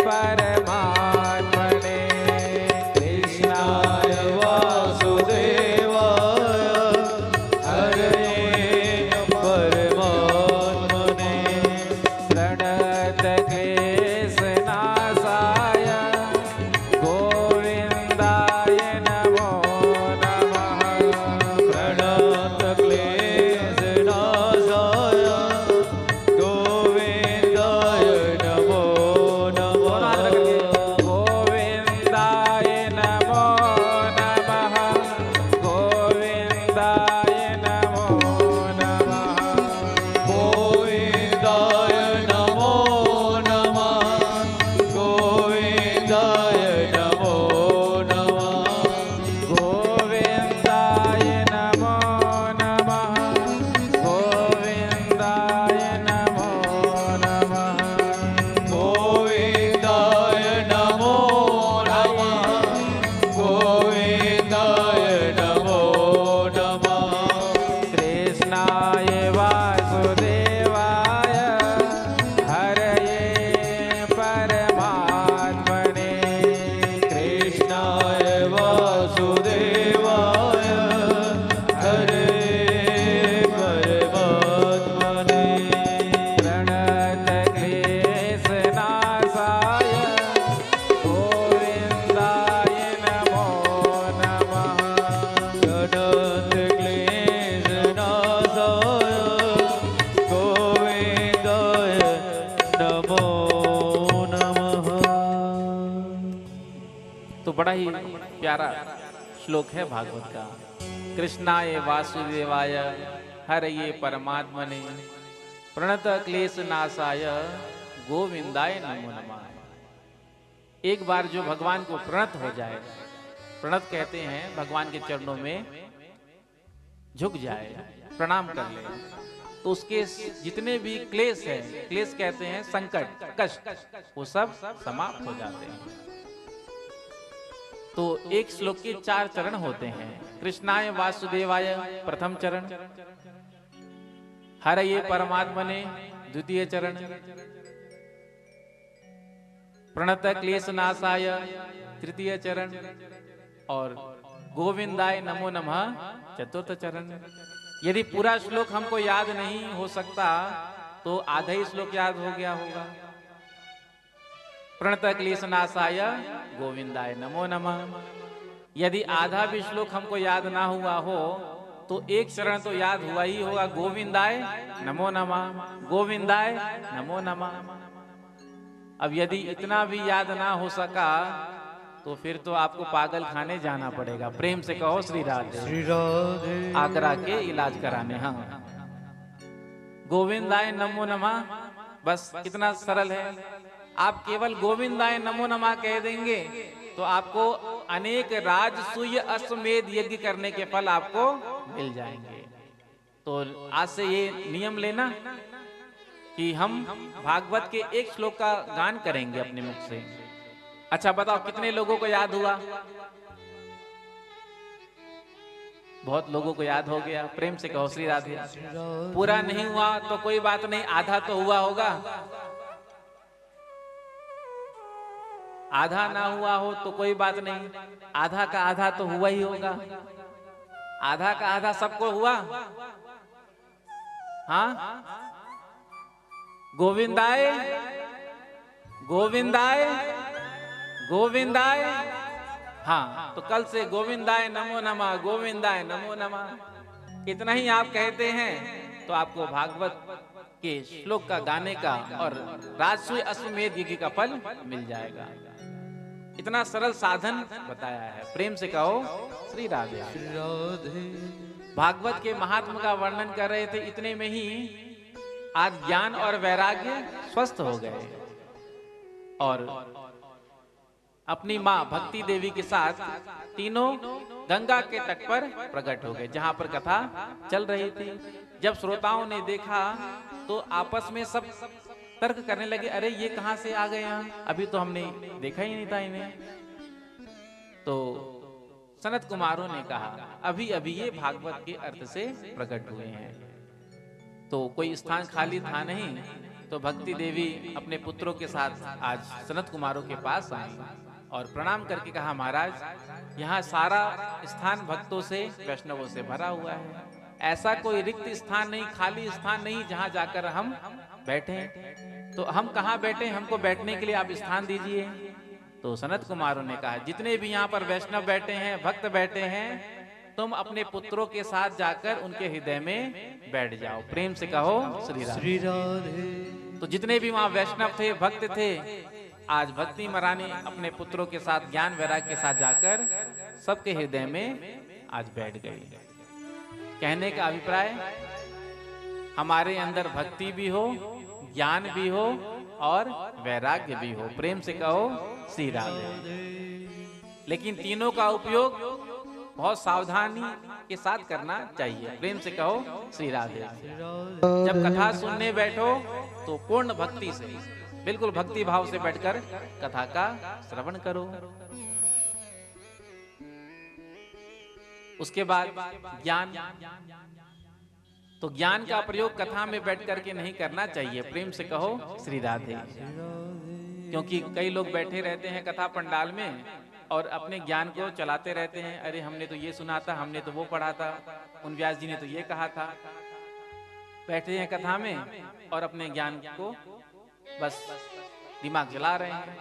परमात्मने, कृष्णाय वासुदेवाय हरे परमात्मने, प्रणत क्लेशनाशाय गोविन्दाय नमो नमः। प्रणत क्लेशनाशाय गोविन्दाय नमो नमः। गोविन्दाय नमो नमः, गोविन्दाय नमो नमः। गोविन्दाय नमो नमः। गोविन्दाय नमो नमः। गोविन्दाय नमो नमः, गोविन्दाय नमो नमः। गोविन्दाय नमो नमः। गोविन्दाय नमो नमः। कृष्णाय वासुदेवाय हरये परमात्मने, कृष्णाय वासुदेवाय हरे परमात्मने, प्रणत क्लेशनाशाय गोविन्दाय नमो नमः। प्रणत क्लेशनाशाय गोविन्दाय नमो नमः। तो बड़ा ही प्यारा श्लोक है भागवत का। कृष्णाय वासुदेवाय हरये परमात्मने, प्रणत क्लेशनाशाय गोविंदाय नमो नमः। एक बार जो भगवान को प्रणत हो जाए, प्रणत कहते हैं भगवान के चरणों में झुक जाए, प्रणाम कर ले, तो उसके जितने भी क्लेश है, क्लेश कहते हैं संकट, कष्ट, वो सब समाप्त हो जाते हैं। तो एक श्लोक के 4 चरण होते हैं। कृष्णाय वासुदेवाय प्रथम चरण, हरये परमात्मने द्वितीय चरण, प्रणत क्लेशनाशाय तृतीय चरण और गोविंदाय नमो नमः चतुर्थ चरण। यदि पूरा श्लोक हमको याद नहीं हो सकता तो आधा ही श्लोक याद हो गया होगा। प्रणत क्लेशनाशाय गोविंदाय नमो नमः। यदि आधा भी श्लोक हमको याद ना हुआ हो तो एक चरण तो याद हुआ ही होगा, गोविंदाय नमो नमः, गोविंदाय नमो नमः। अब यदि इतना भी याद ना हो सका तो फिर तो आपको पागल खाने जाना पड़ेगा। प्रेम से कहो श्री राधे। श्री राधे। आगरा के इलाज कराने। हाँ, गोविंदाय नमो नमः बस कितना सरल है। आप केवल गोविंदाय नमो नमः कह देंगे तो आपको अनेक राजसूय अश्वमेध यज्ञ करने के फल आपको मिल जाएंगे। तो आज से ये नियम लेना कि हम भागवत के एक श्लोक का गान करेंगे अपने मुख से। अच्छा बताओ कितने लोगों को याद हुआ? बहुत लोगों को याद हो गया। प्रेम से कहो श्री राधे। पूरा नहीं हुआ तो कोई बात नहीं, आधा तो हुआ होगा। आधा ना हुआ हो तो कोई बात नहीं, आधा का आधा तो हुआ ही होगा। आधा का आधा सबको हुआ। हाँ, गोविंदाय गोविंदाय गोविंदाय। हाँ, तो कल से गोविंदाय नमो नमः, गोविंदाय नमो नमः। इतना ही आप कहते हैं तो आपको भागवत के श्लोक का गाने का और राजसूय अश्वमेध यज्ञ का फल मिल जाएगा। इतना सरल साधन बताया है। प्रेम से कहो श्री राधे। भागवत के महात्मा का वर्णन कर रहे थे, इतने में ही आज ज्ञान और वैराग्य स्वस्थ हो गए और अपनी माँ भक्ति देवी के साथ तीनों गंगा के तट पर प्रकट हो गए, जहां पर कथा चल रही थी। जब श्रोताओं ने देखा तो आपस में सब तर्क करने लगे, अरे ये कहां से आ गए यहाँ, अभी तो हमने देखा ही नहीं था इन्हें। तो सनत कुमारों ने कहा अभी अभी ये भागवत के अर्थ से प्रकट हुए हैं। तो कोई स्थान खाली था नहीं, तो भक्ति देवी अपने पुत्रों के साथ आज सनत कुमारों के पास आई और प्रणाम करके कहा, महाराज यहाँ सारा स्थान भक्तों से वैष्णवों से भरा हुआ है, ऐसा कोई रिक्त स्थान नहीं, खाली स्थान नहीं जहाँ जाकर हम बैठे। तो हम कहाँ बैठे, हमको बैठने के लिए आप स्थान दीजिए। तो सनत कुमारों ने कहा, जितने भी यहाँ पर वैष्णव बैठे हैं, भक्त बैठे हैं, तुम अपने पुत्रों के साथ जाकर उनके हृदय में बैठ जाओ। प्रेम से कहो श्री राधे। तो जितने भी वहाँ वैष्णव थे, भक्त थे, आज भक्ति महारानी अपने पुत्रों के साथ ज्ञान वैराग्य के साथ जाकर सबके हृदय में आज बैठ गई। कहने का अभिप्राय, हमारे अंदर भक्ति भी हो, ज्ञान भी हो और वैराग्य भी हो। प्रेम से कहो श्री राधे। लेकिन तीनों का उपयोग बहुत सावधानी के साथ करना चाहिए। प्रेम से कहो श्री राधे। जब कथा सुनने बैठो तो पूर्ण भक्ति से, बिल्कुल भक्ति भाव से बैठकर कथा का श्रवण करो। उसके बाद ज्ञान, तो ज्ञान का प्रयोग कथा में बैठ करके नहीं करना चाहिए। प्रेम से कहो श्री राधे। क्योंकि कई लोग बैठे रहते हैं कथा पंडाल में और अपने ज्ञान को चलाते रहते हैं, अरे हमने तो ये सुना था, हमने तो वो पढ़ा था, उन व्यास जी ने तो ये कहा था। बैठे हैं कथा में और अपने ज्ञान को बस दिमाग चला रहे हैं।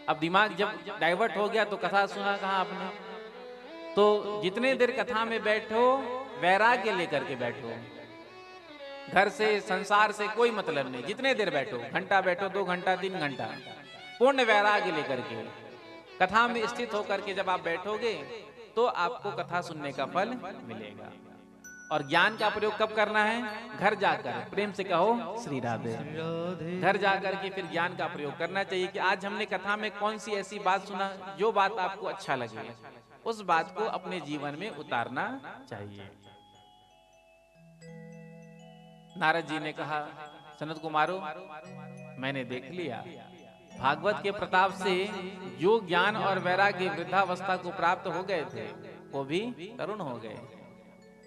अब दिमाग जब डाइवर्ट हो गया तो कथा सुना कहाँ आपने। तो जितने देर कथा में बैठो वैराग्य लेकर के बैठो, घर से संसार से कोई मतलब नहीं। जितने देर बैठो, घंटा बैठो, 2 घंटा 3 घंटा, पूर्ण वैराग्य लेकर के कथा में स्थित होकर के जब आप बैठोगे तो आपको कथा सुनने का फल मिलेगा। और ज्ञान का प्रयोग कब करना है? घर जाकर। प्रेम से कहो श्री राधे। घर जाकर के फिर ज्ञान का प्रयोग करना चाहिए कि आज हमने कथा में कौन सी ऐसी बात सुना जो बात आपको अच्छा लगे, उस बात को अपने जीवन में उतारना चाहिए। नारद जी ने कहा, सनत कुमारों मैंने देख लिया, भागवत के प्रताप से जो ज्ञान और वैराग्य वृद्धावस्था को प्राप्त हो गए थे वो भी तरुण हो गए।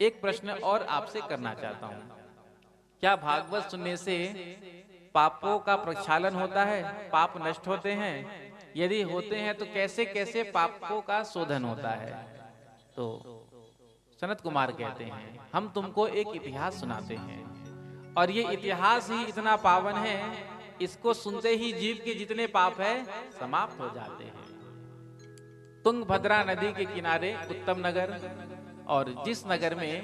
एक प्रश्न और आपसे करना चाहता हूँ, क्या भागवत सुनने से पापों का प्रक्षालन होता है, पाप नष्ट होते हैं? यदि होते हैं तो कैसे कैसे पापों का शोधन होता है? तो सनत कुमार कहते हैं, हम तुमको एक इतिहास सुनाते हैं और ये इतिहास ही इतना पावन है, इसको सुनते ही जीव के जितने पाप है समाप्त हो जाते हैं। तुंगभद्रा नदी के किनारे उत्तम नगर, और जिस नगर में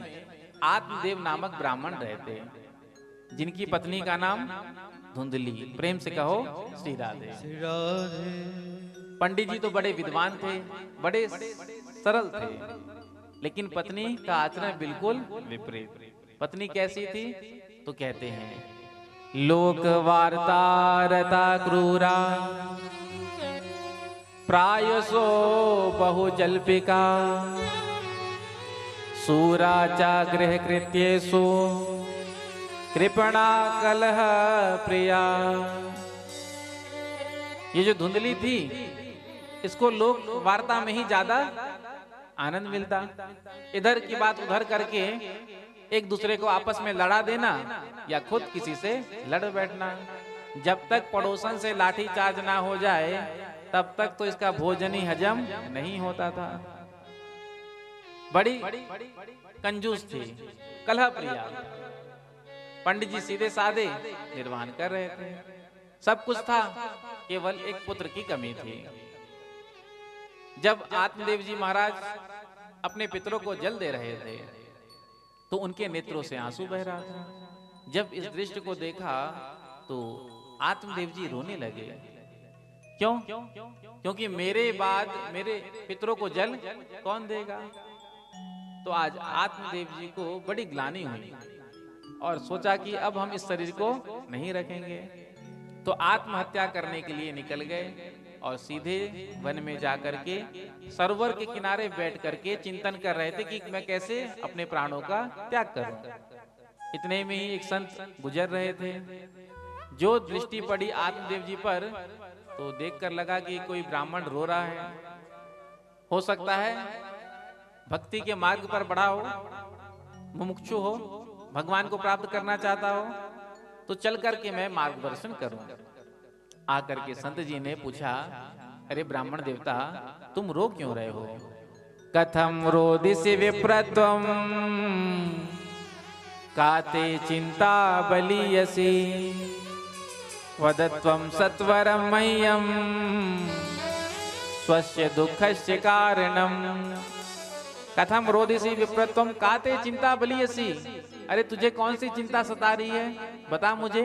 आत्मदेव नामक ब्राह्मण रहते, जिनकी पत्नी का नाम धुंधली। प्रेम से कहो श्री राधे। पंडित जी तो बड़े विद्वान थे, बड़े सरल थे, लेकिन पत्नी का आचरण बिल्कुल विपरीत। पत्नी कैसी थी? तो कहते हैं लोक वार्तारता क्रूरा प्रायसो बहुजल्पिका सूरा च गृहकृत्येषु कृपणा कलह प्रिया। ये जो धुंधली थी इसको लोक वार्ता में ही ज्यादा आनंद मिलता। इधर की बात उधर करके एक दूसरे को आपस में लड़ा देना या खुद किसी से लड़ बैठना। जब तक पड़ोसन से लाठी चार्ज ना हो जाए तब तक तो इसका भोजन ही हजम नहीं होता था। बड़ी कंजूस थी, कलह प्रिया। पंडित जी सीधे साधे निर्वाहन कर रहे थे, सब कुछ था, केवल एक पुत्र की कमी थी। जब आत्मदेव जी महाराज अपने पितरों को जल दे रहे थे तो उनके नेत्रों से आंसू बह रहा था। जब इस दृश्य को देखा तो आत्मदेव जी रोने लगे। क्यों? क्योंकि मेरे बाद मेरे पितरों को जल कौन देगा। तो आज आत्मदेव जी को बड़ी ग्लानि हुई और सोचा कि अब हम इस शरीर को नहीं रखेंगे। तो आत्महत्या करने के लिए निकल गए और सीधे वन में जाकर के सरोवर के किनारे बैठ करके चिंतन कर रहे थे कि मैं कैसे अपने प्राणों का त्याग करूं। इतने में ही एक संत गुजर रहे थे। जो दृष्टि पड़ी आत्मदेव जी पर तो देखकर लगा कि कोई ब्राह्मण रो रहा है। हो सकता है भक्ति के मार्ग पर बढ़ा हो, मुमुक्षु हो, भगवान को प्राप्त करना चाहता हो, तो चल करके मैं मार्गदर्शन करूं। आकर के संत जी ने पूछा, अरे ब्राह्मण देवता तुम रो क्यों रहे हो? कथम रोदिसि विप्रत्वम काते चिंता बलीयसी वदत्वम सत्वरम मह्यम स्वस्य दुःखस्य कारणम। कथम रोदिसि विप्रत्वम काते चिंता बलीयसी। अरे तुझे कौन सी चिंता सता रही है, बता मुझे।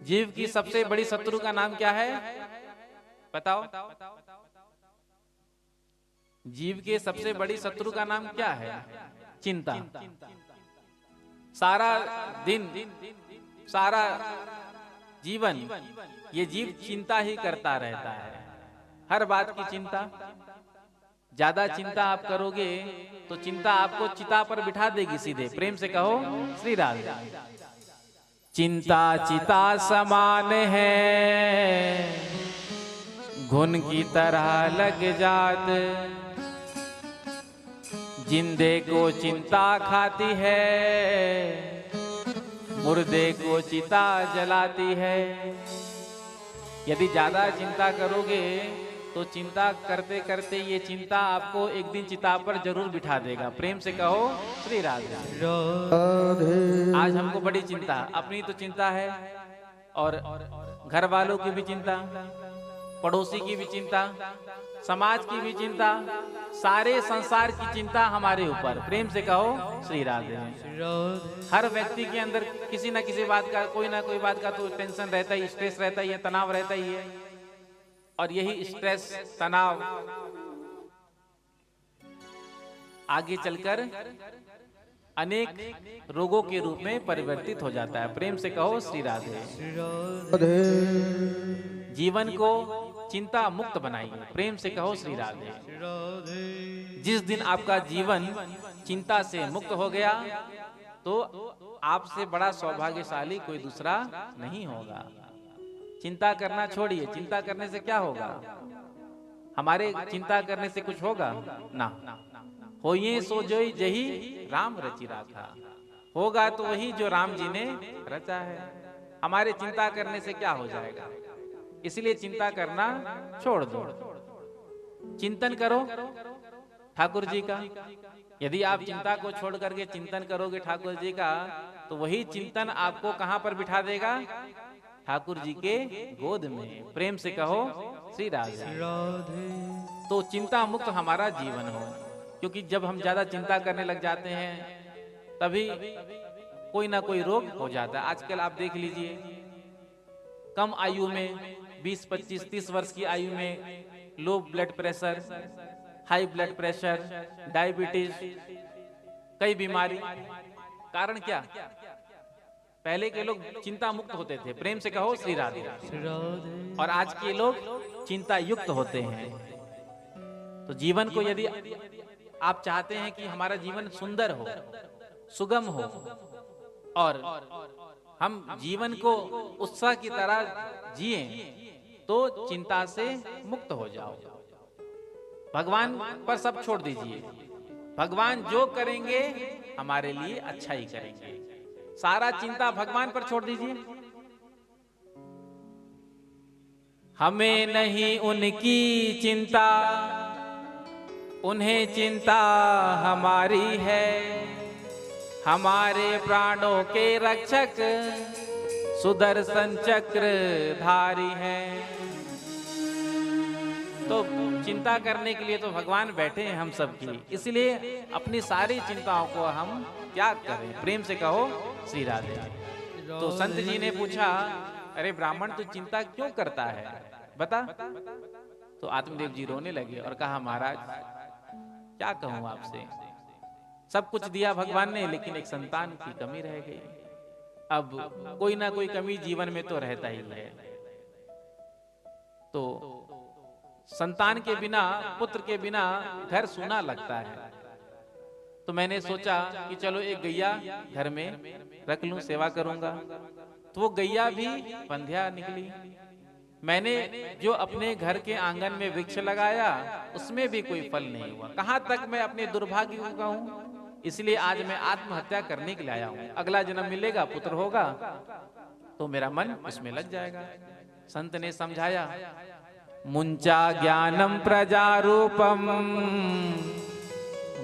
जीव की सबसे बड़ी शत्रु का नाम क्या है बताओ? जीव के सबसे बड़ी शत्रु का नाम क्या है? चिंता। सारा दिन सारा जीवन ये जीव चिंता ही करता रहता है, हर बात की चिंता। ज्यादा चिंता आप करोगे तो चिंता आपको चिता पर बिठा देगी सीधे। प्रेम से कहो श्री राधे। चिंता चिता समान है घुन की तरह लग जात, जिंदे को चिंता खाती है मुर्दे को चिता जलाती है। यदि ज्यादा चिंता करोगे तो चिंता करते करते ये चिंता आपको एक दिन चिता पर जरूर बिठा देगा। प्रेम से कहो श्री राधे। आज हमको बड़ी चिंता, अपनी तो चिंता है और घर वालों की भी चिंता, पड़ोसी की भी चिंता, समाज की भी चिंता, सारे संसार की चिंता हमारे ऊपर। प्रेम से कहो श्री राधे। हर व्यक्ति के अंदर किसी न किसी बात का, कोई ना कोई बात का तो टेंशन रहता ही, स्ट्रेस रहता ही है, तनाव रहता ही है। और यही स्ट्रेस तनाव आगे चलकर अनेक रोगों के रूप में परिवर्तित हो जाता है। प्रेम से कहो श्री राधे। जीवन को चिंता मुक्त बनाइए। प्रेम से कहो श्री राधे। जिस दिन आपका जीवन चिंता से मुक्त हो गया तो आपसे बड़ा सौभाग्यशाली कोई दूसरा नहीं होगा। चिंता करना छोड़िए। चिंता करने से क्या होगा? हमारे चिंता करने से कुछ होगा ना। होइए सो जोई जही राम रचि राखा। होगा तो वही जो राम जी ने रचा है। हमारे चिंता करने से क्या हो जाएगा? इसलिए चिंता करना छोड़ दो। चिंतन करो ठाकुर जी का। यदि आप चिंता को छोड़ करके चिंतन करोगे ठाकुर जी का तो वही चिंतन आपको कहां पर बिठा देगा? ठाकुर जी के गोद में। प्रेम से कहो श्री राधे। तो चिंता मुक्त हमारा जीवन हो, क्योंकि जब हम ज्यादा चिंता करने लग जाते हैं तभी कोई ना कोई रोग हो जाता है। आजकल आप देख लीजिए, कम आयु में 20, 25, 30 वर्ष की आयु में low blood pressure, high blood pressure, diabetes, कई बीमारी। कारण क्या? पहले के लोग चिंता मुक्त होते थे, प्रेम से कहो श्री राधे। और आज के लोग चिंता युक्त होते हैं। तो जीवन को यदि आप चाहते हैं कि हमारा जीवन सुंदर हो, सुगम हो और हम जीवन को उत्साह की तरह जिए, तो चिंता से मुक्त हो जाओ। भगवान पर सब छोड़ दीजिए। भगवान जो करेंगे हमारे लिए अच्छा ही करेंगे। सारा चिंता भगवान पर छोड़ दीजिए। हमें नहीं उनकी चिंता, उन्हें चिंता हमारी है। हमारे प्राणों के रक्षक सुदर्शन चक्र धारी है। तो चिंता करने के लिए तो भगवान बैठे हैं हम सब की, इसलिए अपनी सारी चिंताओं को हम त्याग करें। प्रेम से कहो श्री राधे। तो संत जी ने पूछा, अरे ब्राह्मण तू चिंता क्यों करता है, बता। तो आत्मदेव जी रोने लगे और कहा, महाराज क्या कहूं आपसे, सब कुछ दिया भगवान ने, लेकिन एक संतान की कमी रह गई। अब कोई ना कोई कमी जीवन में तो रहता ही है। तो संतान के बिना, पुत्र के बिना घर सूना लगता है। तो मैंने सोचा कि चलो एक गैया घर में रख लूं, सेवा करूंगा। तो वो गैया भी बंध्या निकली। मैंने जो अपने घर के आंगन में वृक्ष लगाया, उसमें भी कोई फल नहीं हुआ। कहां तक मैं अपने दुर्भाग्य को कहूं। इसलिए आज मैं आत्महत्या करने के लिए आया हूं। अगला जन्म मिलेगा, पुत्र होगा, तो मेरा मन उसमें लग जाएगा। संत ने समझाया, मुंचा ज्ञानम प्रजारूपम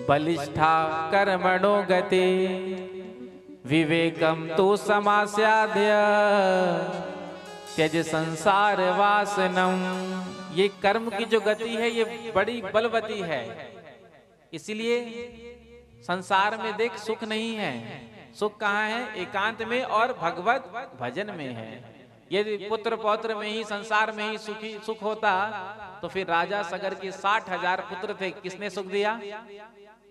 बलिष्ठा कर्मणो गते विवेकम तो समास्याध्य त्यज संसार वासनम। ये कर्म की जो गति है ये बड़ी बलवती है। इसलिए संसार में देख सुख नहीं है। सुख कहाँ है? एकांत में और भगवत भजन में है। यदि पुत्र पौत्र में ही, संसार में ही सुख होता, तो फिर राजा सगर के 60,000 पुत्र थे, किसने सुख दिया?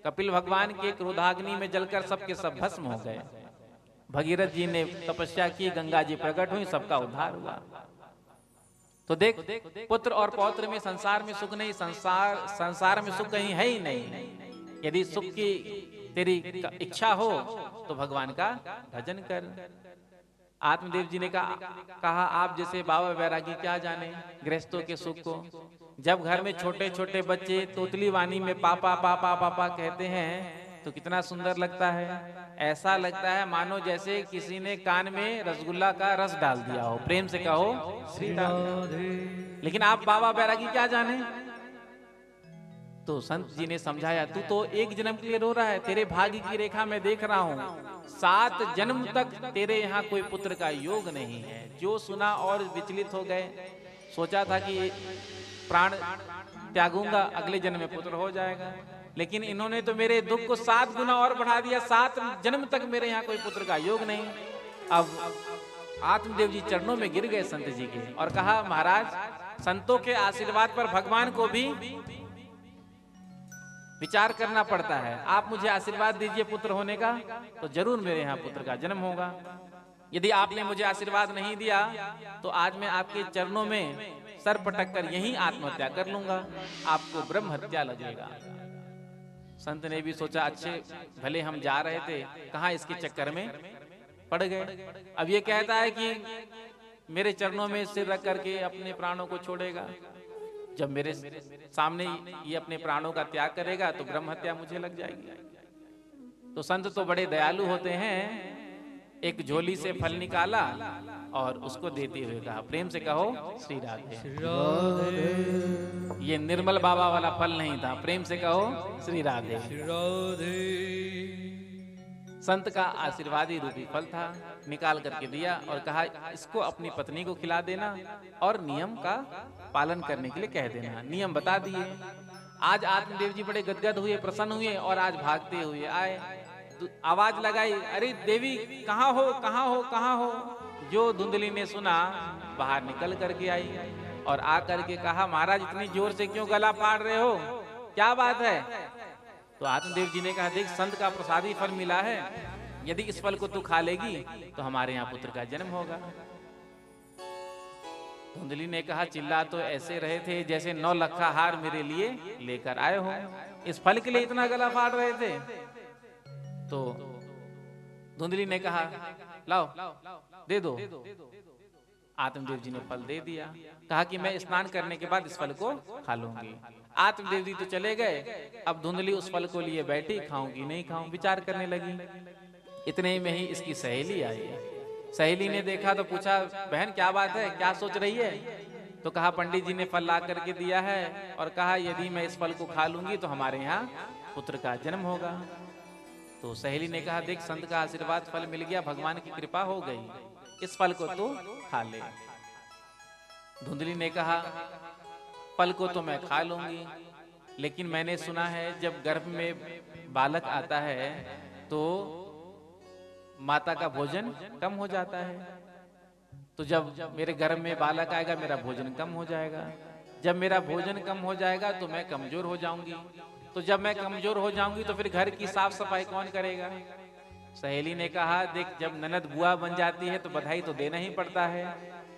कपिल भगवान के क्रोधाग्नि में जलकर सबके सब भस्म हो गए। भगीरथ जी ने तपस्या की, गंगा जी प्रकट हुई, सबका उद्धार हुआ। तो देख, पुत्र और पौत्र में संसार में सुख नहीं, संसार में सुख कहीं है ही नहीं। यदि सुख की तेरी इच्छा हो तो भगवान का भजन कर। आत्मदेव जी ने कहा आप जैसे बाबा बैरागी क्या जाने गृहस्थों के सुख को। जब घर में छोटे छोटे बच्चे तोतली वाणी में पापा पापा पापा कहते हैं तो कितना सुंदर लगता है। ऐसा लगता है मानो जैसे किसी ने कान में रसगुल्ला का रस डाल दिया हो। प्रेम से कहो श्री राधे। लेकिन आप बाबा बैरागी क्या जाने। तो संत जी ने समझाया, तू तो एक जन्म के लिए रो रहा है, तेरे भाग्य की रेखा में देख रहा हूँ 7 जन्म तक तेरे यहाँ कोई पुत्र का योग नहीं है। जो सुना और विचलित हो गए। सोचा था कि प्राण त्यागूंगा, अगले जन्म में पुत्र हो जाएगा, लेकिन इन्होंने तो मेरे दुख को 7 गुना और बढ़ा दिया। 7 जन्म तक मेरे यहाँ कोई पुत्र का योग नहीं। अब आत्मदेव जी चरणों में गिर गए संत जी के और कहा, महाराज संतों के आशीर्वाद पर भगवान को भी विचार करना पड़ता है। आप मुझे आशीर्वाद दीजिए पुत्र होने का, तो जरूर मेरे यहाँ पुत्र का जन्म होगा। यदि आपने मुझे आशीर्वाद नहीं दिया तो आज मैं आपके चरणों में सर पटक कर यहीं आत्महत्या कर लूंगा, आपको ब्रह्म हत्या लगेगा। संत ने भी सोचा, अच्छे भले हम जा रहे थे, कहाँ इसके चक्कर में पड़ गए। अब ये कहता है कि मेरे चरणों में सिर रख करके अपने प्राणों को छोड़ेगा। जब मेरे सामने ये अपने प्राणों का त्याग करेगा तो ब्रह्म हत्या मुझे लग जाएगी। तो संत तो बड़े दयालु होते हैं। एक झोली से फल निकाला और उसको देते हुए कहा, प्रेम से कहो श्री राधे। ये निर्मल बाबा वाला फल नहीं था। प्रेम से कहो श्री राधे। संत का आशीर्वादी रूपी फल था। निकाल करके दिया और कहा, इसको अपनी पत्नी को खिला देना और नियम का पालन करने के लिए कह देना। नियम बता दिए। आज आत्मदेव जी बड़े गदगद हुए, प्रसन्न हुए और आज भागते हुए आए। आवाज लगाई, अरे देवी कहाँ हो, कहाँ हो, कहाँ हो। जो धुंधली ने सुना बाहर निकल करके आई और आकर के कहा, महाराज इतनी जोर से क्यों गला फाड़ रहे हो, क्या बात है। तो आत्मदेव जी ने कहा, देख संत का प्रसादी फल मिला है, यदि इस फल को तू खा लेगी तो हमारे यहाँ पुत्र का जन्म होगा। धुंधली ने कहा, चिल्ला तो ऐसे रहे थे जैसे 9 लखा हार मेरे लिए लेकर आए हो, इस फल के लिए इतना गला फाड़ रहे थे। तो धुंधली ने कहा, लाओ दे दो। आत्मदेव जी ने फल दे दिया, कहा कि मैं स्नान करने के बाद इस फल को खा लूंगी। आत्मदेव जी तो चले गए, अब धुंधली उस फल को लिए बैठी, खाऊंगी नहीं खाऊं विचार करने लगी। इतने में ही इसकी सहेली आई। सहेली ने देखा तो पूछा, बहन क्या बात है, क्या सोच रही है? तो कहा, पंडित जी ने फल ला करके दिया है और कहा यदि मैं इस फल को खा लूंगी तो हमारे यहाँ पुत्र का जन्म होगा। तो सहेली ने कहा, देख संत का आशीर्वाद फल मिल गया, भगवान की कृपा हो गई, इस फल को तो खा ले। धुंधली ने कहा, फल को तो मैं खा लूंगी, लेकिन मैंने सुना है जब गर्भ में बालक आता है तो माता का भोजन कम हो जाता है। तो जब मेरे गर्भ में बालक आएगा मेरा भोजन कम हो जाएगा, जब मेरा भोजन कम हो जाएगा तो मैं कमजोर हो जाऊंगी, तो जब मैं कमजोर हो जाऊंगी तो फिर घर की साफ सफाई कौन करेगा? सहेली ने कहा, देख जब ननद बुआ बन जाती है तो बधाई तो देना ही पड़ता है,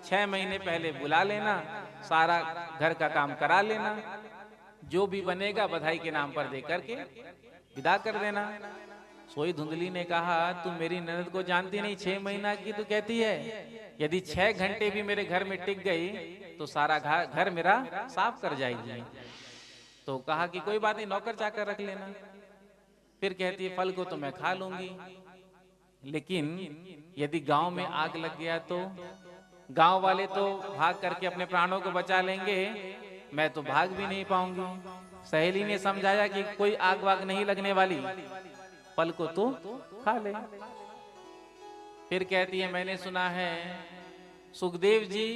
6 महीने पहले बुला लेना, सारा घर का काम करा लेना, जो भी बनेगा बधाई के नाम पर दे करके विदा कर देना। सोई धुंधली ने कहा, तू मेरी ननद को जानती नहीं, 6 महीना की तू कहती है, यदि 6 घंटे भी मेरे घर में टिक गई तो सारा घर मेरा साफ कर जाएगी। तो कहा कि कोई बात नहीं, नौकर चाकर रख लेना। फिर कहती है, फल को तो मैं खा लूंगी, लेकिन यदि गांव में आग लग गया तो गांव वाले तो भाग करके अपने प्राणों को बचा लेंगे, मैं तो भाग भी नहीं पाऊंगी। सहेली ने समझाया कि कोई आग वाग नहीं लगने वाली, फल को तो खा ले। फिर कहती है, मैंने सुना है सुखदेव जी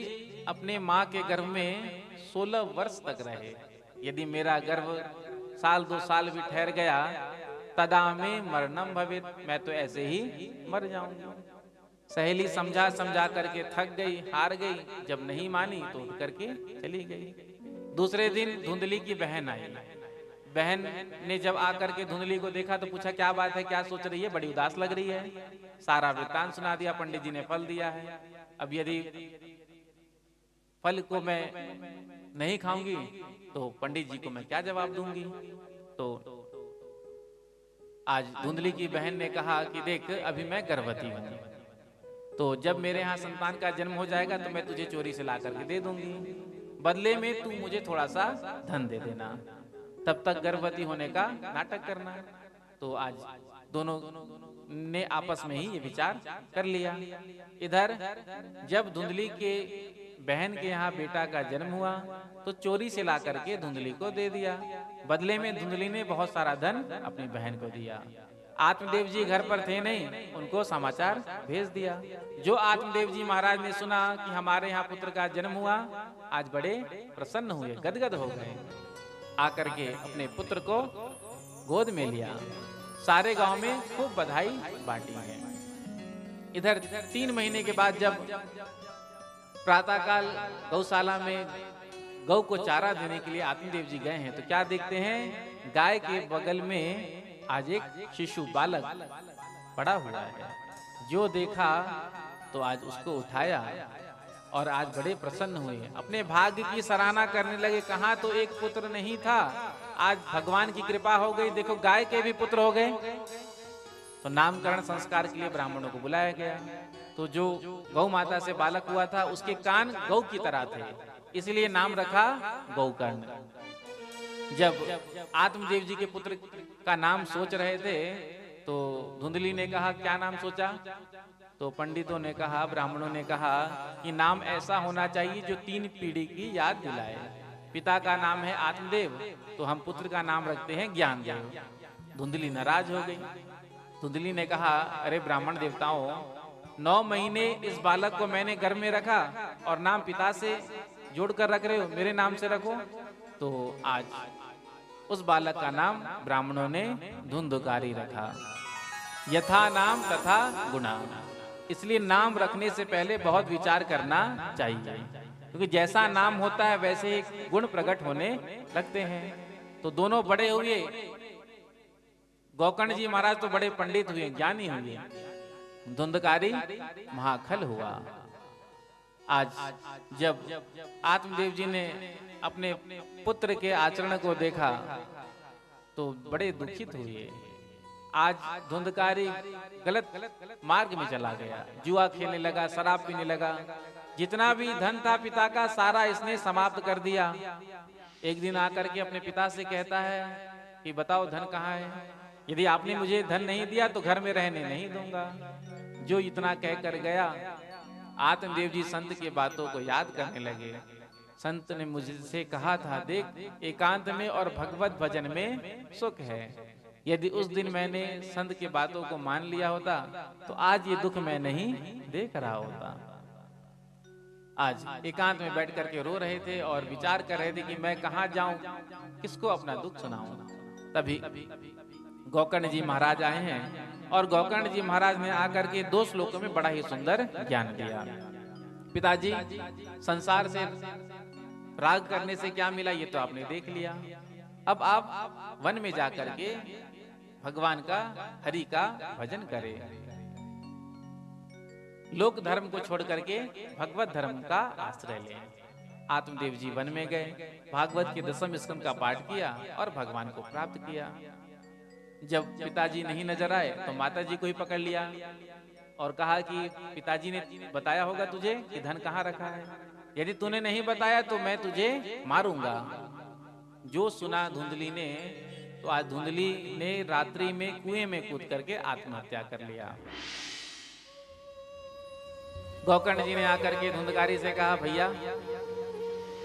अपने माँ के गर्भ में 16 वर्ष तक रहे, यदि मेरा गर्भ 1-2 साल भी ठहर गया तदा में मरणम भवेत, मैं तो ऐसे ही मर जाऊंगी। सहेली समझा समझा करके थक गई, हार गई, जब नहीं मानी तो उठ करके चली गई। दूसरे दिन धुंधली की बहन आई। बहन ने जब आकर के धुंधली को देखा तो पूछा, क्या बात है, क्या सोच रही है, बड़ी उदास लग रही है। सारा वृत्तांत सुना दिया, पंडित जी ने फल दिया है, अब यदि फल को मैं नहीं खाऊंगी तो पंडित जी को मैं क्या जवाब दूंगी। तो आज धुंधली की बहन ने कहा कि देख अभी मैं गर्भवती हूँ, तो जब मेरे यहाँ संतान का जन्म हो जाएगा तो मैं तुझे चोरी से ला करके दे दूंगी, बदले में तू मुझे थोड़ा सा धन दे देना, तब तक गर्भवती होने का नाटक करना। तो आज दोनों ने आपस में ही ये विचार कर लिया। इधर जब धुंधली के बहन के यहाँ बेटा का जन्म हुआ तो चोरी से ला करके धुंधली को दे दिया, बदले में धुंधली ने बहुत सारा धन अपनी बहन को दिया। आत्मदेव जी घर पर थे नहीं, उनको समाचार भेज दिया। जो आत्मदेव जी महाराज ने सुना कि हमारे यहाँ पुत्र का जन्म हुआ, आज बड़े प्रसन्न हुए, गदगद हो गए, आकर के अपने पुत्र को गोद में लिया। सारे गांव में खूब बधाई बांटी है। इधर 3 महीने के बाद जब प्रातःकाल गौशाला में गौ को चारा देने के लिए आत्मदेव जी गए हैं तो क्या देखते हैं, गाय के बगल में आज एक शिशु बालक पड़ा हुआ है। जो देखा तो आज उसको उठाया और आज बड़े प्रसन्न हुए, अपने भाग्य की सराहना करने लगे। कहाँ तो एक पुत्र नहीं था, आज भगवान की कृपा हो गई, देखो गाय के भी पुत्र हो गए। तो नामकरण संस्कार के लिए ब्राह्मणों को बुलाया गया। तो जो गौ माता से बालक हुआ था उसके कान गौ की तरह थे, इसलिए नाम रखा गौकर्ण। जब आत्मदेव जी के पुत्र का नाम सोच रहे थे तो धुंधली ने कहा, क्या नाम सोचा? तो पंडितों ने कहा, ब्राह्मणों ने कहा कि नाम ऐसा होना चाहिए जो 3 पीढ़ी की याद दिलाए। पिता का नाम है आत्मदेव, तो हम पुत्र का नाम रखते हैं ज्ञानदेव। धुंधली नाराज हो गई। धुंधली ने कहा, अरे ब्राह्मण देवताओं, 9 महीने इस बालक को मैंने घर में रखा और नाम पिता से जोड़कर रख रहे हो, मेरे नाम से रखो। तो आज उस बालक का नाम ब्राह्मणों ने धुंधकारी रखा, यथा नाम तथा गुणा। इसलिए नाम रखने से पहले बहुत विचार करना चाहिए, क्योंकि जैसा नाम होता है वैसे ही गुण प्रकट होने लगते हैं। तो दोनों बड़े हुए, गोकर्ण जी महाराज तो बड़े पंडित हुए, ज्ञानी हुए, धुंधकारी महाखल हुआ। आज जब आत्मदेव जी ने अपने पुत्र के आचरण को देखा तो बड़े दुखित हुए। आज धुंधकारी गलत मार्ग में चला गया, जुआ खेलने लगा, शराब पीने लगा, जितना भी धन था पिता का सारा इसने समाप्त कर दिया। एक दिन आकर के अपने पिता से कहता है कि बताओ धन कहाँ है, यदि आपने मुझे धन नहीं दिया तो घर में रहने नहीं दूंगा। जो इतना कह कर गया, आत्मदेव जी संत की बातों को याद करने लगे। संत ने मुझसे कहा था, देख एकांत में और भगवत भजन में सुख है। यदि उस दिन मैंने संत की बातों को मान लिया होता तो आज ये दुख मैं नहीं देख रहा होता। आज एकांत में बैठ करके रो रहे थे और विचार कर रहे थे कि मैं कहाँ जाऊं, किसको अपना दुख सुनाऊं। तभी गोकर्ण जी महाराज आए हैं और गोकर्ण जी महाराज ने आकर के 2 श्लोकों में बड़ा ही सुंदर ज्ञान दिया। पिताजी, संसार से राग करने से क्या मिला ये तो आपने देख लिया। अब आप वन में जाकर के भगवान का, हरि का भजन करें। लोक धर्म को छोड़ करके भगवत धर्म का आश्रय लें। आत्मदेव जी वन में गए, भागवत के 10वें स्कंद का पाठ किया और भगवान को प्राप्त किया। जब पिताजी नहीं नजर आए तो माता जी को ही पकड़ लिया और कहा कि पिताजी ने बताया होगा तुझे कि धन कहाँ रखा है, यदि तूने नहीं बताया तो मैं तुझे मारूंगा। जो सुना धुंधली ने, तो आज धुंधली ने रात्रि में कुएं में कूद करके आत्महत्या कर लिया। गोकर्ण जी ने आकर के धुंधकारी से कहा, भैया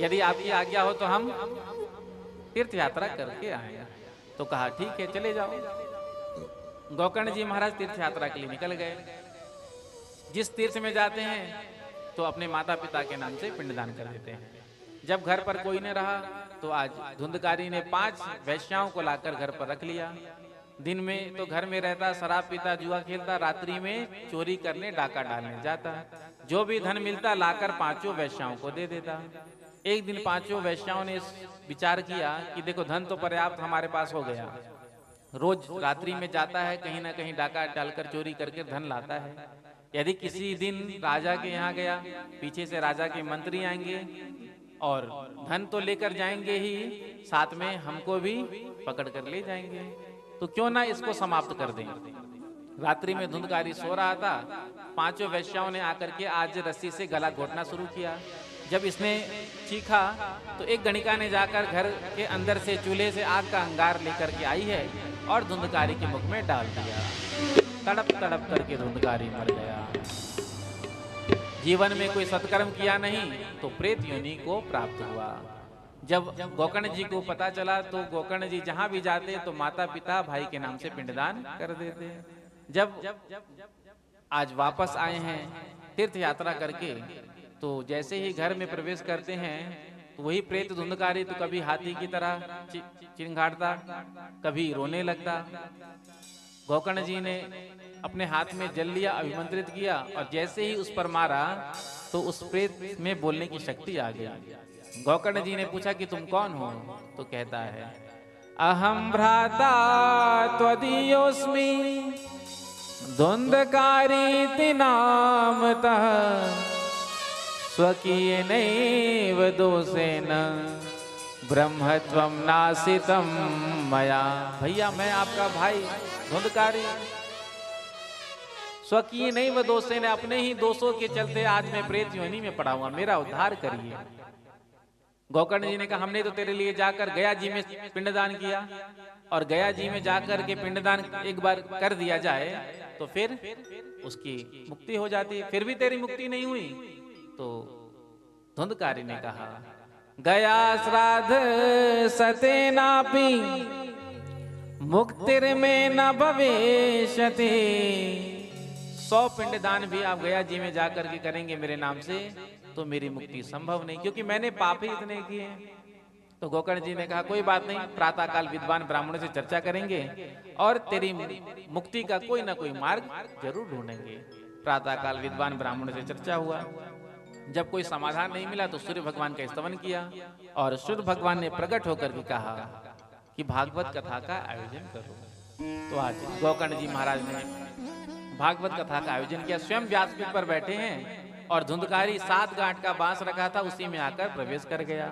यदि आपकी आज्ञा हो तो हम तीर्थ यात्रा करके आए। तो कहा ठीक है चले जाओ। गोकर्ण जी महाराज तीर्थ यात्रा के लिए निकल गए। जिस तीर्थ में जाते हैं तो अपने माता पिता के नाम से पिंडदान कर देते हैं। जब घर पर कोई न रहा तो आज धुंधकारी ने 5 वैश्याओं को लाकर घर पर रख लिया। दिन में तो घर में रहता, शराब पीता, जुआ खेलता, रात्रि में चोरी करने, डाका डालने जाता। जो भी धन मिलता लाकर 5 वैश्याओं को दे देता। एक दिन 5 वैश्याओं ने विचार किया कि देखो धन तो पर्याप्त हमारे पास हो गया, रोज रात्रि में जाता है, कहीं ना कहीं डाका डालकर चोरी करके धन लाता है। यदि किसी दिन राजा के यहाँ गया, पीछे से राजा के मंत्री आएंगे और धन तो लेकर जाएंगे ही, साथ में हमको भी पकड़ कर ले जाएंगे, तो क्यों ना इसको समाप्त कर दें। रात्रि में धुंधकारी सो रहा था, 5 वैश्याओं ने आकर के आज रस्सी से गला घोटना शुरू किया। जब इसने चीखा तो एक गणिका ने जाकर घर के अंदर से चूल्हे से आग का अंगार लेकर के आई है और धुंधकारी के मुख में डाल दिया। तड़प तड़प करके धुंधकारी मर गया। जीवन में कोई सत्कर्म किया नहीं तो प्रेत योनि को प्राप्त हुआ। जब गोकर्ण जी को पता चला तो गोकर्ण जी जहां भी जाते तो माता पिता भाई के नाम से पिंडदान कर देते। जब आज वापस आए हैं तीर्थ यात्रा करके, तो जैसे ही घर में प्रवेश करते हैं तो वही प्रेत धुंधकारी तो कभी हाथी की तरह चिंगाड़ता, कभी रोने लगता। गोकर्ण जी ने अपने हाथ में जल लिया, अभिमंत्रित किया और जैसे ही उस पर मारा तो उस प्रेत में बोलने की शक्ति आ गई। गोकर्ण जी ने पूछा कि तुम कौन हो, तो कहता है अहम भ्राता त्वदीयोस्मि धुंधकारी नामतः स्वकीय नैव दोषेन ब्रह्मत्वं नासितम मया। भैया मैं आपका भाई धुंधकारी, स्वकीय नैव दोषेन, अपने ही दोषों के चलते आज मैं प्रेत योनि में पड़ा हुआ, मेरा उद्धार करिए। गोकर्ण जी ने कहा हमने तो तेरे लिए जाकर गया जी में पिंडदान किया और गया जी में जाकर के पिंडदान एक बार कर दिया जाए तो फिर उसकी मुक्ति हो जाती, फिर भी तेरी मुक्ति नहीं हुई। तो धुंधकारी ने कहा गया श्राद्ध सतेनापि मुक्तिर में न भविष्यति। 100 पिंडदान भी आप गया जी में जाकर के करेंगे मेरे नाम से तो मेरी मुक्ति संभव नहीं, क्योंकि मैंने पाप ही इतने किए। तो गोकर्ण जी ने कहा कोई बात नहीं, प्रातः काल विद्वान ब्राह्मणों से चर्चा करेंगे और तेरी मुक्ति का कोई ना कोई मार्ग जरूर ढूंढेंगे। प्रातः काल विद्वान ब्राह्मणों से चर्चा हुआ। जब कोई समाधान नहीं मिला तो सूर्य भगवान का स्तवन किया और सूर्य भगवान ने प्रकट होकर के कहा कि भागवत कथा का आयोजन करो। तो आज गोकर्ण जी महाराज ने भागवत कथा का आयोजन किया। स्वयं व्यासपीठ पर बैठे हैं और धुंधकारी 7 गांठ का बांस रखा था, उसी में आकर प्रवेश कर गया।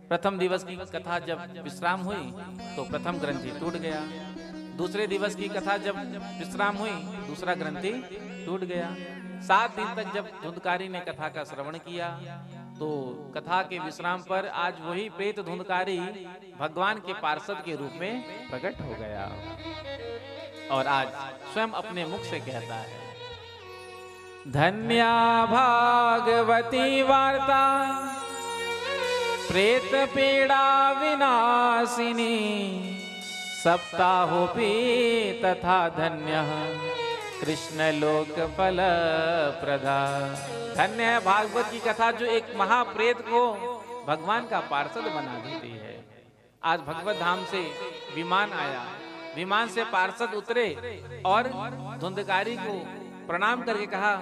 प्रथम दिवस की कथा जब विश्राम हुई तो प्रथम ग्रंथि टूट गया। दूसरे दिवस की कथा जब विश्राम हुई दूसरा ग्रंथि टूट गया। 7 दिन तक जब धुंधकारी ने कथा का श्रवण किया तो कथा के विश्राम पर आज वही प्रेत धुंधकारी भगवान के पार्षद के रूप में प्रकट हो गया और आज स्वयं अपने मुख से कहता है, धन्या भागवती वार्ता प्रेत पीड़ा विनाशिनी सप्ताहोपि तथा धन्य कृष्ण लोक फल प्रदा। धन्य है भागवत की कथा जो एक महाप्रेत को भगवान का पार्षद बना देती है। आज भगवत धाम से विमान आया, विमान से पार्षद उतरे और धुंधकारी को प्रणाम करके कहा,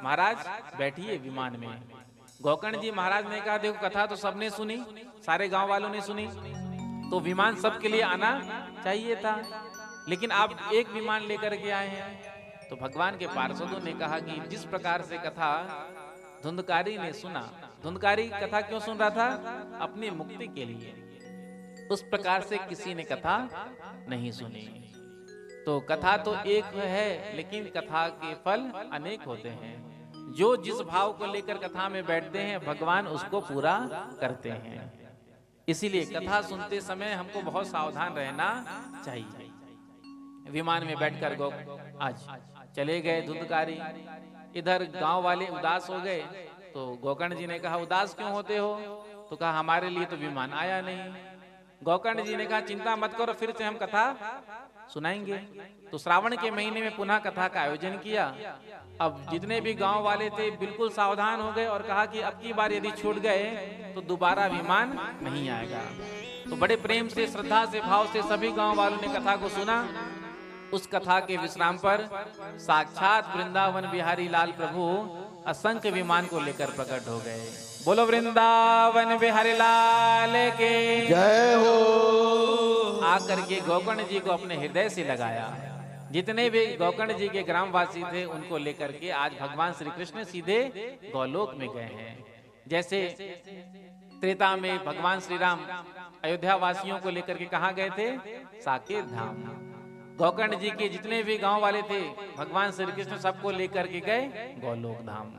महाराज बैठिए विमान में। गोकर्ण जी महाराज ने कहा, देखो कथा तो सबने सुनी, सारे गांव वालों ने सुनी, तो विमान सबके लिए आना चाहिए था, लेकिन आप एक विमान लेकर के आए हैं। तो भगवान के पार्षदों ने कहा कि जिस प्रकार से कथा धुंधकारी ने सुना, धुंधकारी कथा क्यों सुन रहा था? अपनी मुक्ति के लिए। उस प्रकार से किसी ने कथा नहीं सुनी। तो कथा तो एक है, लेकिन कथा के फल अनेक होते हैं। जो जिस भाव को लेकर कथा में बैठते हैं भगवान उसको पूरा करते हैं। इसीलिए कथा सुनते समय हमको बहुत सावधान रहना चाहिए। विमान में बैठकर आज चले गए धुंधकारी। इधर गांव वाले उदास हो गए तो गोकर्ण जी ने कहा, उदास क्यों होते हो? तो कहा, हमारे लिए तो विमान आया नहीं। गोकर्ण जी ने कहा, चिंता मत करो, फिर से हम कथा सुनाएंगे। तो श्रावण के महीने में पुनः कथा का आयोजन किया। अब जितने भी गांव वाले थे बिल्कुल सावधान हो गए और कहा कि अब की बार यदि छूट गए तो दोबारा विमान नहीं आएगा। तो बड़े प्रेम से, श्रद्धा से, भाव से सभी गांव वालों ने कथा को सुना। उस कथा के विश्राम पर साक्षात वृंदावन बिहारी लाल प्रभु असंख्य विमान को लेकर प्रकट हो गए। बोलो वृंदावन बिहारी लाल के जय हो। आकर के गोकर्ण जी को अपने हृदय से लगाया। जितने भी गोकर्ण जी के ग्रामवासी थे उनको लेकर के आज भगवान श्री कृष्ण सीधे गोलोक में गए हैं। जैसे त्रेता में भगवान श्री राम अयोध्या वासियों को लेकर के कहाँ गए थे? साकेत धाम। गोकर्ण जी के जितने भी गांव वाले थे भगवान श्री कृष्ण सबको लेकर के गए गोलोक धाम।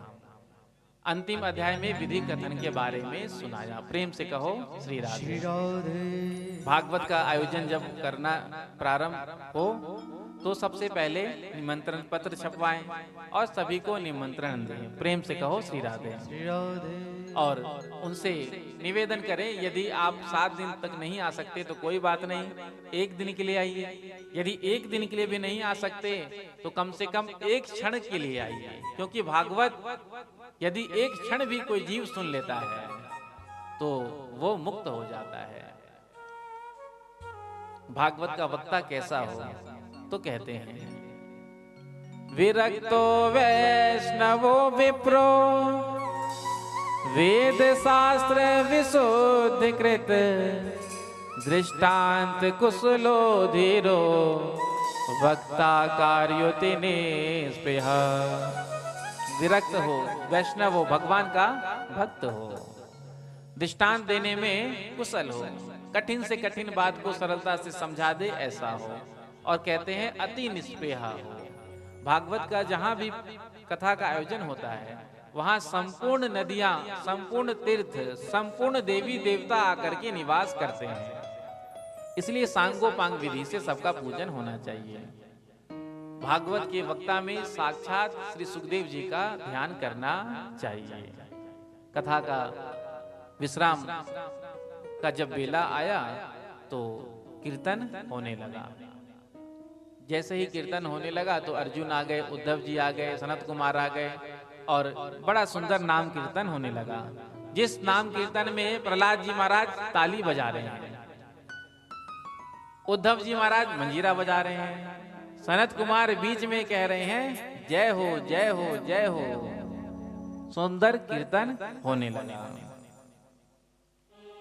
अंतिम अध्याय में विधि कथन के बारे में सुनाया। प्रेम से कहो श्री राधे। भागवत का आयोजन जब करना प्रारंभ हो तो सबसे पहले निमंत्रण पत्र छपवाएं और सभी को निमंत्रण दें। प्रेम से कहो श्री राधे। और उनसे निवेदन करें, यदि आप 7 दिन तक नहीं आ सकते तो कोई बात नहीं, 1 दिन के लिए आइए। यदि 1 दिन के लिए भी नहीं आ सकते तो कम से कम 1 क्षण के लिए आइए, क्योंकि भागवत यदि 1 क्षण भी कोई जीव सुन लेता है तो वो मुक्त हो जाता है। भागवत का वक्ता कैसा हो? तो कहते हैं, विरक्तो वैष्णवो विप्रो वेद शास्त्र विशुद्ध कृत दृष्टांत कुशलो धीरो वक्ता कार्योति निस्पृह। विरक्त हो, वैष्णव हो, भगवान का भक्त हो, दृष्टांत देने में कुशल हो, कठिन से कठिन बात को सरलता से समझा दे ऐसा हो, और कहते हैं अति निष्पेह हो। भागवत का जहां भी कथा का आयोजन होता है वहां संपूर्ण नदियां, संपूर्ण तीर्थ, संपूर्ण देवी देवता आकर के निवास करते हैं। इसलिए सांगोपांग विधि से सबका पूजन होना चाहिए। भागवत के वक्ता में साक्षात श्री सुखदेव जी का ध्यान करना चाहिए। कथा का विश्राम का जब बेला आया तो कीर्तन होने लगा। जैसे ही कीर्तन होने लगा तो अर्जुन आ गए, उद्धव जी आ गए, सनत कुमार आ गए और बड़ा सुंदर नाम कीर्तन होने लगा। जिस नाम कीर्तन में प्रहलाद जी महाराज ताली बजा रहे हैं, उद्धव जी महाराज मंजीरा बजा रहे हैं, सनत कुमार बीच में कह रहे हैं जय हो जय हो जय हो। सुंदर कीर्तन होने लगा।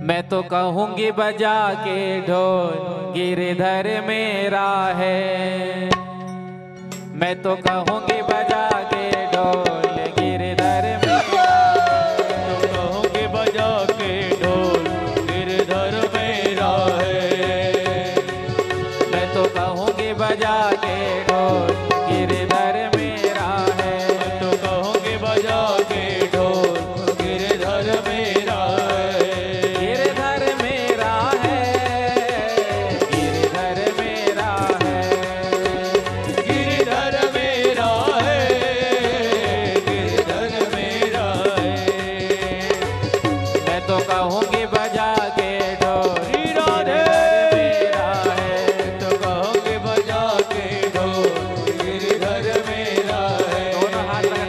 मैं तो कहूंगी बजा के ढोल गिरधर मेरा है। मैं तो कहूंगी बजा के ढोल गिरधर मेरा है। तो कहूंगी बजा के ढोल गिरधर मेरा है। मैं तो कहूंगी बजा के ढोल गिरधर मेरा है। तो कहूंगी बजा के ढोल गिरधर मेरा है। गिरधर मेरा है, गिरधर मेरा है, गिरधर मेरा है, गिरधर मेरा है। मैं तो कहूंगी बजा के ढोल श्री राधे मेरा है। तो कहूंगी बजा के ढोल गिरधर मेरा है। दोनों हाथ लगा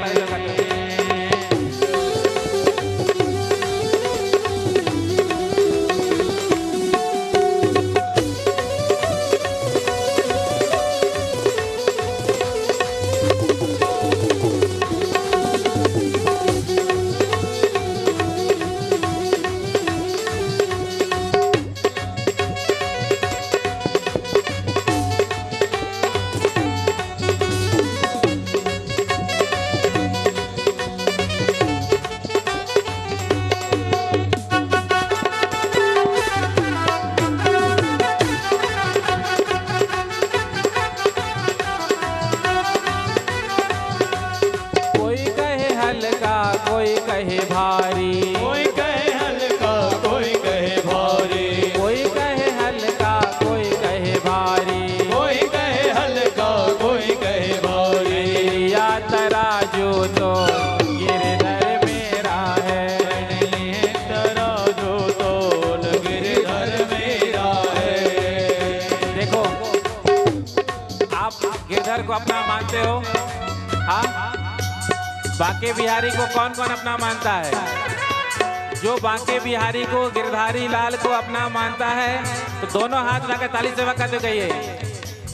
कोई कहे हल्का कोई कहे भारी, कोई कहे हल्का कोई कहे भारी, कोई कहे हल्का कोई कहे भारी। कोई कहे हल्का कोई कहे भारी। या तराजू तो गिरधर मेरा है। तराजू तोल गिरधर मेरा है। देखो आप गिरधर को अपना मानते हो? हाँ, बांके बिहारी को कौन कौन अपना मानता है? जो बांके बिहारी को गिरधारी लाल को अपना मानता है तो दोनों हाथ लगाकर ताली से वक्त कहिए।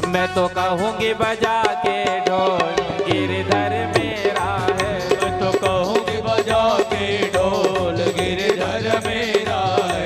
मैं तो कहूंगी बजा के ढोल गिरधर मेरा है। मैं तो कहूंगी बजा के ढोल गिरधर मेरा है।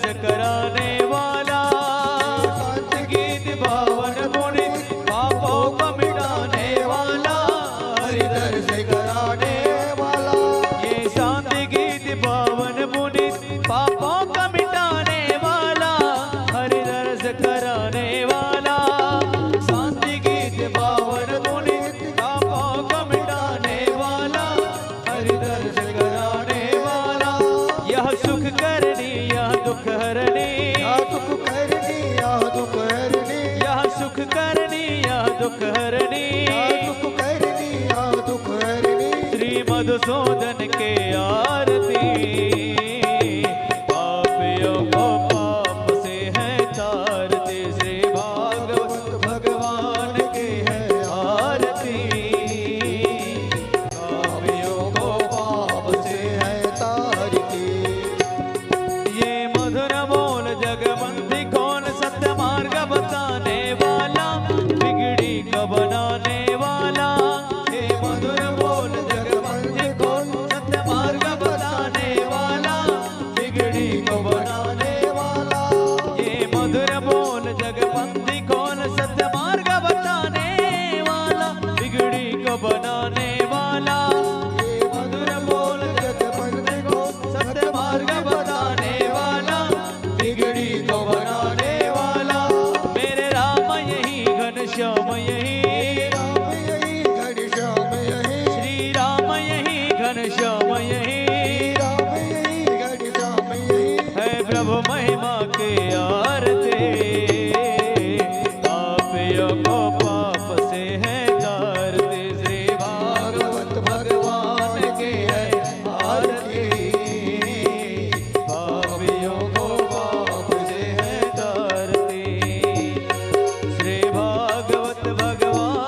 नित्य पावन पुनीत पापों को मिटाने वाला हरि दर्श कराने वाला यह सुख करनी यह दुख हरनी दुख करनी दुख हरनी यह सुख करनी यह दुख हरनी दुख करनी दुख हरनी श्री मधुसूदन के आरती पापियों को पाप से है तारती श्री भागवत भगवान के है आरती पापियों को पाप से है तारती ये मधुर बोल जगबंदी कौन सत्य मार्ग बताने वाला बिगड़ी को बनाने वाला हे मधुर बोल जगबंदी कौन सत्य मार्ग बताने वाला बिगड़ी को बनाने वाला ये मधुर बोल जगबंदी कौन सत्य मार्ग बताने वाला बिगड़ी को बनाने वाला ये मधुर बोल जगबंदी कौन सत्य मार्ग बताने वाला बिगड़ी को बनाने वाला मेरे राम यही घनश्याम यही राम यही घनश्याम यही श्री राम यही घनश्याम यही राम यही घनश्याम यही है प्रभु महिमा के आरती पापियों को पाप से है तारती श्री भागवत भगवान के है आरती पापियों को पाप से है तारती श्री भागवत भगवान